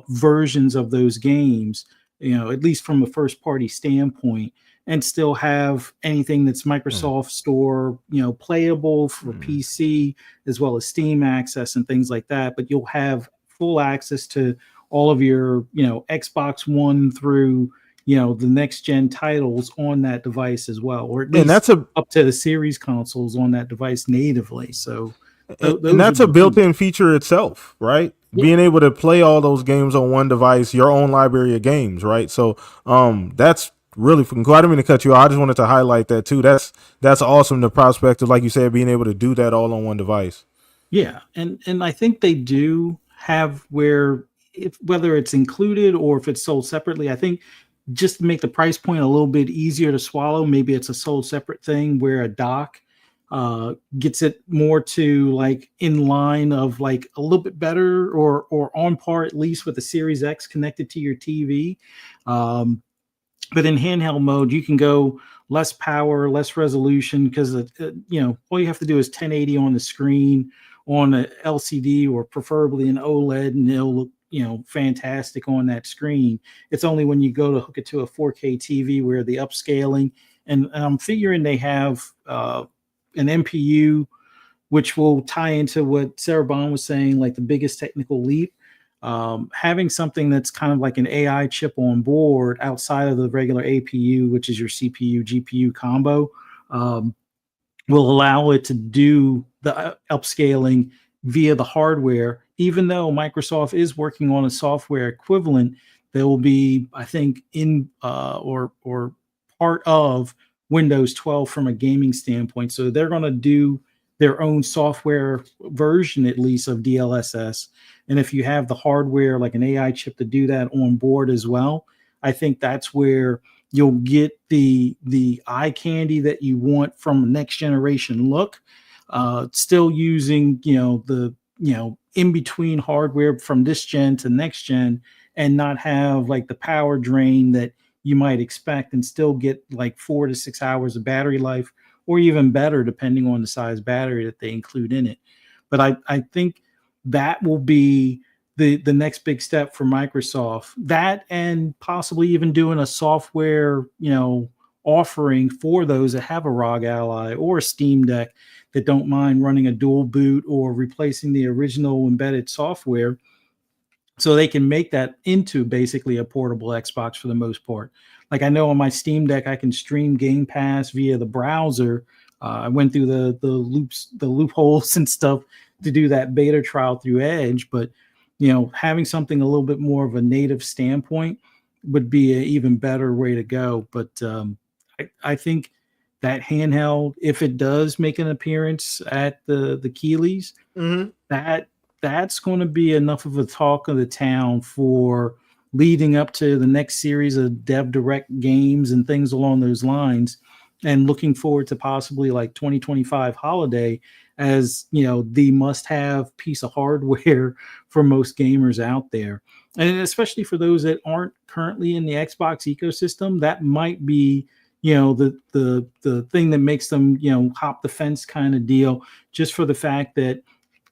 S5: versions of those games, at least from a first party standpoint, and still have anything that's Microsoft Store, playable for PC, as well as Steam access and things like that. But you'll have full access to all of your, Xbox One through, the next gen titles on that device as well, or at least up to the series consoles on that device natively. So
S1: and that's a built-in feature itself, right? Yeah. Being able to play all those games on one device, your own library of games, right? So that's really fucking cool. I didn't mean to cut you off. I just wanted to highlight that too. That's awesome. The prospect of, like you said, being able to do that all on one device.
S5: Yeah, and I think they do have whether it's included or if it's sold separately, I think just to make the price point a little bit easier to swallow, maybe it's a sold separate thing where a dock gets it more to like in line of like a little bit better or on par at least with the Series X connected to your TV. But in handheld mode, you can go less power, less resolution, because all you have to do is 1080 on the screen on a LCD or preferably an OLED, and it'll look fantastic on that screen. It's only when you go to hook it to a 4K TV where the upscaling, and I'm figuring they have an MPU, which will tie into what Sarah Bond was saying, like the biggest technical leap. Having something that's kind of like an AI chip on board outside of the regular APU, which is your CPU GPU combo, will allow it to do the upscaling via the hardware. Even though Microsoft is working on a software equivalent, that will be, I think, in or part of Windows 12 from a gaming standpoint. So they're going to do their own software version, at least, of DLSS. And if you have the hardware, like an AI chip, to do that on board as well, I think that's where you'll get the eye candy that you want from a next generation look. Still using the in between hardware from this gen to next gen, and not have like the power drain that you might expect, and still get like 4 to 6 hours of battery life, or even better depending on the size battery that they include in it. But I think that will be the next big step for Microsoft. That, and possibly even doing a software offering for those that have a ROG Ally or a Steam Deck that don't mind running a dual boot or replacing the original embedded software, so they can make that into basically a portable Xbox for the most part. Like, I know on my Steam Deck, I can stream Game Pass via the browser. I went through the loopholes and stuff to do that beta trial through Edge, but having something a little bit more of a native standpoint would be an even better way to go. But I think that handheld, if it does make an appearance at the Keeleys, that's going to be enough of a talk of the town for leading up to the next series of Dev Direct games and things along those lines, and looking forward to possibly like 2025 holiday as the must-have piece of hardware for most gamers out there. And especially for those that aren't currently in the Xbox ecosystem, that might be the thing that makes them hop the fence kind of deal, just for the fact that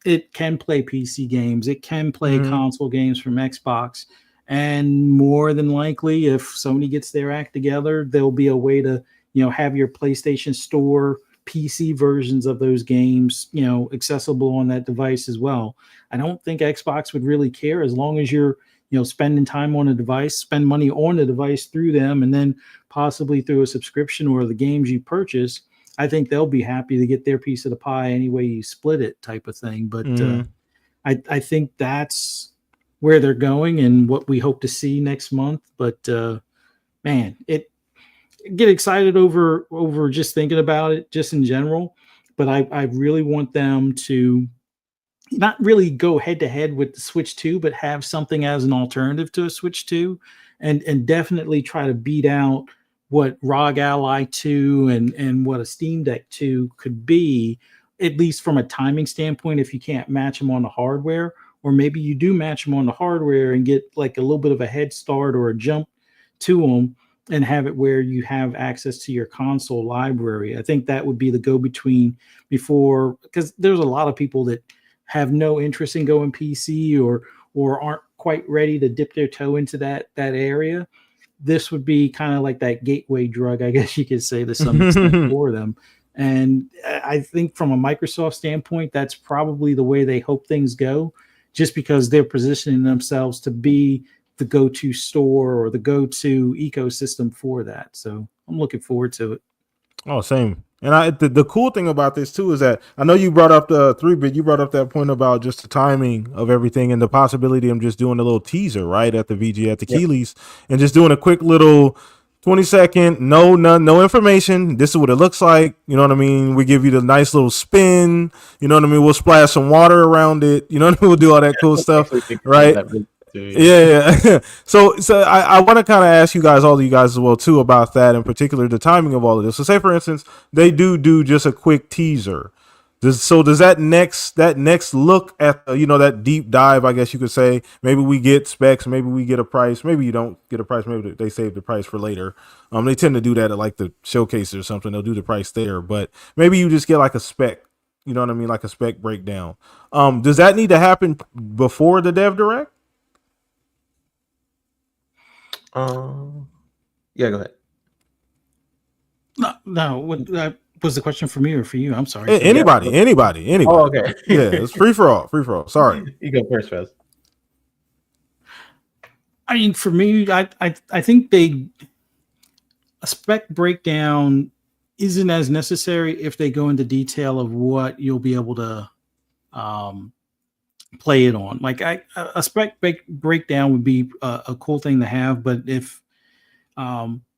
S5: it can play PC games, it can play console games from Xbox, and more than likely, if Sony gets their act together, there'll be a way to have your PlayStation Store PC versions of those games accessible on that device as well. I don't think Xbox would really care, as long as you're spending time on a device, spend money on a device through them, and then possibly through a subscription or the games you purchase. I think they'll be happy to get their piece of the pie any way you split it, type of thing. But I think that's where they're going and what we hope to see next month. But man, get excited over just thinking about it, just in general. But I really want them to not really go head to head with the Switch 2, but have something as an alternative to a Switch 2, and definitely try to beat out what ROG Ally 2 and what a Steam Deck 2 could be, at least from a timing standpoint, if you can't match them on the hardware. Or maybe you do match them on the hardware and get like a little bit of a head start or a jump to them, and have it where you have access to your console library. I think that would be the go-between before, because there's a lot of people that have no interest in going PC or aren't quite ready to dip their toe into that area. This would be kind of like that gateway drug, I guess you could say, to some extent for them. And I think from a Microsoft standpoint, that's probably the way they hope things go, just because they're positioning themselves to be the go-to store or the go-to ecosystem for that. So I'm looking forward to it.
S1: Oh, same. And the cool thing about this too is that I know you brought up the 3-bit, you brought up that point about just the timing of everything and the possibility of just doing a little teaser right at the VG at the Keeleys, and just doing a quick little 20-second, no information. This is what it looks like. You know what I mean? We give you the nice little spin. You know what I mean? We'll splash some water around it. You know what I mean? We'll do all that cool stuff, right? Yeah. So I want to kind of ask you guys, all of you guys as well too, about that, in particular the timing of all of this. So say for instance, they do just a quick teaser. Does that next look at that deep dive, I guess you could say, maybe we get specs, maybe we get a price, maybe you don't get a price, maybe they save the price for later. They tend to do that at like the showcase or something. They'll do the price there, but maybe you just get like a spec, you know what I mean, like a spec breakdown. Does that need to happen before the Dev Direct?
S3: Yeah, go ahead.
S5: No. What was the question for me or for you? I'm sorry.
S1: Anybody.
S3: Oh, okay.
S1: Yeah, it's free for all. Sorry.
S3: You go first, Fez.
S5: I mean, for me, I think a spec breakdown isn't as necessary if they go into detail of what you'll be able to play it on. Like a spec breakdown would be a cool thing to have, but if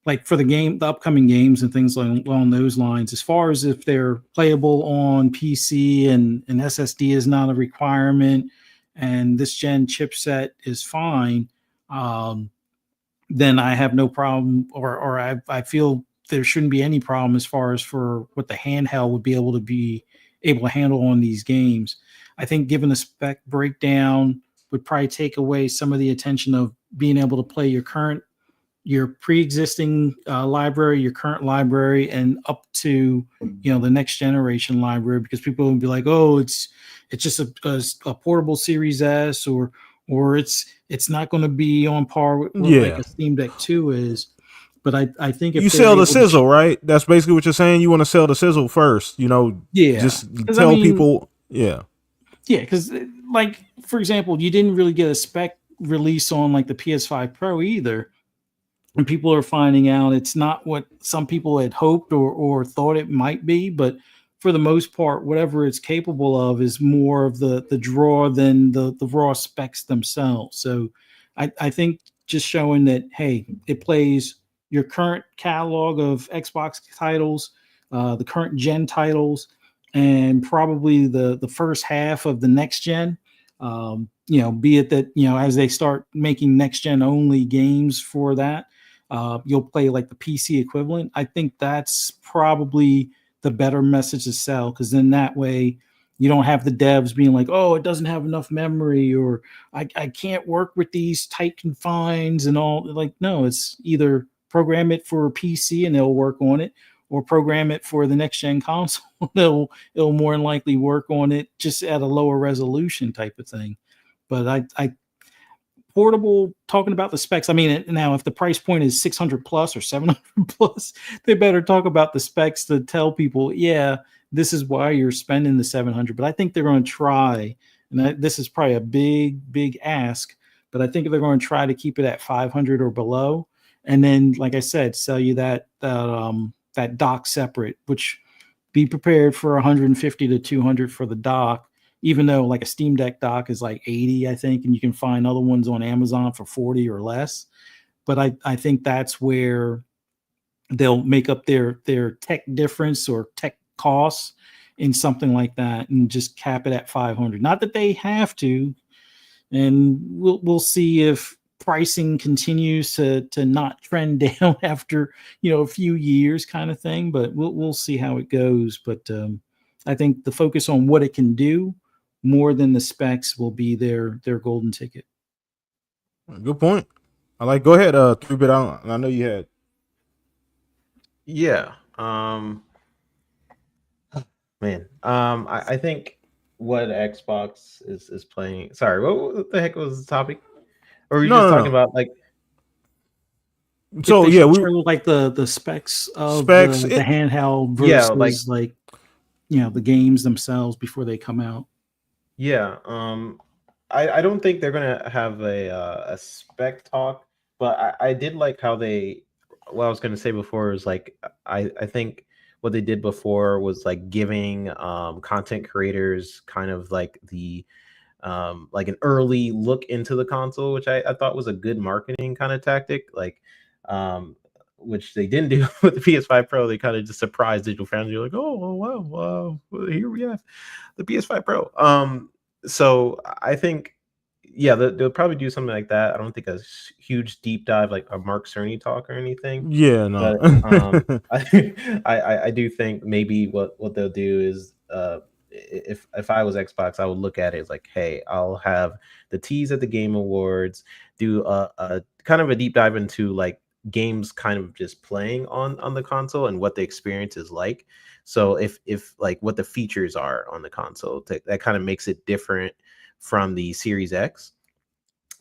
S5: like for the upcoming games and things along those lines, as far as if they're playable on PC and an SSD is not a requirement, and this gen chipset is fine, then I have no problem, or I feel there shouldn't be any problem as far as for what the handheld would be able to handle on these games. I think given the spec breakdown would probably take away some of the attention of being able to play your pre-existing library, your current library, and up to the next generation library, because people would be like, oh, it's just a portable Series S, or it's not going to be on par with what like a Steam Deck 2 is. But I think if
S1: you sell the sizzle, right? That's basically what you're saying. You want to sell the sizzle first, just tell people, yeah,
S5: because like for example, you didn't really get a spec release on like the PS5 Pro either. And people are finding out it's not what some people had hoped or thought it might be, but for the most part, whatever it's capable of is more of the draw than the raw specs themselves. So I think just showing that, hey, it plays your current catalog of Xbox titles, the current gen titles, and probably the first half of the next gen. Be it that, as they start making next gen only games for that, you'll play like the PC equivalent. I think that's probably the better message to sell, because then that way you don't have the devs being like, oh, it doesn't have enough memory, or I can't work with these tight confines and all. Like, no, it's either program it for a PC and they'll work on it, or program it for the next gen console. it'll more than likely work on it just at a lower resolution type of thing. But I portable, talking about the specs, I mean, now if the price point is 600 plus or 700 plus, they better talk about the specs to tell people, yeah, this is why you're spending the 700. But I think they're going to try, and this is probably a big ask, but I think they're going to try to keep it at 500 or below, and then, like I said, sell you that dock separate, which be prepared for 150 to 200 for the dock, even though like a Steam Deck dock is like 80, I think, and you can find other ones on Amazon for 40 or less. But I think that's where they'll make up their tech difference or tech costs in something like that, and just cap it at 500. Not that they have to, and we'll see if pricing continues to not trend down after a few years, kind of thing. But we'll see how it goes. But I think the focus on what it can do more than the specs will be their golden ticket.
S1: Good point. Go ahead, 3-bit. I know you had.
S3: Yeah. I think what Xbox is playing. Sorry, what the heck was the topic? Or were you just talking about like?
S1: So yeah, we
S5: like the specs of the handheld versus the games themselves before they come out.
S3: Yeah. I don't think they're gonna have a spec talk, but I did like how they. What I was gonna say before is like I think what they did before was like giving content creators kind of like the like an early look into the console, which I thought was a good marketing kind of tactic, like which they didn't do with the PS5 Pro. They kind of just surprised digital fans. You're like, oh wow, here we have the PS5 Pro. So I think, yeah, they'll probably do something like that. I don't think a huge deep dive like a Mark Cerny talk or anything.
S1: Yeah, no.
S3: But I do think maybe what they'll do is if I was Xbox, I would look at it as like, hey, I'll have the tease at the Game Awards, do a kind of a deep dive into like games kind of just playing on the console and what the experience is like. So if like what the features are on the console, that kind of makes it different from the Series X.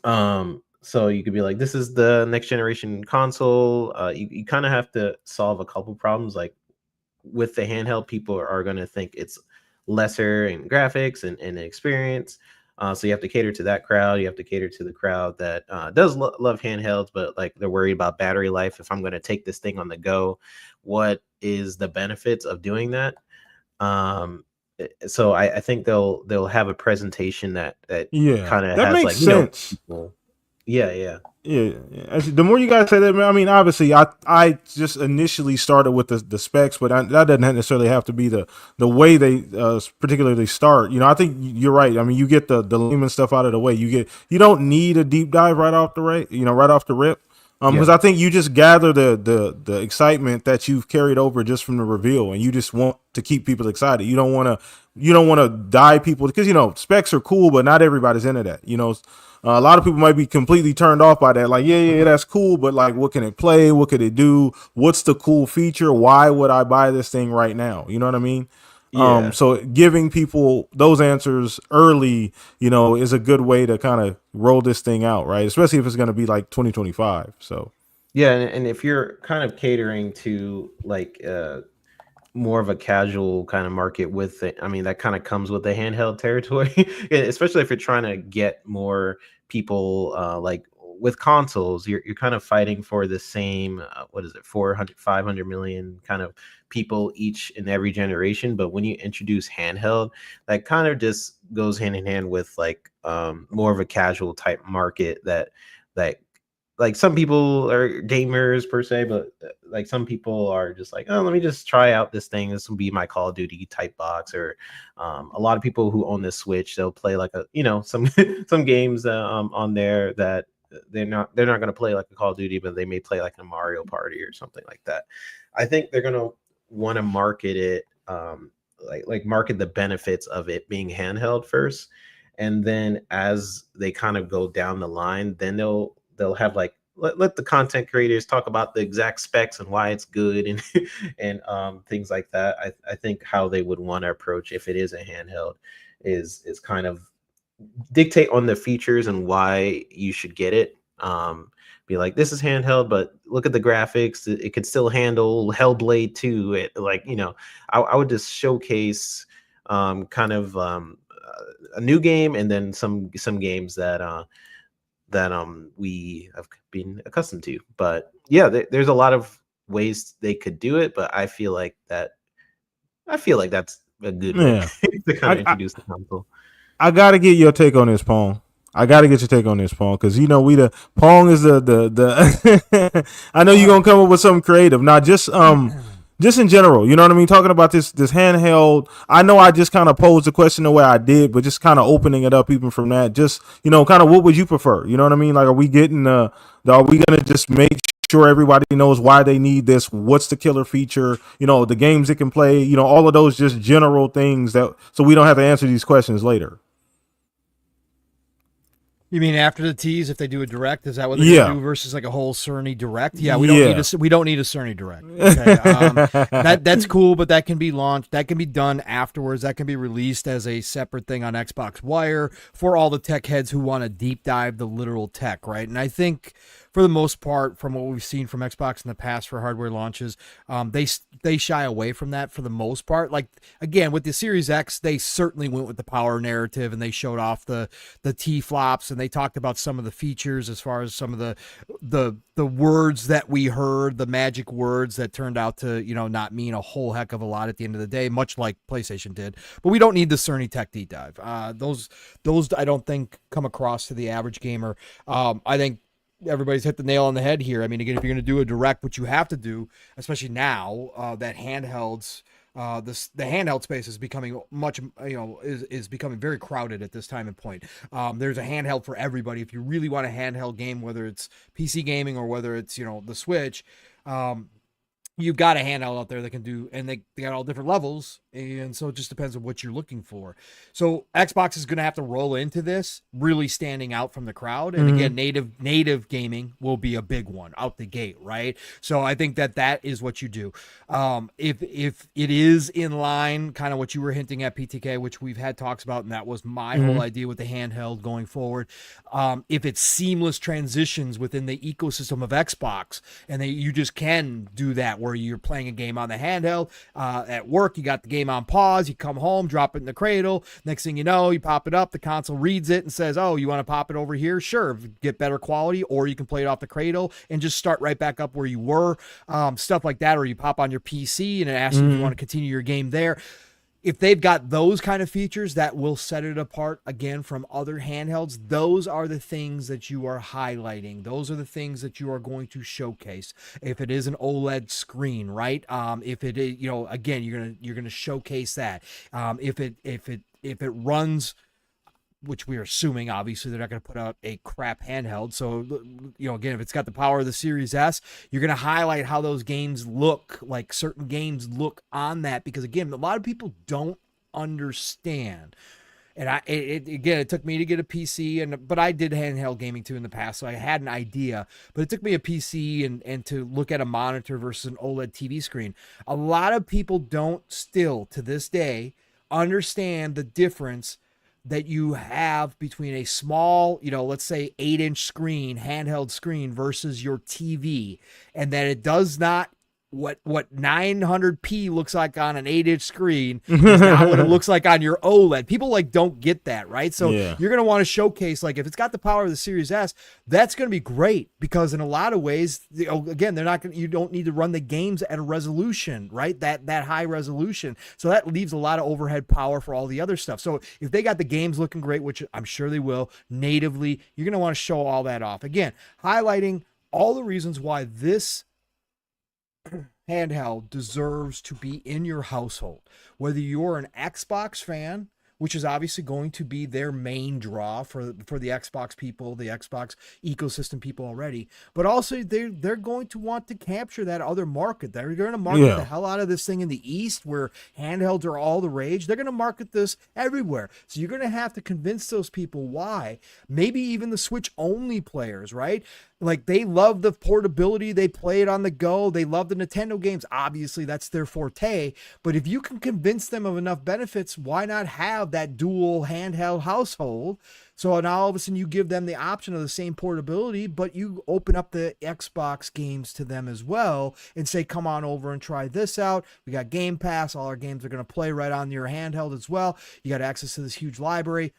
S3: So you could be like, this is the next generation console. You kind of have to solve a couple problems. Like with the handheld, people are going to think it's lesser in graphics and experience. So you have to cater to that crowd. You have to cater to the crowd that does love handhelds, but like they're worried about battery life. If I'm going to take this thing on the go, what is the benefits of doing that? So I think they'll have a presentation that
S1: Yeah,
S3: kind of
S1: that
S3: has
S1: makes
S3: like, you know,
S1: sense.
S3: people. Yeah, yeah.
S1: Yeah, actually, the more you guys say that, man, I mean, obviously, I just initially started with the specs, but that doesn't necessarily have to be the way they particularly start. You know, I think you're right. I mean, you get the layman stuff out of the way. You don't need a deep dive right off the right off the rip. Because
S3: Yeah.
S1: I think you just gather the excitement that you've carried over just from the reveal, and you just want to keep people excited. You don't want to die people because specs are cool, but not everybody's into that. A lot of people might be completely turned off by that. Like, yeah, that's cool, but like, what can it play? What could it do? What's the cool feature? Why would I buy this thing right now? You know what I mean?
S3: Yeah.
S1: So giving people those answers early, is a good way to kind of roll this thing out, right? Especially if it's going to be like 2025. So
S3: Yeah, and if you're kind of catering to like more of a casual kind of market with it, I mean that kind of comes with the handheld territory, yeah, especially if you're trying to get more people like with consoles, you're kind of fighting for the same what is it, 400 500 million kind of people each in every generation. But when you introduce handheld, that kind of just goes hand in hand with like more of a casual type market that like some people are gamers per se, but like some people are just like, oh, let me just try out this thing. This will be my Call of Duty type box. Or a lot of people who own this Switch, they'll play like some some games on there that they're not going to play like a Call of Duty, but they may play like a Mario Party or something like that. I think they're going to want to market it like market the benefits of it being handheld first, and then as they kind of go down the line, then they'll have like let the content creators talk about the exact specs and why it's good and and things like that. I think how they would want to approach if it is a handheld is kind of dictate on the features and why you should get it. Be like, this is handheld, but look at the graphics. It could still handle Hellblade 2. I would just showcase kind of a new game, and then some games that we have been accustomed to. But yeah, there's a lot of ways they could do it, but I feel like that's a good way
S1: yeah,
S3: to kind of
S1: I
S3: introduce the console.
S1: I gotta get your take on this, Pong. I gotta get your take on this, Pong, because we the Pong is the I know you're gonna come up with something creative. Not just in general, you know what I mean? Talking about this handheld. I know I just kind of posed the question the way I did, but just kind of opening it up even from that. Just kind of what would you prefer? You know what I mean? Like, are we gonna just make sure everybody knows why they need this? What's the killer feature? The games it can play. All of those just general things so we don't have to answer these questions later.
S4: You mean after the tease, if they do a direct, is that what they're gonna do versus like a whole Cerny direct? Yeah, we don't need a Cerny direct. Okay, that's cool, but that can be launched, that can be done afterwards, that can be released as a separate thing on Xbox Wire for all the tech heads who want to deep dive the literal tech, right? And I think for the most part, from what we've seen from Xbox in the past for hardware launches, they shy away from that for the most part. Like, again, with the Series X, they certainly went with the power narrative, and they showed off the T-flops, and they talked about some of the features as far as some of the words that we heard, the magic words that turned out to not mean a whole heck of a lot at the end of the day, much like PlayStation did. But we don't need the Cerny tech deep dive. Those I don't think come across to the average gamer. I think everybody's hit the nail on the head here. I mean, again, if you're going to do a direct, what you have to do, especially now that handhelds, the handheld space is becoming much, is becoming very crowded at this time and point. There's a handheld for everybody. If you really want a handheld game, whether it's PC gaming or whether it's, the Switch, you've got a handheld out there that can do, and they got all different levels, and so it just depends on what you're looking for. So Xbox is going to have to roll into this really standing out from the crowd, and again, native gaming will be a big one out the gate, right? So I think that is what you do. If it is in line, kind of what you were hinting at, PTK, which we've had talks about, and that was my whole idea with the handheld going forward. If it's seamless transitions within the ecosystem of Xbox, and you just can do that where you're playing a game on the handheld at work, you got the game game on pause, you come home, drop it in the cradle. Next thing you know, you pop it up, the console reads it and says, oh, you want to pop it over here? Sure, get better quality, or you can play it off the cradle and just start right back up where you were. Stuff like that, or you pop on your PC and it asks you if you want to continue your game there. If they've got those kind of features that will set it apart again from other handhelds, those are the things that you are highlighting. Those are the things that you are going to showcase. If it is an OLED screen, right? If it is, again, you're gonna showcase that. If it runs, which we are assuming, obviously, they're not going to put out a crap handheld. So, again, if it's got the power of the Series S, you're going to highlight how those games look, like certain games look on that. Because, again, a lot of people don't understand. And it took me to get a PC, but I did handheld gaming too in the past, so I had an idea. But it took me a PC and to look at a monitor versus an OLED TV screen. A lot of people don't still, to this day, understand the difference that you have between a small, let's say 8-inch screen, handheld screen versus your TV, and that it does not, what 900p looks like on an 8-inch screen is not what it looks like on your OLED. People don't get that, right? So you're going to want to showcase, if it's got the power of the Series S, that's going to be great, because in a lot of ways, again, you don't need to run the games at a resolution, right? That high resolution. So that leaves a lot of overhead power for all the other stuff. So if they got the games looking great, which I'm sure they will natively, you're going to want to show all that off. Again, highlighting all the reasons why this handheld deserves to be in your household. Whether you're an Xbox fan, which is obviously going to be their main draw for the Xbox people, the Xbox ecosystem people already, but also they're going to want to capture that other market. They're going to market the hell out of this thing in the East, where handhelds are all the rage. They're going to market this everywhere. So you're going to have to convince those people why. Maybe even the Switch only players, right? They love the portability. They play it on the go. They love the Nintendo games. Obviously, that's their forte. But if you can convince them of enough benefits, why not have that dual handheld household? So now all of a sudden you give them the option of the same portability, but you open up the Xbox games to them as well and say, come on over and try this out. We got Game Pass. All our games are going to play right on your handheld as well. You got access to this huge library.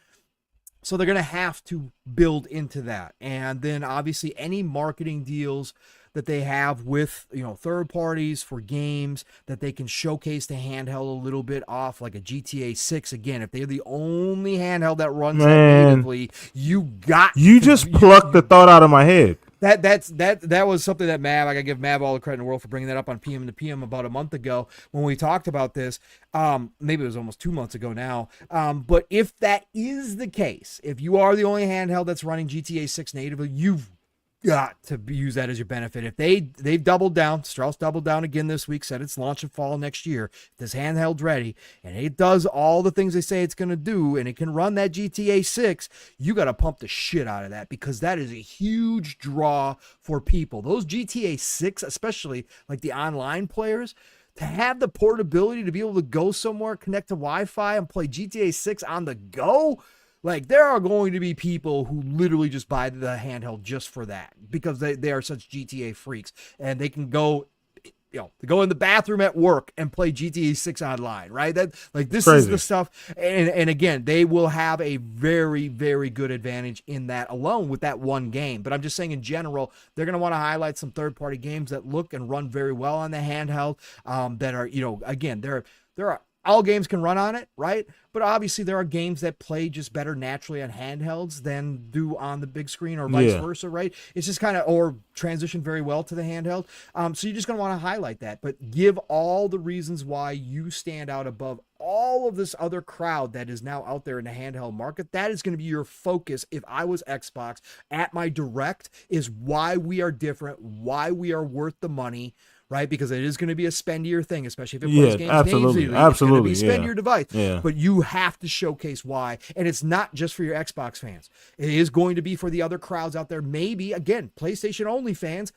S4: So they're going to have to build into that. And then obviously any marketing deals that they have with, third parties for games that they can showcase the handheld a little bit off, like a GTA 6. Again, if they're the only handheld that runs that natively, you just
S1: plucked the thought out of my head.
S4: That was something that Mav, I gotta give Mav all the credit in the world for bringing that up on PM to PM about a month ago when we talked about this. Maybe it was almost 2 months ago now. But if that is the case, if you are the only handheld that's running GTA 6 natively, you've got to use that as your benefit. If they've doubled down, Strauss doubled down again this week, said it's launching fall next year. If this handheld's ready and it does all the things they say it's going to do, and it can run that GTA 6, you got to pump the shit out of that, because that is a huge draw for people. Those GTA 6, especially the online players, to have the portability to be able to go somewhere, connect to Wi-Fi and play GTA 6 on the go. There are going to be people who literally just buy the handheld just for that, because they are such GTA freaks, and they can go, to go in the bathroom at work and play GTA 6 online, right? This is the stuff. And again, they will have a very, very good advantage in that alone with that one game. But I'm just saying in general, they're going to want to highlight some third-party games that look and run very well on the handheld, that are, again, there are, all games can run on it, right? But obviously there are games that play just better naturally on handhelds than do on the big screen, or vice versa, right? It's just kind of, or transition very well to the handheld. So you're just going to want to highlight that, but give all the reasons why you stand out above all of this other crowd that is now out there in the handheld market. That is going to be your focus. If I was Xbox at my direct, is why we are different, why we are worth the money, right? Because it is going to be a spendier thing, especially if it plays games natively. It's going to be spend your device. But you have to showcase why. And it's not just for your Xbox fans. It is going to be for the other crowds out there. Maybe, again, PlayStation only fans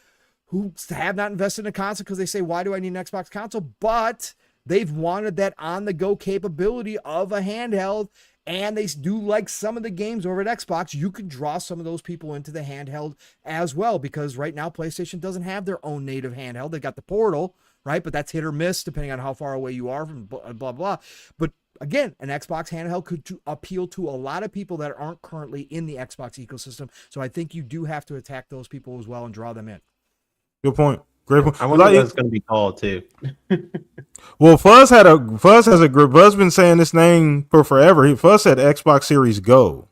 S4: who have not invested in a console because they say, why do I need an Xbox console? But they've wanted that on-the-go capability of a handheld, and they do like some of the games over at Xbox. You could draw some of those people into the handheld as well, because right now PlayStation doesn't have their own native handheld. They got the Portal, right? But that's hit or miss depending on how far away you are from blah blah. But again, an Xbox handheld could appeal to a lot of people that aren't currently in the Xbox ecosystem. So I think you do have to attack those people as well and draw them in.
S1: Good point. Great point.
S3: I wonder what it's going to be called too.
S1: Well, Fuzz been saying this name for forever. Fuzz said Xbox Series Go.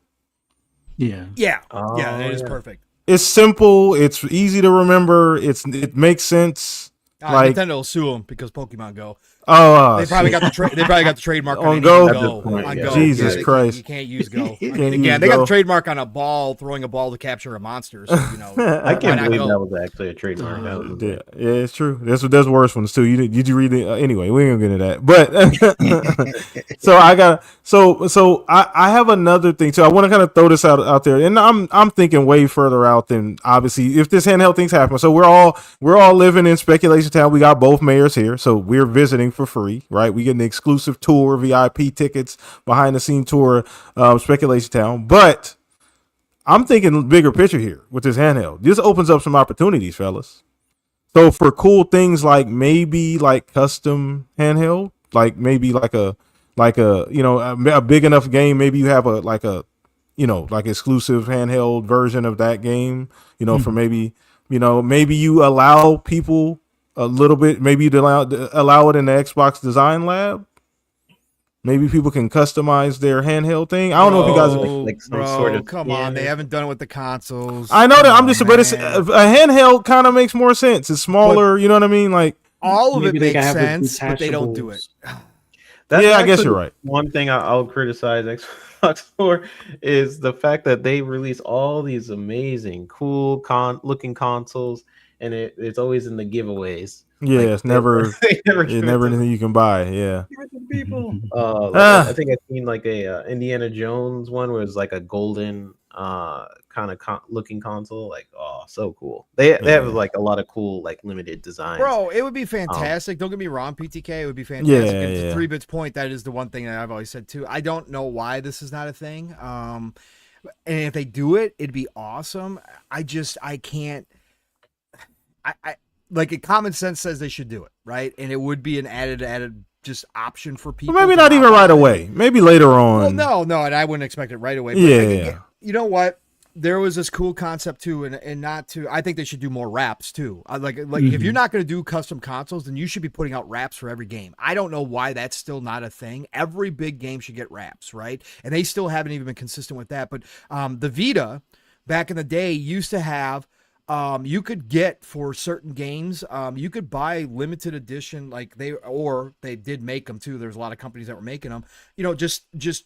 S5: Yeah.
S4: Yeah.
S3: Oh,
S4: yeah, that is
S3: yeah.
S4: perfect.
S1: It's simple. It's easy to remember. It makes sense. Like
S4: Nintendo will sue them because Pokemon Go.
S1: Oh,
S4: They probably got the trademark
S1: On
S4: on
S1: Go?
S4: On Go.
S1: Jesus
S4: Yeah,
S1: Christ.
S4: you can't use Go.
S1: Can't
S4: Again,
S1: use
S4: they got
S1: Go.
S4: the trademark on a ball, throwing a ball to capture a monster. So
S3: I can't
S4: not
S3: believe
S4: Go?
S3: that was actually a trademark. That was
S1: yeah, it's true. There's worse ones too. Did you read it? Anyway, we ain't gonna get into that. But so I have another thing too. I want to kind of throw this out there, and I'm thinking way further out than obviously if this handheld thing's happening. So we're all living in speculation town. We got both mayors here, so we're visiting for free, right? We get an exclusive tour, VIP tickets, behind the scene tour, speculation town. But I'm thinking bigger picture here with this handheld. This opens up some opportunities, fellas. So for cool things like maybe like custom handheld, like maybe like a a big enough game. Maybe you have like exclusive handheld version of that game. For maybe you allow people a little bit. Maybe you allow it in the Xbox Design Lab. Maybe people can customize their handheld thing. I don't know if you guys
S3: like some sort of
S4: come on. They haven't done it with the consoles.
S1: I know that I'm just, but it's
S4: Man.
S1: a handheld kind of makes more sense. It's smaller, you know what I mean? Like
S4: all of
S5: Maybe
S4: it
S5: they can
S4: makes
S5: have the
S4: sense, but they don't do it.
S3: That's
S1: I guess
S3: actually
S1: you're right.
S3: One thing I'll criticize Xbox for is the fact that they release all these amazing, cool looking consoles, and it's always in the giveaways.
S1: Yeah,
S3: Like,
S1: it's never
S3: give it to
S1: anything you can buy. Yeah.
S3: people. I think I've seen like a Indiana Jones one where it's like a golden kind of looking console. Like, oh, so cool. They have like a lot of cool like limited designs.
S4: Bro, it would be fantastic. Don't get me wrong, PTK, it would be fantastic. And to 3-Bits point, that is the one thing that I've always said too. I don't know why this is not a thing. And if they do it, it'd be awesome. I can't. I like common sense says they should do it, right? And it would be an added just option for people.
S1: Well, maybe not even right away. Maybe later on.
S4: Well, no, and I wouldn't expect it right away. But
S1: Yeah.
S4: You know what? There was this cool concept too, and not to. I think they should do more wraps too. Like if you're not going to do custom consoles, then you should be putting out wraps for every game. I don't know why that's still not a thing. Every big game should get wraps, right? And they still haven't even been consistent with that. But the Vita, back in the day, used to have. You could get for certain games, you could buy limited edition, like they did make them too. There's a lot of companies that were making them, just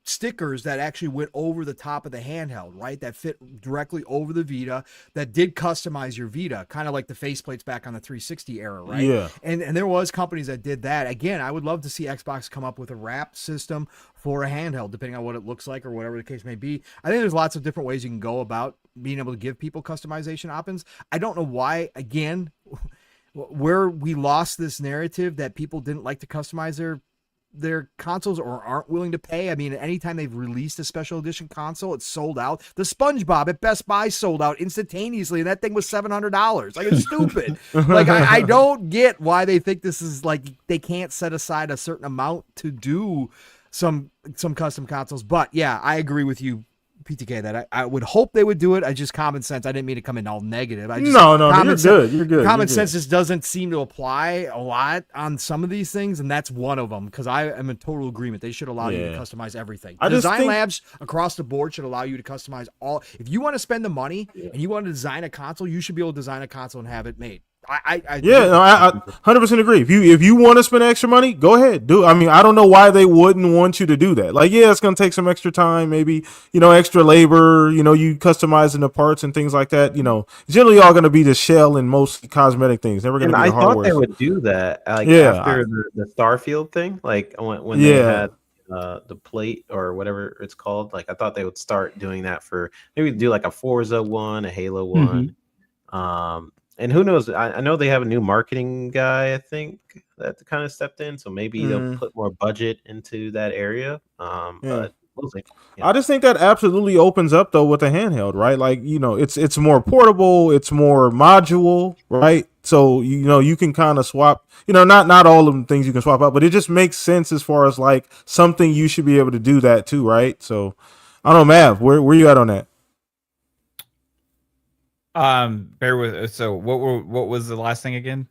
S4: stickers that actually went over the top of the handheld, right? That fit directly over the Vita, that did customize your Vita, kind of like the faceplates back on the 360 era, right?
S1: Yeah.
S4: And there was companies that did that. Again, I would love to see Xbox come up with a wrap system for a handheld, depending on what it looks like or whatever the case may be. I think there's lots of different ways you can go about being able to give people customization options. I don't know why, again, where we lost this narrative that people didn't like to customize their consoles or aren't willing to pay. I mean, anytime they've released a special edition console, it's sold out. The SpongeBob at Best Buy sold out instantaneously, and that thing was $700. Like, it's stupid. Like, I don't get why they think this is like they can't set aside a certain amount to do some custom consoles. But yeah, I agree with you, PTK, that I would hope they would do it. I just common sense. I didn't mean to come in all negative.
S1: No, you're good. You're good.
S4: Common sense just doesn't seem to apply a lot on some of these things, and that's one of them. Because I am in total agreement. They should allow you to customize everything. Design labs across the board should allow you to customize all. If you want to spend the money and you want to design a console, you should be able to design a console and have it made. I
S1: 100% agree. If you want to spend extra money, go ahead, do. I mean, I don't know why they wouldn't want you to do that. Like, yeah, it's gonna take some extra time, maybe extra labor. You customizing the parts and things like that. Generally all gonna be the shell and most cosmetic things. Never gonna be the hardware.
S3: I thought they would do that. Like after the Starfield thing, like when they had the plate or whatever it's called. Like I thought they would start doing that for maybe do like a Forza one, a Halo one. And who knows? I know they have a new marketing guy, I think, that kind of stepped in. So maybe they'll put more budget into that area. But we'll see. Yeah.
S1: I just think that absolutely opens up though with a handheld, right? Like, it's more portable, it's more modular, right? So you can kind of swap. Not all of the things you can swap out, but it just makes sense as far as like something you should be able to do that too, right? So I don't know, Mav, where you at on that?
S2: Bear with. So what was the last thing again?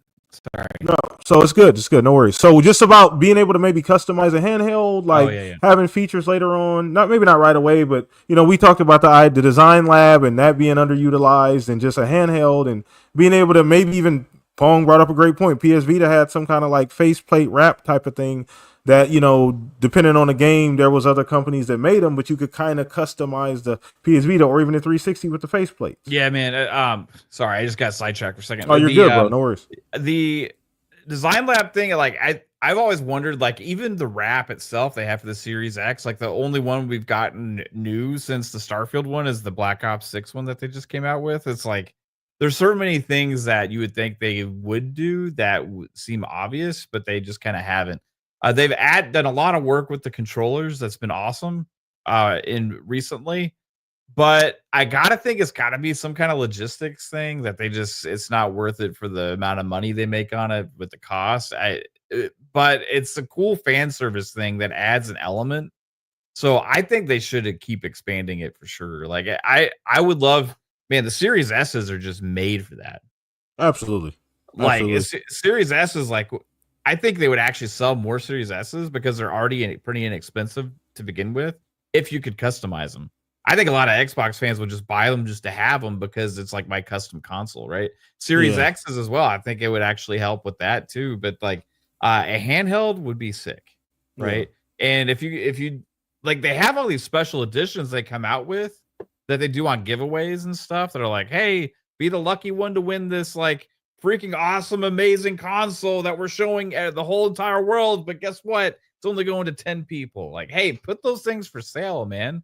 S2: Sorry.
S1: No, so it's good. It's good. No worries. So just about being able to maybe customize a handheld,
S2: Oh
S1: like
S2: yeah.
S1: having features later on. Maybe not right away, but we talked about the design lab and that being underutilized, and just a handheld and being able to maybe even Pong brought up a great point. PS Vita had some kind of like faceplate wrap type of thing that depending on the game, there was other companies that made them, but you could kind of customize the PS Vita or even the 360 with the faceplates.
S2: Yeah, man. Sorry, I just got sidetracked for a second.
S1: Oh, you're good, bro. No worries.
S2: The design lab thing, like I've always wondered, like even the wrap itself they have for the Series X, like the only one we've gotten new since the Starfield one is the Black Ops 6 one that they just came out with. It's like there's so many things that you would think they would do that would seem obvious, but they just kind of haven't. They've done a lot of work with the controllers. That's been awesome in recently. But I gotta think it's gotta be some kind of logistics thing that it's not worth it for the amount of money they make on it with the cost. But it's a cool fan service thing that adds an element. So I think they should keep expanding it for sure. Like I would love, man, the Series S's are just made for that.
S1: Absolutely.
S2: Like Series S is like, I think they would actually sell more Series S's because they're already pretty inexpensive to begin with if you could customize them. I think a lot of Xbox fans would just buy them just to have them because it's like my custom console, right? Series X's as well. I think it would actually help with that too. But like a handheld would be sick, right? Yeah. And if you like, they have all these special editions they come out with that they do on giveaways and stuff that are like, hey, be the lucky one to win this like freaking awesome, amazing console that we're showing the whole entire world. But guess what? It's only going to 10 people. Like, hey, put those things for sale, man.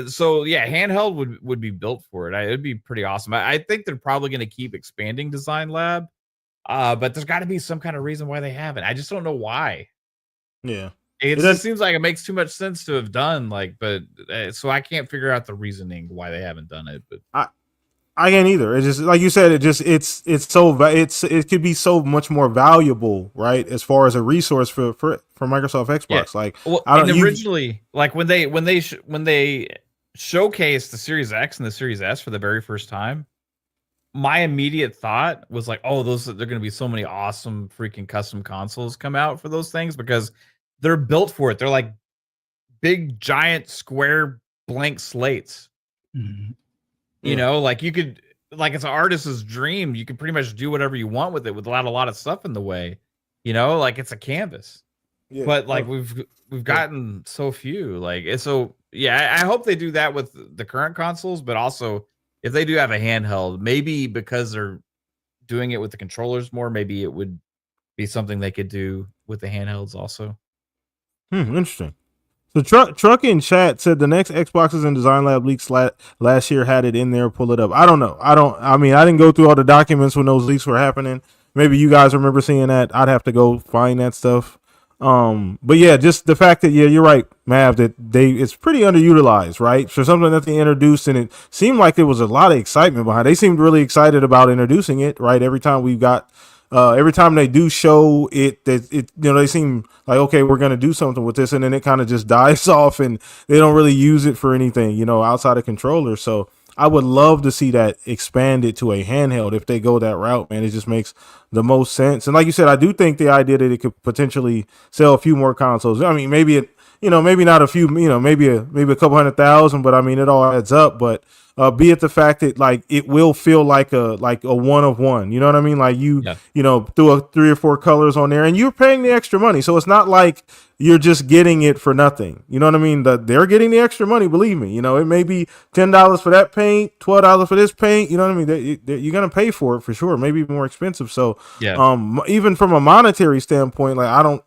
S2: So yeah, handheld would be built for it. It'd be pretty awesome. I think they're probably going to keep expanding Design Lab, but there's got to be some kind of reason why they haven't. I just don't know why.
S1: Yeah,
S2: it just seems like it makes too much sense to have done. Like, but so I can't figure out the reasoning why they haven't done it. But
S1: I can't either. It's just like you said. It could be so much more valuable, right? As far as a resource for Microsoft Xbox. Yeah. Like,
S2: well, I don't originally like when they showcased the Series X and the Series S for the very first time. My immediate thought was like, oh, they're going to be so many awesome freaking custom consoles come out for those things because they're built for it. They're like big, giant, square, blank slates.
S5: Mm-hmm.
S2: You know, like you could, like it's an artist's dream. You can pretty much do whatever you want with it without a lot of stuff in the way. You know, like it's a canvas. Yeah. But like we've gotten so few. Like so, yeah. I hope they do that with the current consoles, but also if they do have a handheld, maybe because they're doing it with the controllers more, maybe it would be something they could do with the handhelds also.
S1: Interesting. So Truck in chat said the next Xboxes and Design Lab leaks last year had it in there. Pull it up. I don't know. I mean, I didn't go through all the documents when those leaks were happening. Maybe you guys remember seeing that. I'd have to go find that stuff. But yeah, just the fact that you're right, Mav, that it's pretty underutilized, right? For something that they introduced, and it seemed like there was a lot of excitement behind it. They seemed really excited about introducing it, right? Every time they do show it, they seem like, okay, we're going to do something with this. And then it kind of just dies off and they don't really use it for anything, outside of controllers. So I would love to see that expanded to a handheld if they go that route, man. It just makes the most sense. And like you said, I do think the idea that it could potentially sell a few more consoles. I mean, maybe maybe not a few, maybe a couple 100,000, but I mean, it all adds up. But be it the fact that like it will feel like a one of one, you know what I mean? Like threw 3 or 4 colors on there, and you're paying the extra money, so it's not like you're just getting it for nothing. You know what I mean? They're getting the extra money. Believe me, it may be $10 for that paint, $12 for this paint. You know what I mean? You're gonna pay for it for sure. Maybe more expensive. So even from a monetary standpoint, like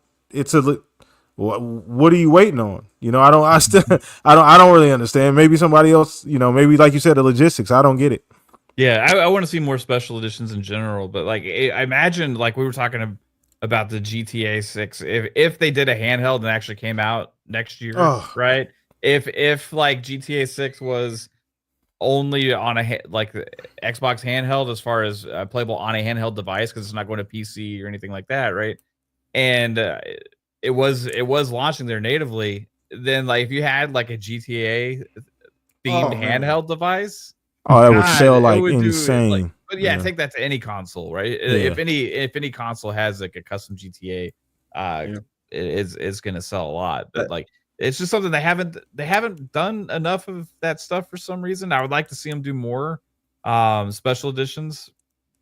S1: what are you waiting on? I don't really understand. Maybe somebody else, maybe like you said, the logistics. I don't get it.
S2: Yeah, I want to see more special editions in general, but like I imagine, like we were talking about the GTA 6, if they did a handheld and actually came out next year, right? If like GTA 6 was only on like the Xbox handheld as far as playable on a handheld device because it's not going to PC or anything like that, right? And it was launching there natively. Then like if you had like a GTA themed handheld device,
S1: Oh, that would sell
S2: it
S1: like
S2: would do it, like,
S1: insane.
S2: but yeah, take that to any console, right?
S1: Yeah.
S2: If any console has like a custom GTA, it's gonna sell a lot. But like it's just something they haven't done enough of that stuff for some reason. I would like to see them do more special editions.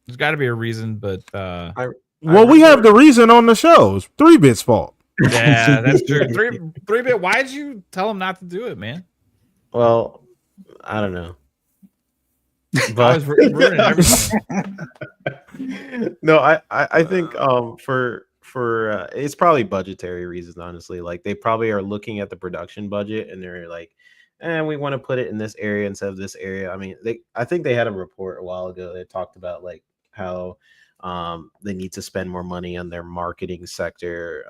S2: There's got to be a reason, but
S1: well, we have the reason on the show. It's 3-Bit's fault.
S2: Yeah, that's true. 3-Bit. Why'd you tell him not to do it, man?
S3: Well, I don't know.
S2: I was ruining everything.
S3: No, I think for it's probably budgetary reasons, honestly. Like they probably are looking at the production budget and they're like, and we want to put it in this area instead of this area. I mean, I think they had a report a while ago that talked about like how they need to spend more money on their marketing sector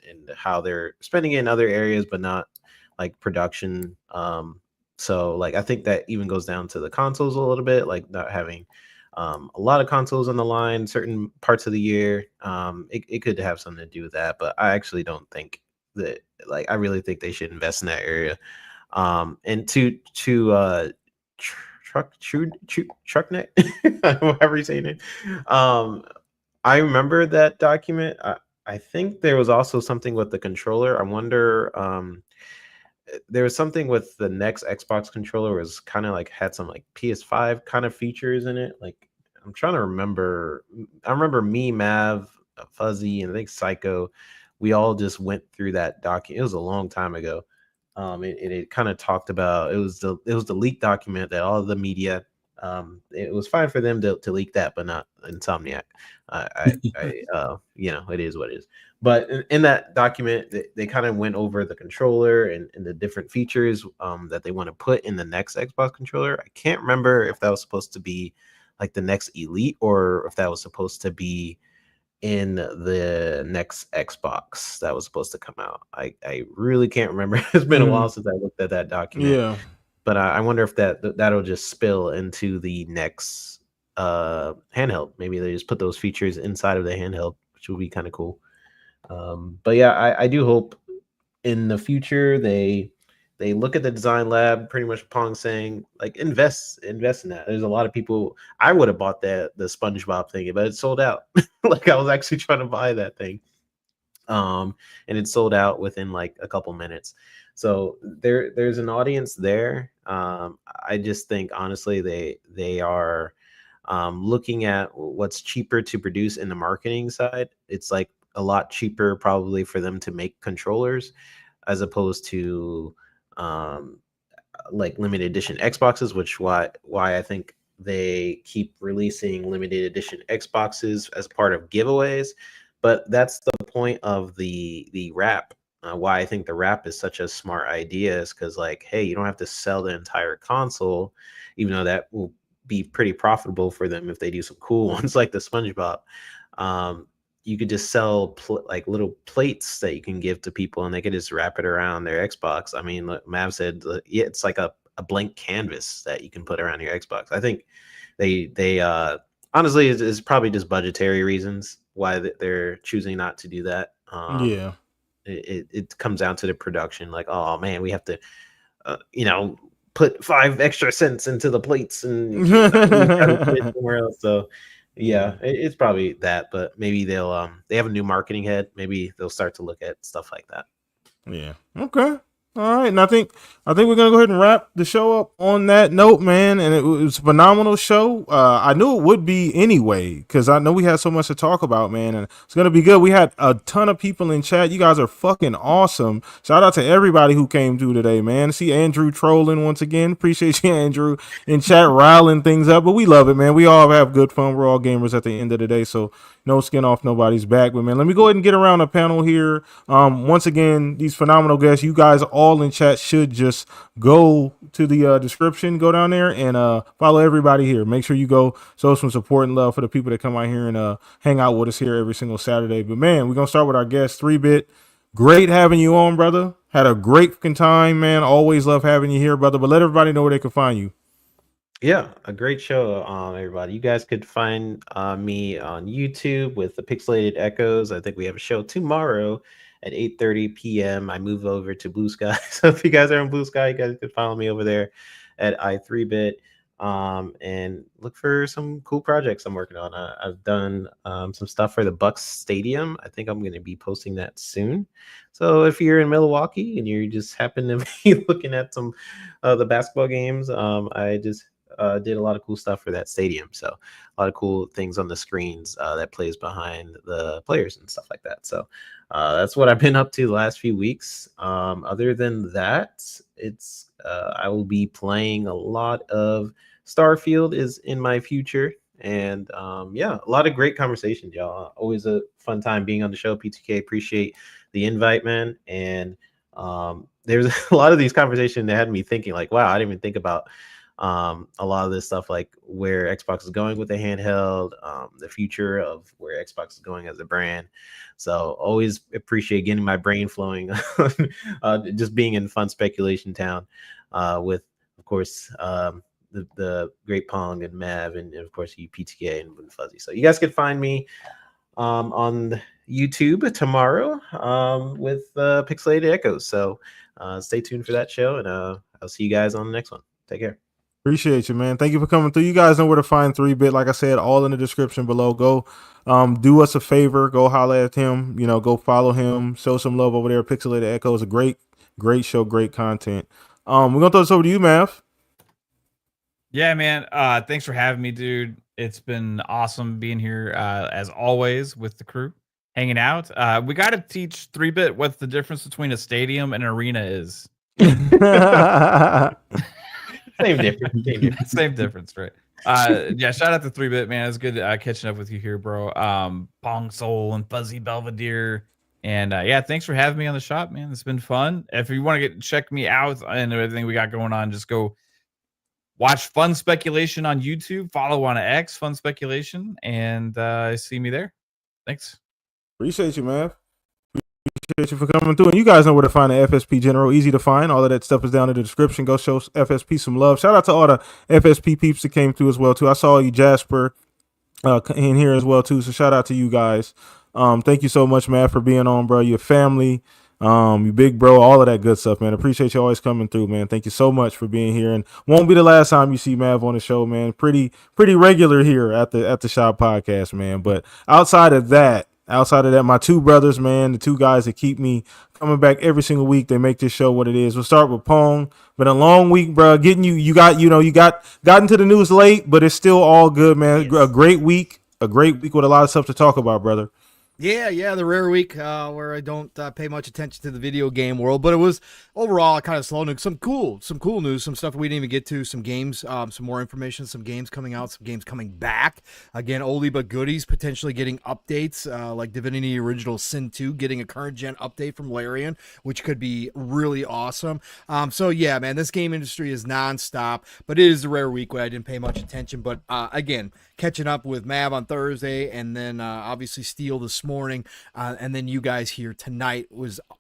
S3: and how they're spending it in other areas, but not like production. So like I think that even goes down to the consoles a little bit, like not having a lot of consoles on the line certain parts of the year. It could have something to do with that, but I actually don't think that, like, I really think they should invest in that area. And to Trucknet, however you say it. I remember that document. I think there was also something with the controller. I wonder. There was something with the next Xbox controller was kind of like had some like PS5 kind of features in it. Like I'm trying to remember. I remember me, Mav, Fuzzy, and I think Psycho. We all just went through that document. It was a long time ago. It kind of talked about it was the leaked document that all of the media. It was fine for them to leak that, but not Insomniac. It is what it is. But in that document, they kind of went over the controller and the different features that they want to put in the next Xbox controller. I can't remember if that was supposed to be like the next Elite or if that was supposed to be in the next Xbox that was supposed to come out. I really can't remember. It's been a while since I looked at that document.
S1: Yeah.
S3: But I wonder if that'll just spill into the next handheld. Maybe they just put those features inside of the handheld, which would be kind of cool. But yeah, I do hope in the future they look at the design lab, pretty much Pong saying like invest in that. There's a lot of people. I would have bought the SpongeBob thing, but it sold out. Like I was actually trying to buy that thing, and it sold out within like a couple minutes. So there's an audience there. I just think honestly they are looking at what's cheaper to produce in the marketing side. It's like a lot cheaper probably for them to make controllers as opposed to like limited edition Xboxes, which why I think they keep releasing limited edition Xboxes as part of giveaways. But that's the point of the wrap. Why I think the wrap is such a smart idea is because, like, hey, you don't have to sell the entire console, even though that will be pretty profitable for them if they do some cool ones like the SpongeBob. You could just sell like little plates that you can give to people, and they could just wrap it around their Xbox. I mean, like Mav said, yeah, it's like a blank canvas that you can put around your Xbox. I think they honestly it's probably just budgetary reasons why they're choosing not to do that.
S1: Yeah.
S3: It comes down to the production. Like, oh man, we have to, put 5 extra cents into the plates and somewhere else. So, yeah, it's probably that. But maybe they have a new marketing head. Maybe they'll start to look at stuff like that.
S1: Yeah. Okay. All right, and I think we're gonna go ahead and wrap the show up on that note, man. And it was a phenomenal show. I knew it would be anyway because I know we had so much to talk about, man, and it's gonna be good. We had a ton of people in chat. You guys are fucking awesome. Shout out to everybody who came through today, man. See Andrew trolling once again. Appreciate you, Andrew, in chat riling things up, but we love it, man. We all have good fun. We're all gamers at the end of the day, so no skin off nobody's back. But man, let me go ahead and get around the panel here. Once again, these phenomenal guests, you guys all in chat should just go to the description, go down there and follow everybody here. Make sure you go show some support and love for the people that come out here and hang out with us here every single Saturday. But man, we're gonna start with our guest 3-Bit. Great having you on, brother. Had a great fucking time, man. Always love having you here, brother. But let everybody know where they can find you.
S3: Yeah, a great show, everybody. You guys could find me on YouTube with the Pixelated Echoes. I think we have a show tomorrow at 8:30 p.m. I move over to Blue Sky. So if you guys are on Blue Sky, you guys could follow me over there at i3bit, and look for some cool projects I'm working on. I've done some stuff for the Bucks Stadium. I think I'm going to be posting that soon. So if you're in Milwaukee and you just happen to be looking at some the basketball games, I just did a lot of cool stuff for that stadium. So a lot of cool things on the screens that plays behind the players and stuff like that. So that's what I've been up to the last few weeks. Other than that, it's I will be playing a lot of Starfield is in my future. And yeah, a lot of great conversations, y'all. Always a fun time being on the show. PTK, appreciate the invite, man. And there's a lot of these conversations that had me thinking, like, wow, I didn't even think about a lot of this stuff, like where Xbox is going with the handheld, the future of where Xbox is going as a brand. So always appreciate getting my brain flowing, just being in fun speculation town with, of course, the great Pong and Mav, and of course you PTK and Fuzzy. So you guys can find me on YouTube tomorrow with Pixelated Echoes. So stay tuned for that show, and I'll see you guys on the next one. Take care.
S1: Appreciate you, man. Thank you for coming through. You guys know where to find 3-Bit. Like I said, all in the description below. Go do us a favor. Go holler at him. Go follow him. Show some love over there. Pixelated Echo is a great show, great content. We're going to throw this over to you, Mav.
S2: Yeah, man. Thanks for having me, dude. It's been awesome being here, as always, with the crew, hanging out. We got to teach 3-Bit what the difference between a stadium and an arena is.
S3: Same difference.
S2: Same difference, right? Yeah, shout out to 3-Bit, man. It's good catching up with you here, bro. Pong Soul and Fuzzy Belvedere. And yeah, thanks for having me on the shop, man. It's been fun. If you want to check me out and everything we got going on, just go watch Fun Speculation on YouTube, follow on X, Fun Speculation, and see me there. Thanks.
S1: Appreciate you, man. Appreciate you for coming through. And you guys know where to find the FSP General. Easy to find. All of that stuff is down in the description. Go show FSP some love. Shout out to all the FSP peeps that came through as well, too. I saw you, Jasper, in here as well, too. So shout out to you guys. Thank you so much, Matt, for being on, bro. Your family, you big bro, all of that good stuff, man. Appreciate you always coming through, man. Thank you so much for being here. And won't be the last time you see Mav on the show, man. Pretty regular here at the Shop Podcast, man. But outside of that, my two brothers, man, the two guys that keep me coming back every single week, they make this show what it is. We'll start with Pong. Been a long week, bro. Getting you got into the news late, but it's still all good, man. Yes. A great week with a lot of stuff to talk about, brother.
S4: Yeah, the rare week where I don't pay much attention to the video game world, but it was overall kind of slow news. Some cool news, some stuff we didn't even get to, some games, some more information, some games coming out, some games coming back. Again, oldie but goodies, potentially getting updates like Divinity Original Sin 2, getting a current gen update from Larian, which could be really awesome. So yeah, man, this game industry is nonstop, but it is a rare week where I didn't pay much attention. But again, catching up with Mav on Thursday, and then obviously Steel this morning, and then you guys here tonight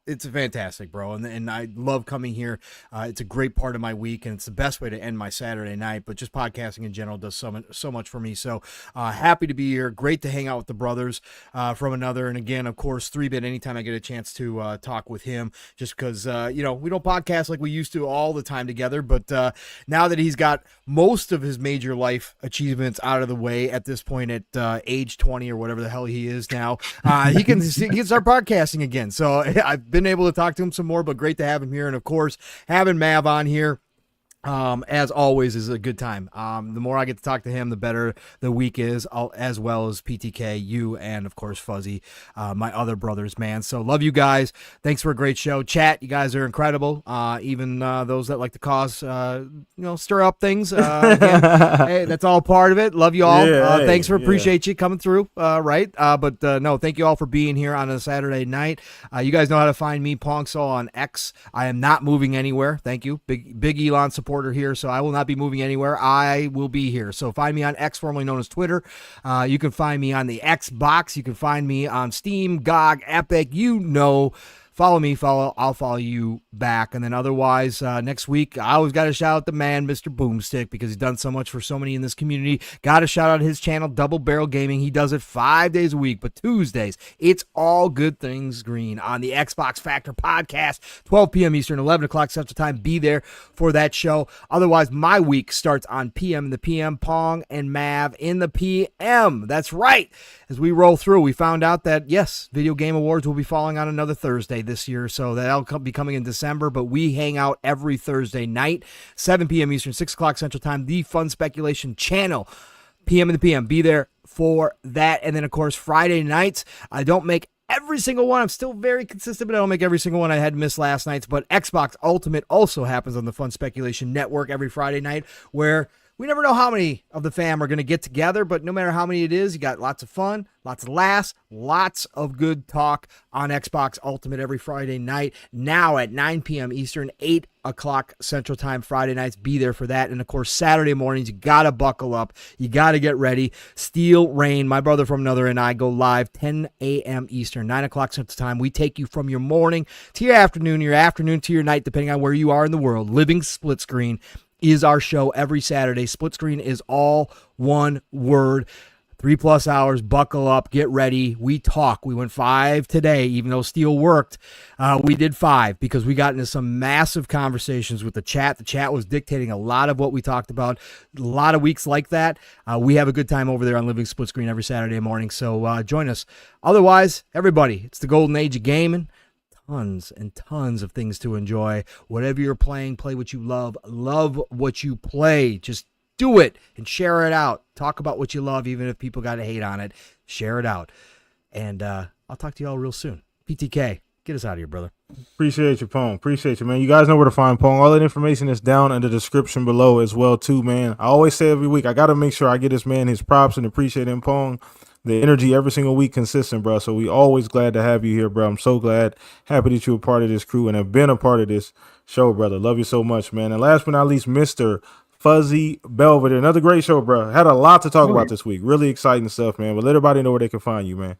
S4: it's fantastic, bro. And I love coming here. It's a great part of my week, and it's the best way to end my Saturday night. But just podcasting in general does so much for me. So happy to be here. Great to hang out with the brothers from another. And again, of course, 3-Bit. Anytime I get a chance to talk with him, just because we don't podcast like we used to all the time together. But now that he's got most of his major life achievements out of the way at this point at age 20 or whatever the hell he is now, he can start podcasting again. So I've been able to talk to him some more, but great to have him here. And of course, having Mav on here, as always, is a good time. The more I get to talk to him, the better the week is, as well as PTK, you, and of course Fuzzy, my other brothers, man. So love you guys. Thanks for a great show. Chat, you guys are incredible. Even those that like to cause, stir up things. Again, hey, that's all part of it. Love you all. Thanks for appreciate you coming through. Right. But no, thank you all for being here on a Saturday night. You guys know how to find me, Pongso, on X. I am not moving anywhere. Thank you. Big Elon supporter here, so I will not be moving anywhere. I will be here. So find me on X, formerly known as Twitter. You can find me on the Xbox. You can find me on Steam, GOG, Epic. follow me, I'll follow you back. And then otherwise, next week, I always got to shout out the man, Mr. Boomstick, because he's done so much for so many in this community. Got to shout out his channel, Double Barrel Gaming. He does it 5 days a week, but Tuesdays, it's all good things green on the Xbox Factor podcast, 12 p.m. Eastern, 11 o'clock Central Time. Be there for that show. Otherwise, my week starts on PM in the PM, Pong and Mav in the PM. That's right. As we roll through, we found out that, yes, Video Game Awards will be falling on another Thursday this year, so that'll be coming in December, but we hang out every Thursday night, 7 p.m. Eastern, 6 o'clock Central Time, the Fun Speculation channel, PM in the PM. Be there for that. And then, of course, Friday nights, I don't make every single one. I'm still very consistent, but I don't make every single one. I had missed last night's, but Xbox Ultimate also happens on the Fun Speculation Network every Friday night, where we never know how many of the fam are going to get together, but no matter how many it is, you got lots of fun, lots of laughs, lots of good talk on Xbox Ultimate every Friday night. Now at 9 p.m. Eastern, 8 o'clock Central Time, Friday nights. Be there for that. And, of course, Saturday mornings, you got to buckle up. You got to get ready. Steel Rain, my brother from another, and I go live 10 a.m. Eastern, 9 o'clock Central Time. We take you from your morning to your afternoon to your night, depending on where you are in the world. Living Split Screen is our show every Saturday. Split Screen is all one word. 3+ hours, buckle up, get ready. We talk. We went 5 today, even though Steel worked. We did 5 because we got into some massive conversations with the chat. The chat was dictating a lot of what we talked about. A lot of weeks like that. We have a good time over there on Living Split Screen every Saturday morning, so join us. Otherwise, everybody, it's the golden age of gaming. Tons and tons of things to enjoy. Whatever you're playing, play what you love what you play. Just do it and share it out. Talk about what you love, even if people got to hate on it. Share it out. And I'll talk to you all real soon. PTK, get us out of here, brother.
S1: Appreciate you, Pong. Appreciate you, man. You guys know where to find Pong. All that information is down in the description below as well, too, man. I always say every week, I got to make sure I get this man his props and appreciate him, Pong. The energy every single week consistent, bro. So we always glad to have you here, bro. I'm so glad. Happy that you're a part of this crew and have been a part of this show, brother. Love you so much, man. And last but not least, Mr. Fuzzy Belvedere. Another great show, bro. Had a lot to talk about this week. Really exciting stuff, man. But let everybody know where they can find you, man.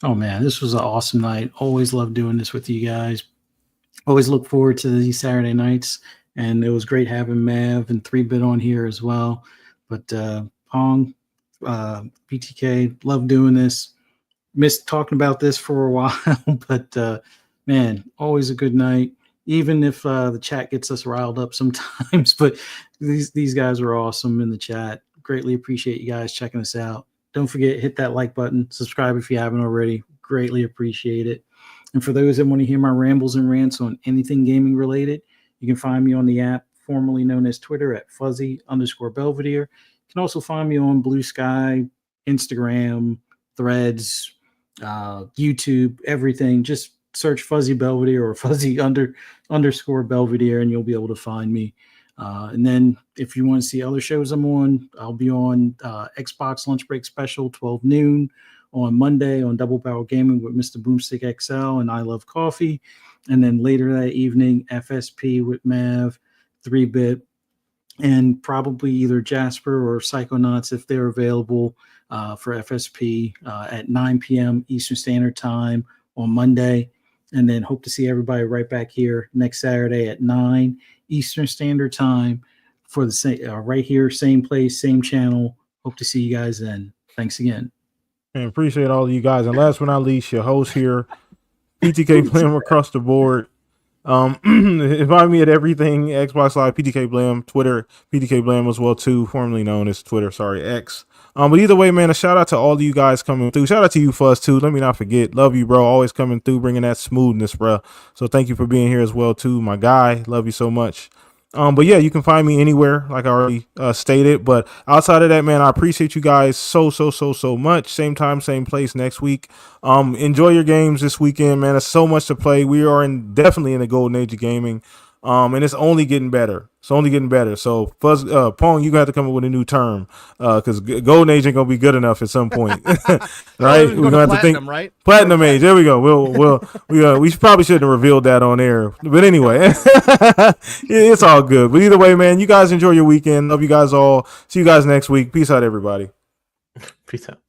S5: Oh, man, this was an awesome night. Always love doing this with you guys. Always look forward to these Saturday nights. And it was great having Mav and 3-Bit on here as well. But Pong, PTK, love doing this. Missed talking about this for a while, but man, always a good night. Even if the chat gets us riled up sometimes, but these guys are awesome in the chat. Greatly appreciate you guys checking us out. Don't forget, hit that like button, subscribe if you haven't already. Greatly appreciate it. And for those that want to hear my rambles and rants on anything gaming related, you can find me on the app formerly known as Twitter at Fuzzy_Belvedere. You can also find me on Blue Sky, Instagram, Threads, YouTube, everything. Just search Fuzzy Belvedere or Fuzzy_Belvedere, and you'll be able to find me. And then if you want to see other shows I'm on, I'll be on Xbox Lunch Break Special, 12 noon on Monday on Double Barrel Gaming with Mr. Boomstick XL and I Love Coffee. And then later that evening, FSP with Mav, 3-Bit, and probably either Jasper or Psychonauts if they're available for FSP at 9 p.m. Eastern Standard Time on Monday. And then hope to see everybody right back here next Saturday at 9 Eastern Standard Time for the same right here, same place, same channel. Hope to see you guys then. Thanks again.
S1: And appreciate all of you guys. And last but not least, your host here, PTK Blam across the board. Invite me at everything Xbox Live, PTK Blam, Twitter, PTK Blam as well too, formerly known as Twitter, X. But either way, man, a shout out to all of you guys coming through. Shout out to you, Fuzz, too. Let me not forget. Love you, bro. Always coming through, bringing that smoothness, bro. So thank you for being here as well, too. My guy, love you so much. But yeah, you can find me anywhere, like I already stated. But outside of that, man, I appreciate you guys so much. Same time, same place next week. Enjoy your games this weekend, man. There's so much to play. We are definitely in the golden age of gaming. And it's only getting better. It's only getting better. So, Fuzz, Pong, you're going to have to come up with a new term because Golden Age ain't going to be good enough at some point. Right? We're going to have to think.
S4: Right?
S1: Platinum Age. There we go. We probably shouldn't have revealed that on air. But anyway, it's all good. But either way, man, you guys enjoy your weekend. Love you guys all. See you guys next week. Peace out, everybody.
S3: Peace out.